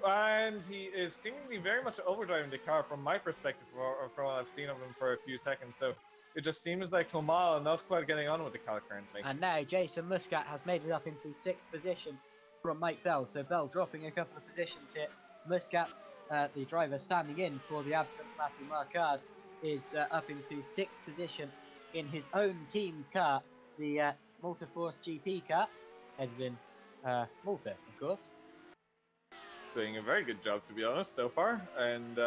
And he is seemingly very much overdriving the car from my perspective, from what I've seen of him for a few seconds. So it just seems like Tuomala not quite getting on with the car currently. And now Jason Muscat has made it up into 6th position from Mike Bell. So Bell dropping a couple of positions here. Muscat, the driver standing in for the absent Matthew Marquardt, is up into 6th position in his own team's car, the Malta Force GP car, headed in Malta, of course. Doing a very good job, to be honest, so far, and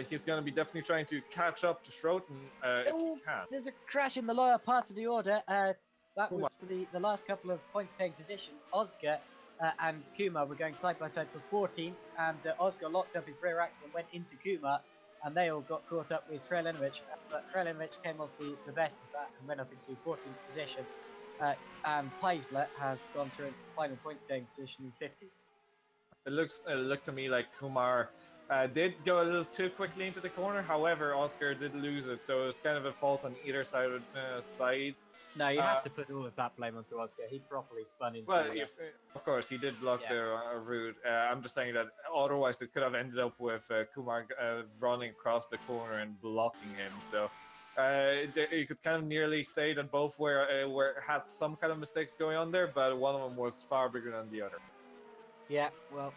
he's going to be definitely trying to catch up to Schroten if he can. There's a crash in the lower part of the order. That was for the last couple of point-paying positions. Oscar and Kuma were going side by side for 14th, and Oscar locked up his rear axle and went into Kuma, and they all got caught up with Frelinovic, but Frelinovic came off the best of that and went up into 14th position, and Peisler has gone through into the final points-paying position in 50th. It looked to me like Kumar did go a little too quickly into the corner. However, Oscar did lose it, so it was kind of a fault on either side. No, you have to put all of that blame onto Oscar. He properly spun into. Well, of course, he did block the route. I'm just saying that otherwise it could have ended up with Kumar running across the corner and blocking him. So you could kind of nearly say that both had some kind of mistakes going on there, but one of them was far bigger than the other. Yeah, well,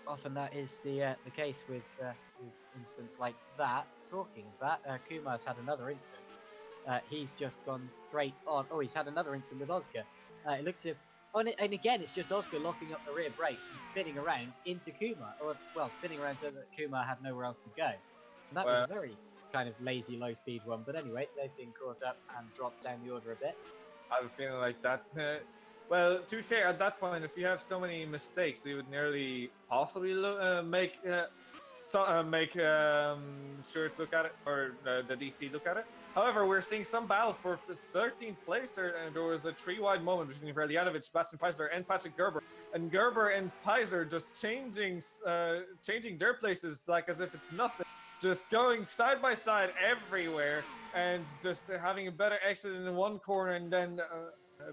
often that is the case with incidents like that. Talking of that, Kumar's had another incident. He's just gone straight on. Oh, he's had another incident with Oscar. It looks as if And again, it's just Oscar locking up the rear brakes and spinning around into Kuma, or well, spinning around so that Kuma had nowhere else to go. And that was a very kind of lazy, low-speed one. But anyway, they've been caught up and dropped down the order a bit. I have a feeling like that. Well, to be fair, at that point, if you have so many mistakes, you would nearly possibly make Stewards look at it, or the DC look at it. However, we're seeing some battle for 13th place. There was a 3-wide moment between Verlianovic, Sebastian Peiser, and Patrick Gerber. And Gerber and Peiser just changing their places like as if it's nothing. Just going side by side everywhere, and just having a better exit in one corner and then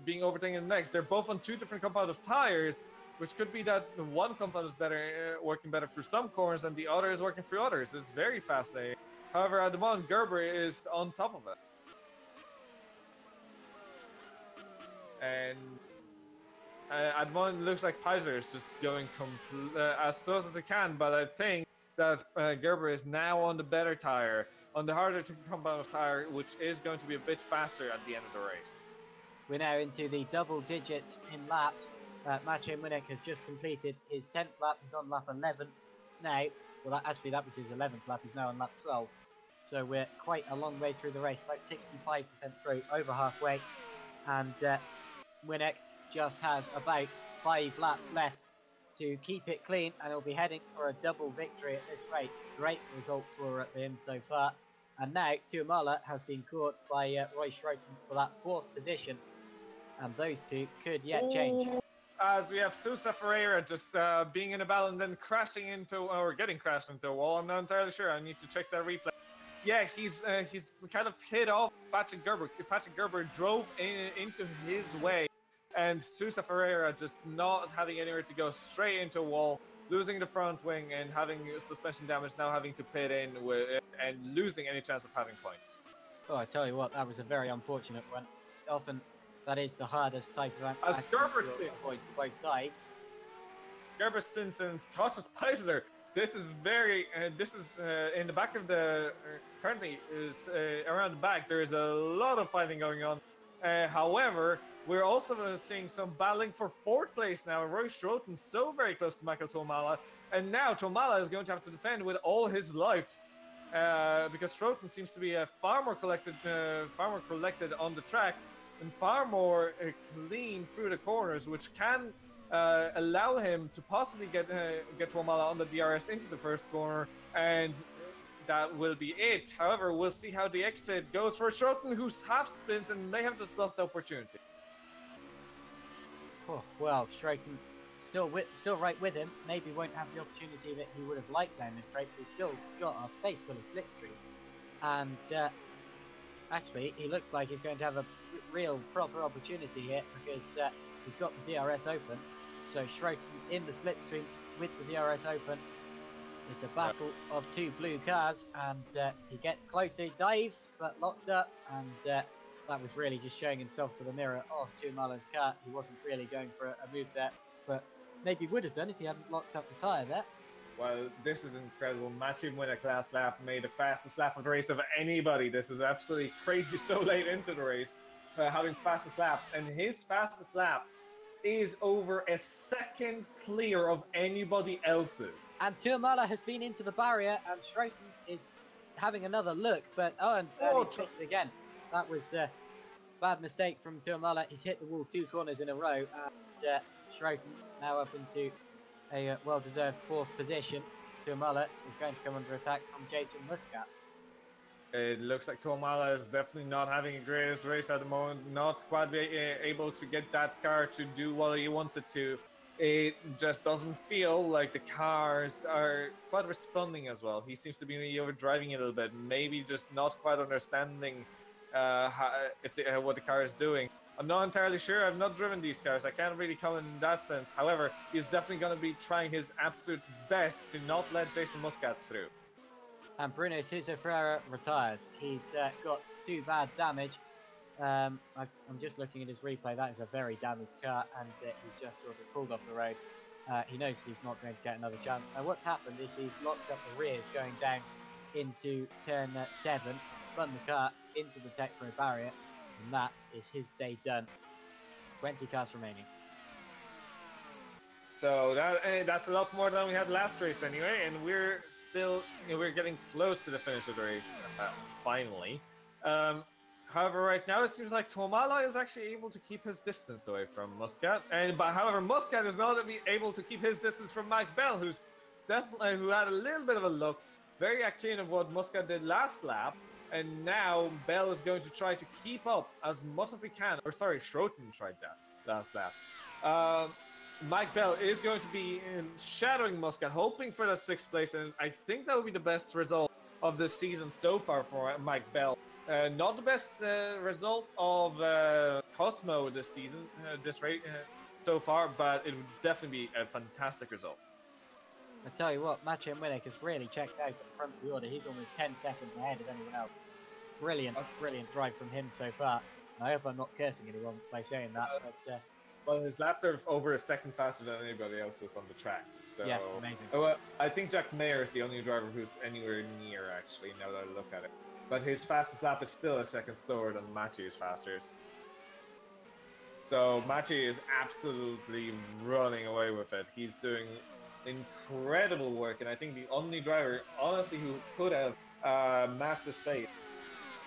being overtaken in the next. They're both on 2 different compound of tires, which could be that the one compound is better, working better through some corners, and the other is working through others. It's very fascinating. However, at the moment, Gerber is on top of it. And at the moment, it looks like Peiser is just going as close as it can, but I think that Gerber is now on the better tire, on the harder to compound of tire, which is going to be a bit faster at the end of the race. We're now into the double digits in laps. Maciej Munich has just completed his 10th lap. He's on lap 11 now. Well, actually, that was his 11th lap. He's now on lap 12. So we're quite a long way through the race, about 65% through, over halfway. And Munich just has about 5 laps left to keep it clean, and he'll be heading for a double victory at this rate. Great result for him so far. And now Tuomala has been caught by Roy Schroeter for that 4th position, and those two could yet change. As we have Sousa Ferreira just being in a battle and then crashing into, or getting crashed into a wall. I'm not entirely sure. I need to check that replay. Yeah, he's kind of hit off Patrick Gerber. Patrick Gerber drove into his way, and Sousa Ferreira just not having anywhere to go, straight into a wall, losing the front wing and having suspension damage, now having to pit in and losing any chance of having points. Oh, I tell you what, that was a very unfortunate one. Often that is the hardest type of accident to avoid for both sides. Gerber spins and touches Peiser. This is very, in the back of the, currently is around the back, there is a lot of fighting going on. However, we're also seeing some battling for 4th place now. Roy Schroeter so very close to Michael Tuomala. And now Tuomala is going to have to defend with all his life. Because Schroeter seems to be far more collected on the track, and far more clean through the corners, which can allow him to possibly get Tuomala on the DRS into the first corner, and that will be it. However, we'll see how the exit goes for Schroeter, who's half spins and may have just lost the opportunity. Oh, well, Schroeter still right with him. Maybe won't have the opportunity that he would have liked down this straight, but he's still got a face full of slipstream. And actually, he looks like he's going to have a real proper opportunity here, because he's got the DRS open. So Schroeter in the slipstream with the DRS open. It's a battle of 2 blue cars, and he gets closer, dives, but locks up, and that was really just showing himself to the mirror of Tuomala's car. He wasn't really going for a move there, but maybe would have done if he hadn't locked up the tyre there. Well, this is incredible. Maciej Munich last lap made the fastest lap of the race of anybody. This is absolutely crazy so late into the race, having fastest laps. And his fastest lap is over a second clear of anybody else's. And Tuomala has been into the barrier, and Schroeter is having another look, but and he's missed it again. That was a bad mistake from Tuomala. He's hit the wall 2 corners in a row, and Schroeter now up into a well-deserved 4th position. Tuomala is going to come under attack from Jason Muscat. It looks like Tuomala is definitely not having a greatest race at the moment, not quite able to get that car to do what he wants it to. It just doesn't feel like the cars are quite responding as well. He seems to be overdriving it a little bit, maybe just not quite understanding what the car is doing. I'm not entirely sure. I've not driven these cars. I can't really comment in that sense. However, he's definitely going to be trying his absolute best to not let Jason Muscat through. And Bruno Sousa Ferreira retires. He's got 2 bad damage. I'm just looking at his replay. That is a very damaged car, and he's just sort of pulled off the road. He knows that he's not going to get another chance. Now, what's happened is he's locked up the rears going down into turn 7, spun the car into the Tech Pro barrier, and that is his day done. 20 cars remaining. So that's a lot more than we had last race anyway, and we're still we're getting close to the finish of the race finally. However, right now it seems like Tomala is actually able to keep his distance away from Muscat, however Muscat is not able to keep his distance from Mike Bell, who had a little bit of a look, very akin of what Muscat did last lap, and now Bell is going to try to keep up as much as he can. Or sorry, Schroten tried that last lap. Mike Bell is going to be shadowing Muscat, hoping for that 6th place, and I think that would be the best result of this season so far for Mike Bell. Not the best result of Cosmo this season, this race so far, but it would definitely be a fantastic result. I tell you what, Maciej Milik has really checked out at the front of the order. He's almost 10 seconds ahead of anyone else. Brilliant, brilliant drive from him so far. I hope I'm not cursing anyone by saying that, but... Well, his laps are over a second faster than anybody else's on the track. So, yeah, amazing. Well, I think Jack Mayer is the only driver who's anywhere near, actually, now that I look at it. But his fastest lap is still a second slower than Maciej's fastest. So Maciej is absolutely running away with it. He's doing incredible work, and I think the only driver, honestly, who could have matched this pace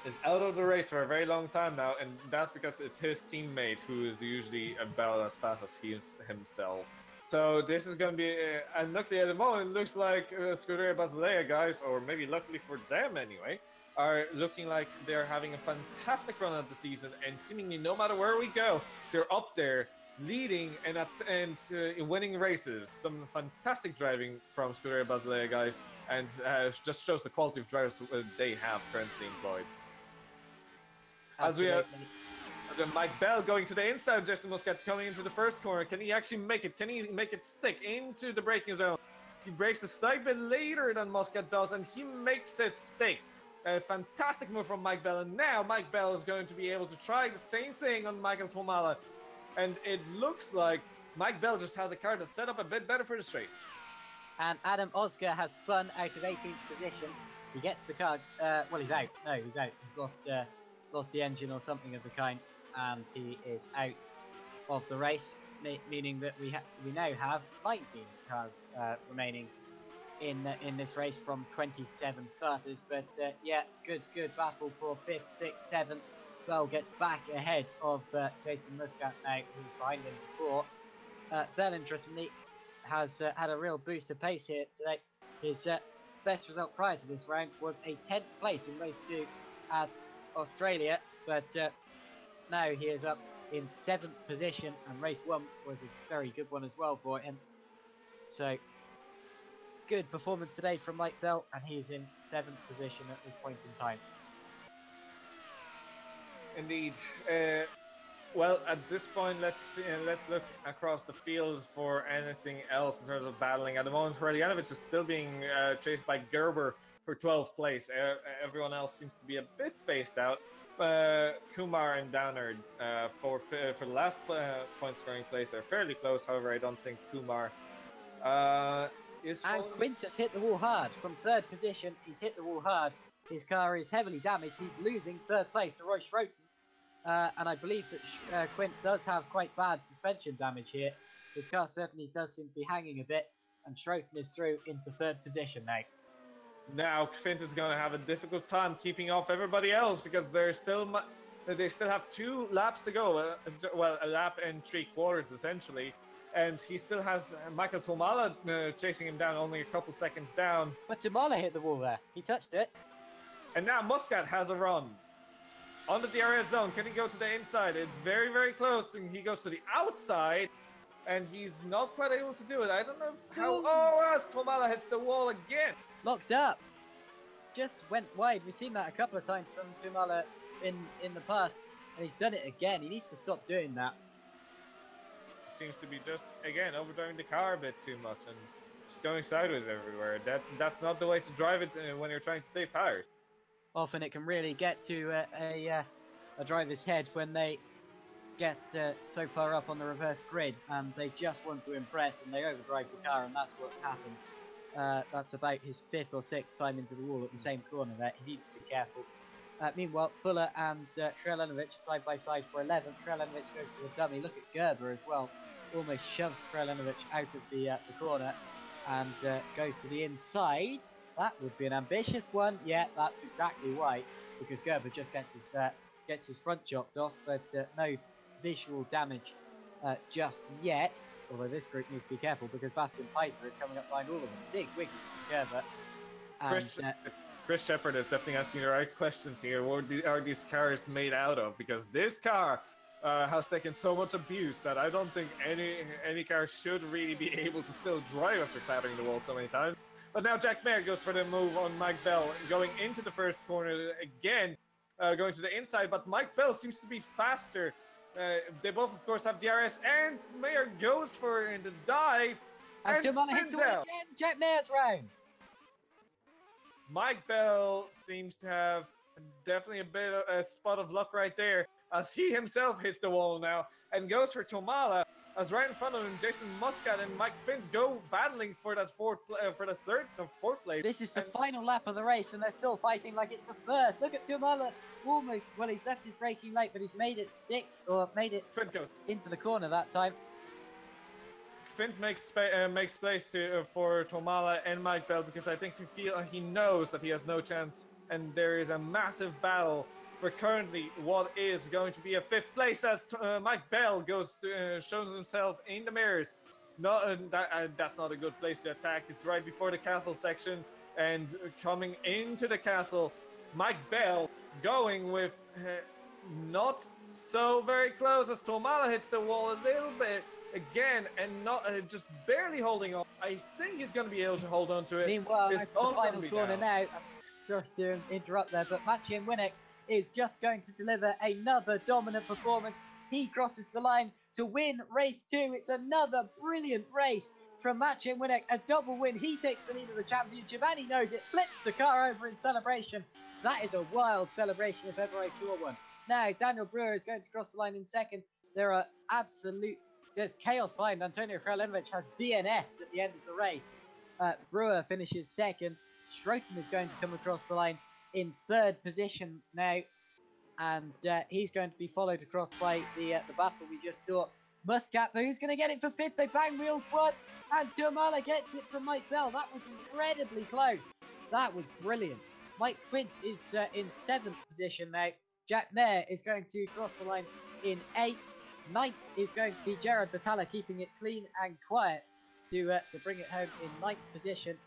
is out of the race for a very long time now, and that's because it's his teammate who is usually about as fast as he is himself. So this is going to be, and luckily at the moment, it looks like Scuderia Basilea guys, or maybe luckily for them anyway, are looking like they're having a fantastic run of the season, and seemingly no matter where we go, they're up there leading and winning races. Some fantastic driving from Scuderia Basilea guys, and just shows the quality of drivers they have currently employed. As we have Mike Bell going to the inside of Justin Muscat, coming into the first corner. Can he actually make it? Can he make it stick into the braking zone? He brakes a slight bit later than Muscat does, and he makes it stick. A fantastic move from Mike Bell, and now Mike Bell is going to be able to try the same thing on Michael Tomala. And it looks like Mike Bell just has a car that's set up a bit better for the straight. And Adam Oscar has spun out of 18th position. He gets the car, well, he's out. No, he's out. He's lost the engine or something of the kind, and he is out of the race, meaning that we now have 19 cars remaining in this race from 27 starters. But yeah, good battle for 5th, 6th, 7th. Bell gets back ahead of Jason Muscat now, who's behind him before. Bell, interestingly, has had a real boost of pace here today. His best result prior to this round was a 10th place in race 2 at Australia, but now he is up in 7th position, and race 1 was a very good one as well for him. So good performance today from Mike Bell, and he's in 7th position at this point in time. Indeed. Well, at this point, let's look across the field for anything else in terms of battling. At the moment, Hreljanovich is still being chased by Gerber for 12th place. Everyone else seems to be a bit spaced out. Kumar and Downard for the last point scoring place are fairly close. However, I don't think Kumar is. And Quint has hit the wall hard from 3rd position. He's hit the wall hard. His car is heavily damaged. He's losing 3rd place to Roy Schroten. And I believe that Quint does have quite bad suspension damage here. His car certainly does seem to be hanging a bit, and Schroten is through into 3rd position now. Now Quint is going to have a difficult time keeping off everybody else, because they still have 2 laps to go. Well, a lap and 3/4 essentially, and he still has Michael Tomala chasing him down, only a couple seconds down. But Tomala hit the wall there. He touched it. And now Muscat has a run on the DRS zone. Can he go to the inside? It's very, very close, and he goes to the outside, and he's not quite able to do it. I don't know how. Oh, as Tomala hits the wall again. Locked up. Just went wide. We've seen that a couple of times from Tomala in the past, and he's done it again. He needs to stop doing that. Seems to be just, again, overdriving the car a bit too much and just going sideways everywhere. That's not the way to drive it when you're trying to save tires. Often it can really get to a driver's head when they get so far up on the reverse grid, and they just want to impress, and they overdrive the car, and that's what happens. That's about his 5th or 6th time into the wall at the same corner there. He needs to be careful. Meanwhile, Fuller and Hreljanovich side by side for 11th. Hreljanovich goes for the dummy. Look at Gerber as well almost shoves Kralinovic out of the corner and goes to the inside. That would be an ambitious one. Yeah, that's exactly why, because Gerber just gets his front chopped off, but no visual damage just yet. Although this group needs to be careful because Bastian Peisler is coming up behind all of them. Big wiggle from Gerber. And, Chris Shepard is definitely asking the right questions here. What are these cars made out of? Because this car has taken so much abuse that I don't think any car should really be able to still drive after clattering the wall so many times. But now Jack Mayer goes for the move on Mike Bell, going into the first corner again, going to the inside, but Mike Bell seems to be faster. They both, of course, have DRS, and Mayer goes for the dive. And Tumala hits the wall again. Jack Mayer's round. Mike Bell seems to have definitely a spot of luck right there, as he himself hits the wall now and goes for Tomala, as right in front of him, Jason Muscat and Mike Fint go battling for that fourth place. This is the final lap of the race, and they're still fighting like it's the first. Look at Tomala, almost. Well, he's left his braking late, but he's made it stick, or made it into the corner that time. Fint makes place for Tomala and Mike Bell, because I think he knows that he has no chance, and there is a massive battle for currently what is going to be a 5th place, as Mike Bell shows himself in the mirrors. That's not a good place to attack. It's right before the castle section, and coming into the castle, Mike Bell going with not so very close, as Tomala hits the wall a little bit again, and not just barely holding on. I think he's going to be able to hold on to it. Meanwhile, it's the final corner now. I'm sorry to interrupt there, but Maciej Winnick is just going to deliver another dominant performance. He crosses the line to win race 2. It's another brilliant race from Maciej Winnick, a double win. He takes the lead of the championship, and he knows it. Flips the car over in celebration. That is a wild celebration if ever I saw one. Now, Daniel Brewer is going to cross the line in second. There's chaos behind. Antonio Kralinovic has DNF'd at the end of the race. Brewer finishes second. Schroten is going to come across the line in 3rd position now, and he's going to be followed across by the battle we just saw. Muscat, but who's going to get it for 5th? They bang wheels once, and Tomala gets it from Mike Bell. That was incredibly close. That was brilliant. Mike Quint is in 7th position now. Jack Mayer is going to cross the line in 8th. 9th is going to be Gerard Batalla, keeping it clean and quiet to bring it home in 9th position.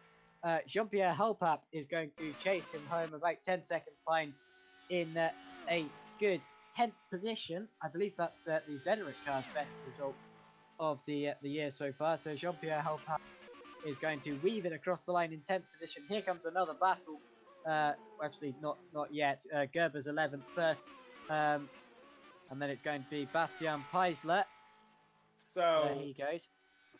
Jean-Pierre Helpap is going to chase him home about 10 seconds behind in a good 10th position. I believe that's the Zederic car's best result of the year so far. So Jean-Pierre Helpap is going to weave it across the line in 10th position. Here comes another battle. Actually, not yet. Gerber's 11th first. And then it's going to be Bastian Peisler. So there he goes.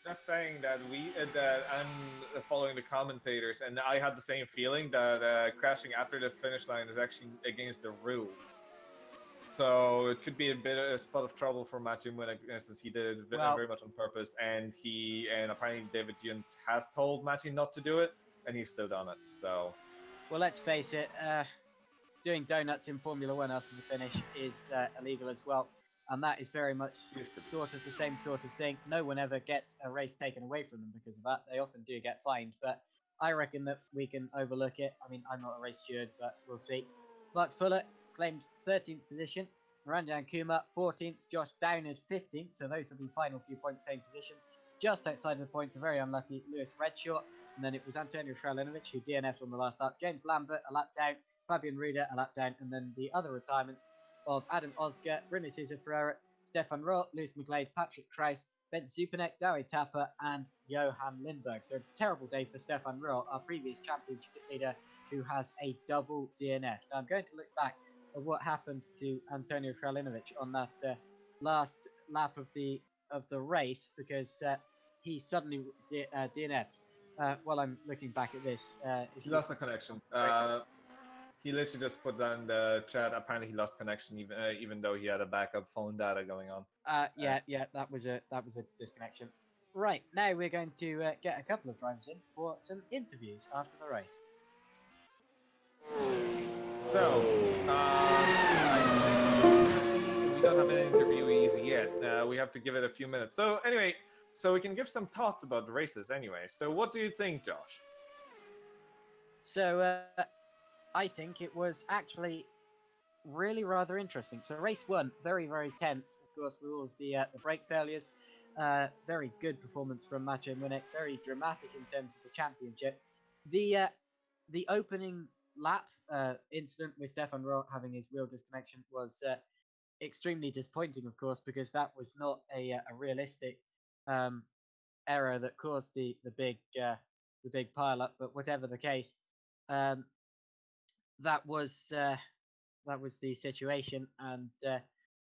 Just saying that I'm following the commentators, and I had the same feeling that crashing after the finish line is actually against the rules. So it could be a spot of trouble for Maciej Winnick, since he did it very much on purpose, and apparently David Junt has told Maciej not to do it, and he's still done it. So, well, let's face it. Doing donuts in Formula 1 after the finish is illegal as well, and that is very much sort of the same sort of thing. No one ever gets a race taken away from them because of that. They often do get fined, but I reckon that we can overlook it. I mean, I'm not a race steward, but we'll see. Mark Fuller claimed 13th position, Ranjan Kumar 14th, Josh Downard 15th, so those are the final few points paying positions. Just outside of the points, a very unlucky Lewis Redshaw, and then it was Antonio Kralinovic who DNF'd on the last lap, James Lambert a lap down, Fabian Ruder a lap down, and then the other retirements of Adam Oscar, Bruno Cesar Ferreira, Stefan Roth, Lewis McGlade, Patrick Krause, Ben Zupanek, Dowie Tapper, and Johan Lindberg. So a terrible day for Stefan Roth, our previous championship leader, who has a double DNF. Now I'm going to look back at what happened to Antonio Kralinovic on that last lap of the race, because he suddenly DNF'd. While I'm looking back at this, he lost the connection. He literally just put that in the chat. Apparently, he lost connection, even though he had a backup phone data going on. Yeah, that was a disconnection. Right, now we're going to get a couple of drivers in for some interviews after the race. So, we don't have any interviewees yet. We have to give it a few minutes. So anyway, so we can give some thoughts about the races anyway. So what do you think, Josh? So I think it was actually really rather interesting. So race one, very, very tense, of course, with all of the brake failures. Very good performance from Maciej Munich, very dramatic in terms of the championship. The opening lap incident with Stefan Roth having his wheel disconnection was extremely disappointing, of course, because that was not a realistic error that caused the big pile up. But whatever the case, um, that was the situation. And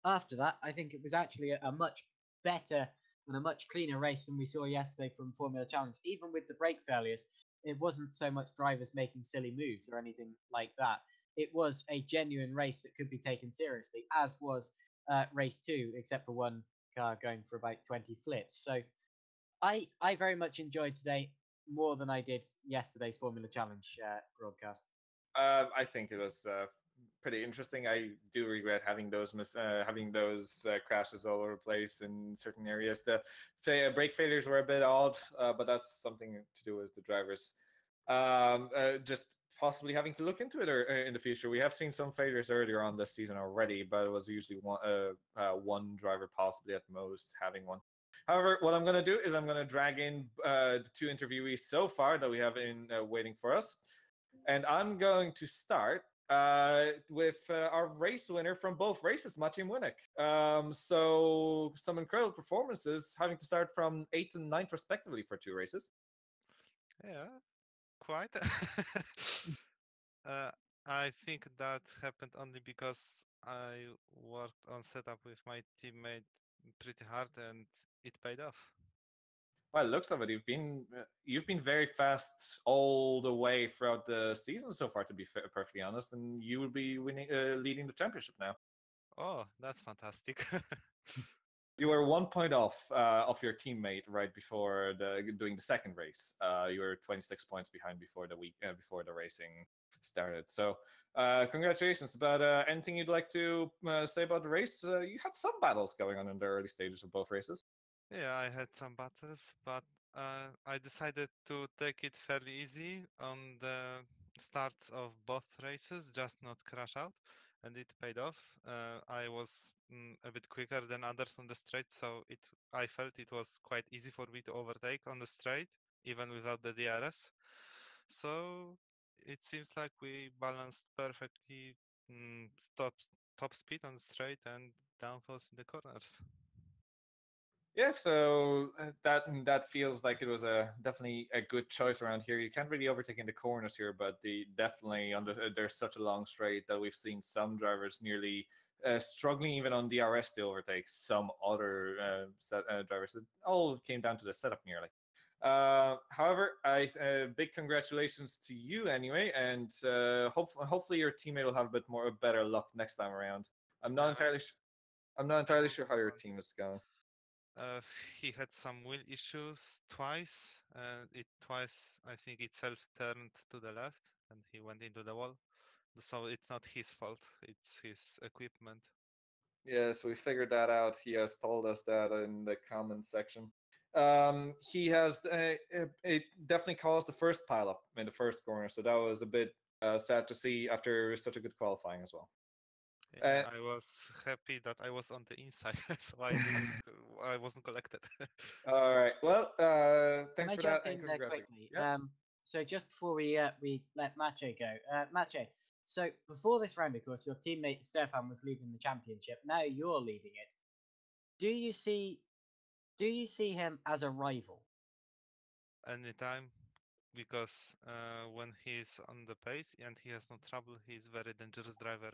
after that, I think it was actually a much better and a much cleaner race than we saw yesterday from Formula Challenge. Even with the brake failures, it wasn't so much drivers making silly moves or anything like that. It was a genuine race that could be taken seriously, as was race two, except for one car going for about 20 flips. So I very much enjoyed today more than I did yesterday's Formula Challenge broadcast. I think it was pretty interesting. I do regret having those crashes all over the place in certain areas. The brake failures were a bit odd, but that's something to do with the drivers. Just possibly having to look into it in the future. We have seen some failures earlier on this season already, but it was usually one driver possibly at most having one. However, what I'm going to do is I'm going to drag in the two interviewees so far that we have in waiting for us. And I'm going to start with our race winner from both races, Maciej Munich. So some incredible performances, having to start from 8th and 9th respectively for two races. Yeah, quite. I think that happened only because I worked on setup with my teammate pretty hard and it paid off. Well, it looks of it, you've been very fast all the way throughout the season so far, to be perfectly honest, and you will be leading the championship now. Oh, that's fantastic. You were 1 point off of your teammate right before doing the second race. You were 26 points behind before the racing started. So congratulations. But anything you'd like to say about the race? You had some battles going on in the early stages of both races. Yeah, I had some battles, but I decided to take it fairly easy on the starts of both races, just not crash out, and it paid off. I was a bit quicker than others on the straight, so I felt it was quite easy for me to overtake on the straight, even without the DRS. So it seems like we balanced perfectly top speed on the straight and downforce in the corners. Yeah, so that feels like it was definitely a good choice around here. You can't really overtake in the corners here, but definitely there's such a long straight that we've seen some drivers nearly struggling even on DRS to overtake some other drivers. It all came down to the setup nearly. However, big congratulations to you anyway, and hopefully your teammate will have a bit more better luck next time around. I'm not entirely sure how your team is going. Uh, he had some wheel issues twice, and I think itself turned to the left, and he went into the wall. So it's not his fault; it's his equipment. Yes, we figured that out. He has told us that in the comment section. He has it definitely caused the first pileup in the first corner, so that was a bit sad to see after such a good qualifying as well. Yeah, I was happy that I was on the inside, so I wasn't collected. All right. Well, Can thanks I for jump that and in there congrats. quickly? Yeah. So just before we let Maciej go, Maciej. So before this round, of course, your teammate Stefan was leading the championship. Now you're leading it. Do you see him as a rival? Anytime, because when he's on the pace and he has no trouble, he's very dangerous driver.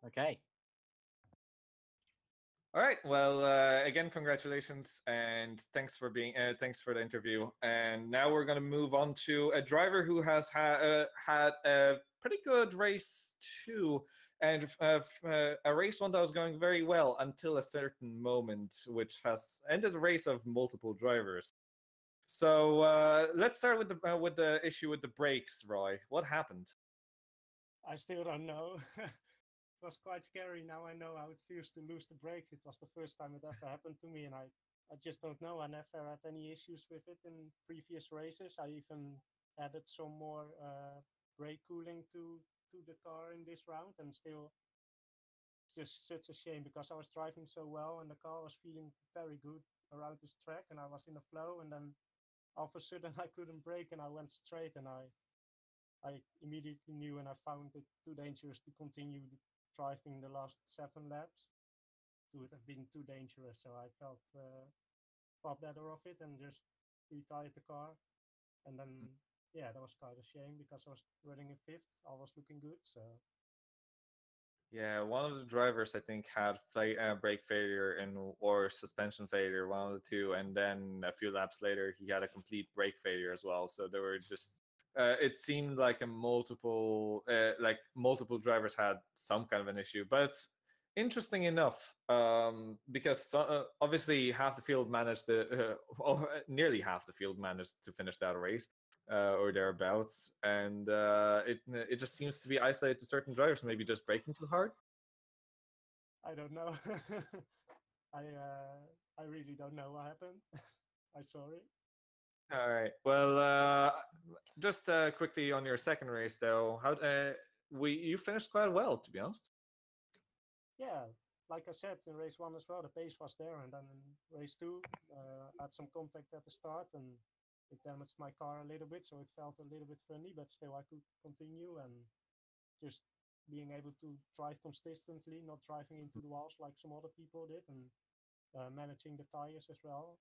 Okay. All right. Well, again, congratulations and thanks for the interview. And now we're going to move on to a driver who has had a pretty good race too, and a race one that was going very well until a certain moment, which has ended a race of multiple drivers. So let's start with the issue with the brakes, Roy. What happened? I still don't know. was quite scary. Now I know how it feels to lose the brakes. It was the first time it ever happened to me, and I just don't know. I never had any issues with it in previous races. I even added some more brake cooling to the car in this round, and still, it's just such a shame because I was driving so well and the car was feeling very good around this track, and I was in a flow, and then all of a sudden I couldn't brake and I went straight, and I immediately knew, and I found it too dangerous to continue driving the last 7 laps. It would have been too dangerous, so I felt far better of it and just retired the car. And then, yeah, that was quite a shame because I was running in 5th. I was looking good, so. Yeah, one of the drivers I think had brake failure or suspension failure, one of the two, and then a few laps later he had a complete brake failure as well. So there were just it seemed like multiple drivers had some kind of an issue. But interesting enough, because obviously half the field managed nearly half the field managed to finish that race. Or thereabouts, and it just seems to be isolated to certain drivers, maybe just braking too hard. I don't know. I really don't know what happened. I'm sorry. All right. Well, just quickly on your second race, though, you finished quite well, to be honest. Yeah, like I said in race 1 as well, the pace was there, and then in race 2, I had some contact at the start, and it damaged my car a little bit, so it felt a little bit funny, but still I could continue, and just being able to drive consistently, not driving into the walls like some other people did, and managing the tires as well.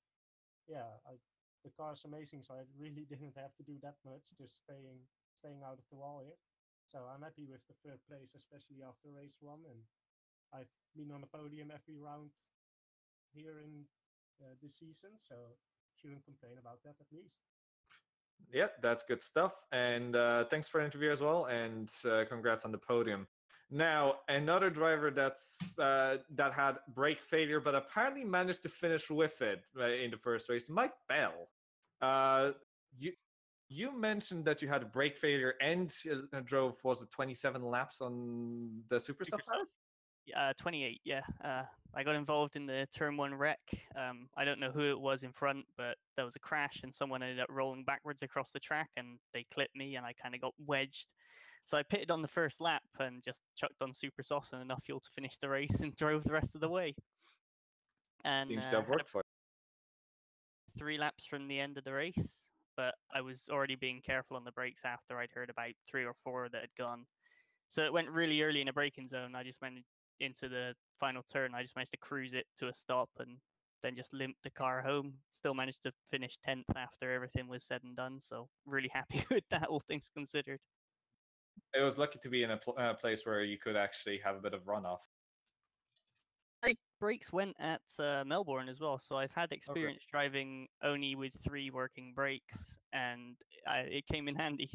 Yeah, the car is amazing, so I really didn't have to do that much, just staying out of the wall here. So I'm happy with the 3rd place, especially after race 1, and I've been on the podium every round here in this season, so shouldn't complain about that at least. Yeah, that's good stuff. And thanks for the interview as well. And congrats on the podium. Now, another driver that had brake failure, but apparently managed to finish with it in the first race, Mike Bell. You mentioned that you had a brake failure and drove, was it 27 laps on the Super Stuff side? 28, yeah. I got involved in the turn 1 wreck. I don't know who it was in front, but there was a crash and someone ended up rolling backwards across the track and they clipped me and I kind of got wedged. So I pitted on the first lap and just chucked on super sauce and enough fuel to finish the race and drove the rest of the way. And seems to have worked for you. 3 laps from the end of the race, but I was already being careful on the brakes after I'd heard about 3 or 4 that had gone. So it went really early in a braking zone. I just went into the final turn. I just managed to cruise it to a stop and then just limped the car home. Still managed to finish 10th after everything was said and done. So really happy with that, all things considered. It was lucky to be in a place where you could actually have a bit of runoff. Brakes went at Melbourne as well, so I've had experience driving only with 3 working brakes, and it came in handy.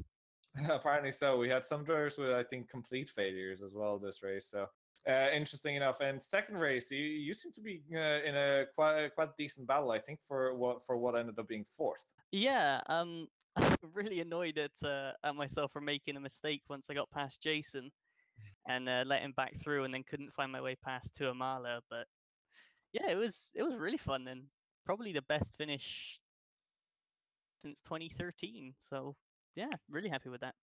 Apparently so. We had some drivers with, I think, complete failures as well this race. So interesting enough. And second race, you seem to be in a quite decent battle, I think, for what ended up being 4th. Yeah, I'm really annoyed at myself for making a mistake once I got past Jason and let him back through, and then couldn't find my way past Tuamala. But yeah, it was really fun and probably the best finish since 2013. So yeah, really happy with that.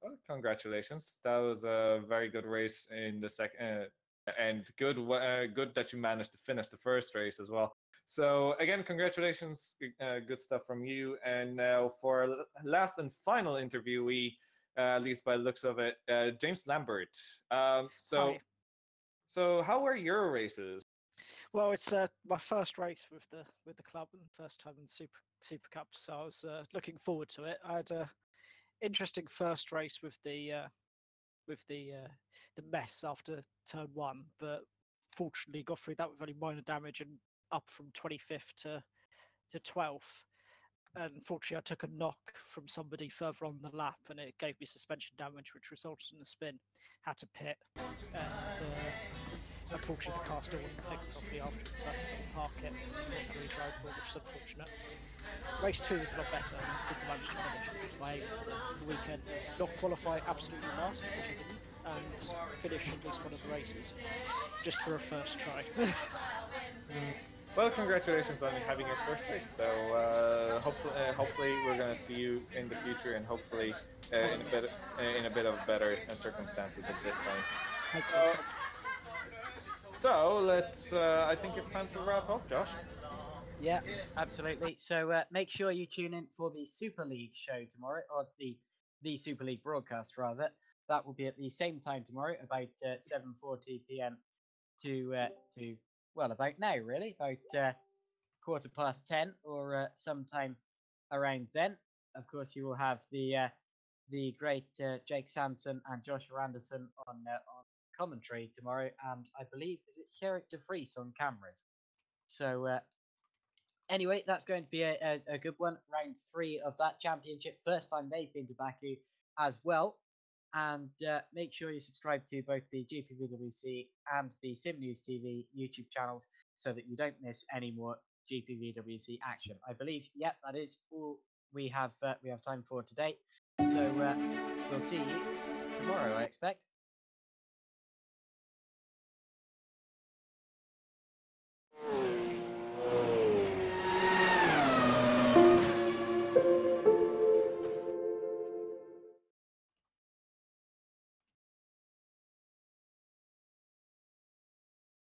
Well, congratulations! That was a very good race in the second, and good that you managed to finish the first race as well. So again, congratulations, good stuff from you. And now for our last and final interviewee, at least by the looks of it, James Lambert. So how were your races? Well, it's my first race with the club and first time in the Supercup, so I was looking forward to it. I had a interesting first race with the mess after turn 1, but fortunately got through that with only minor damage and up from 25th to 12th. And unfortunately, I took a knock from somebody further on the lap, and it gave me suspension damage, which resulted in a spin. Had to pit, and unfortunately, the car still wasn't fixed properly afterwards, so I had to sort of park it. It wasn't really drivable, which is unfortunate. Race 2 was a lot better since I managed to finish, which was my aim for the weekend. Was not qualify absolutely last, which I didn't, and finish at least one of the races, just for a first try. Well, congratulations on having your first race. So hopefully we're going to see you in the future, and hopefully in a bit of better circumstances at this point. So let's. I think it's time to wrap up, Josh. Yeah, absolutely. So make sure you tune in for the Super League show tomorrow, or the Super League broadcast rather. That will be at the same time tomorrow, about 7:40 p.m. to well, about now really, about 10:15 or sometime around then. Of course, you will have the great Jake Sanson and Joshua Anderson on commentary tomorrow, and I believe is it Gerrit de Vries on cameras. So anyway, that's going to be a good one. Round 3 of that championship, first time they've been to Baku as well. And make sure you subscribe to both the GPVWC and the SimNews.TV YouTube channels so that you don't miss any more GPVWC action. I believe, yep, that is all we have time for today. So we'll see you tomorrow, I expect.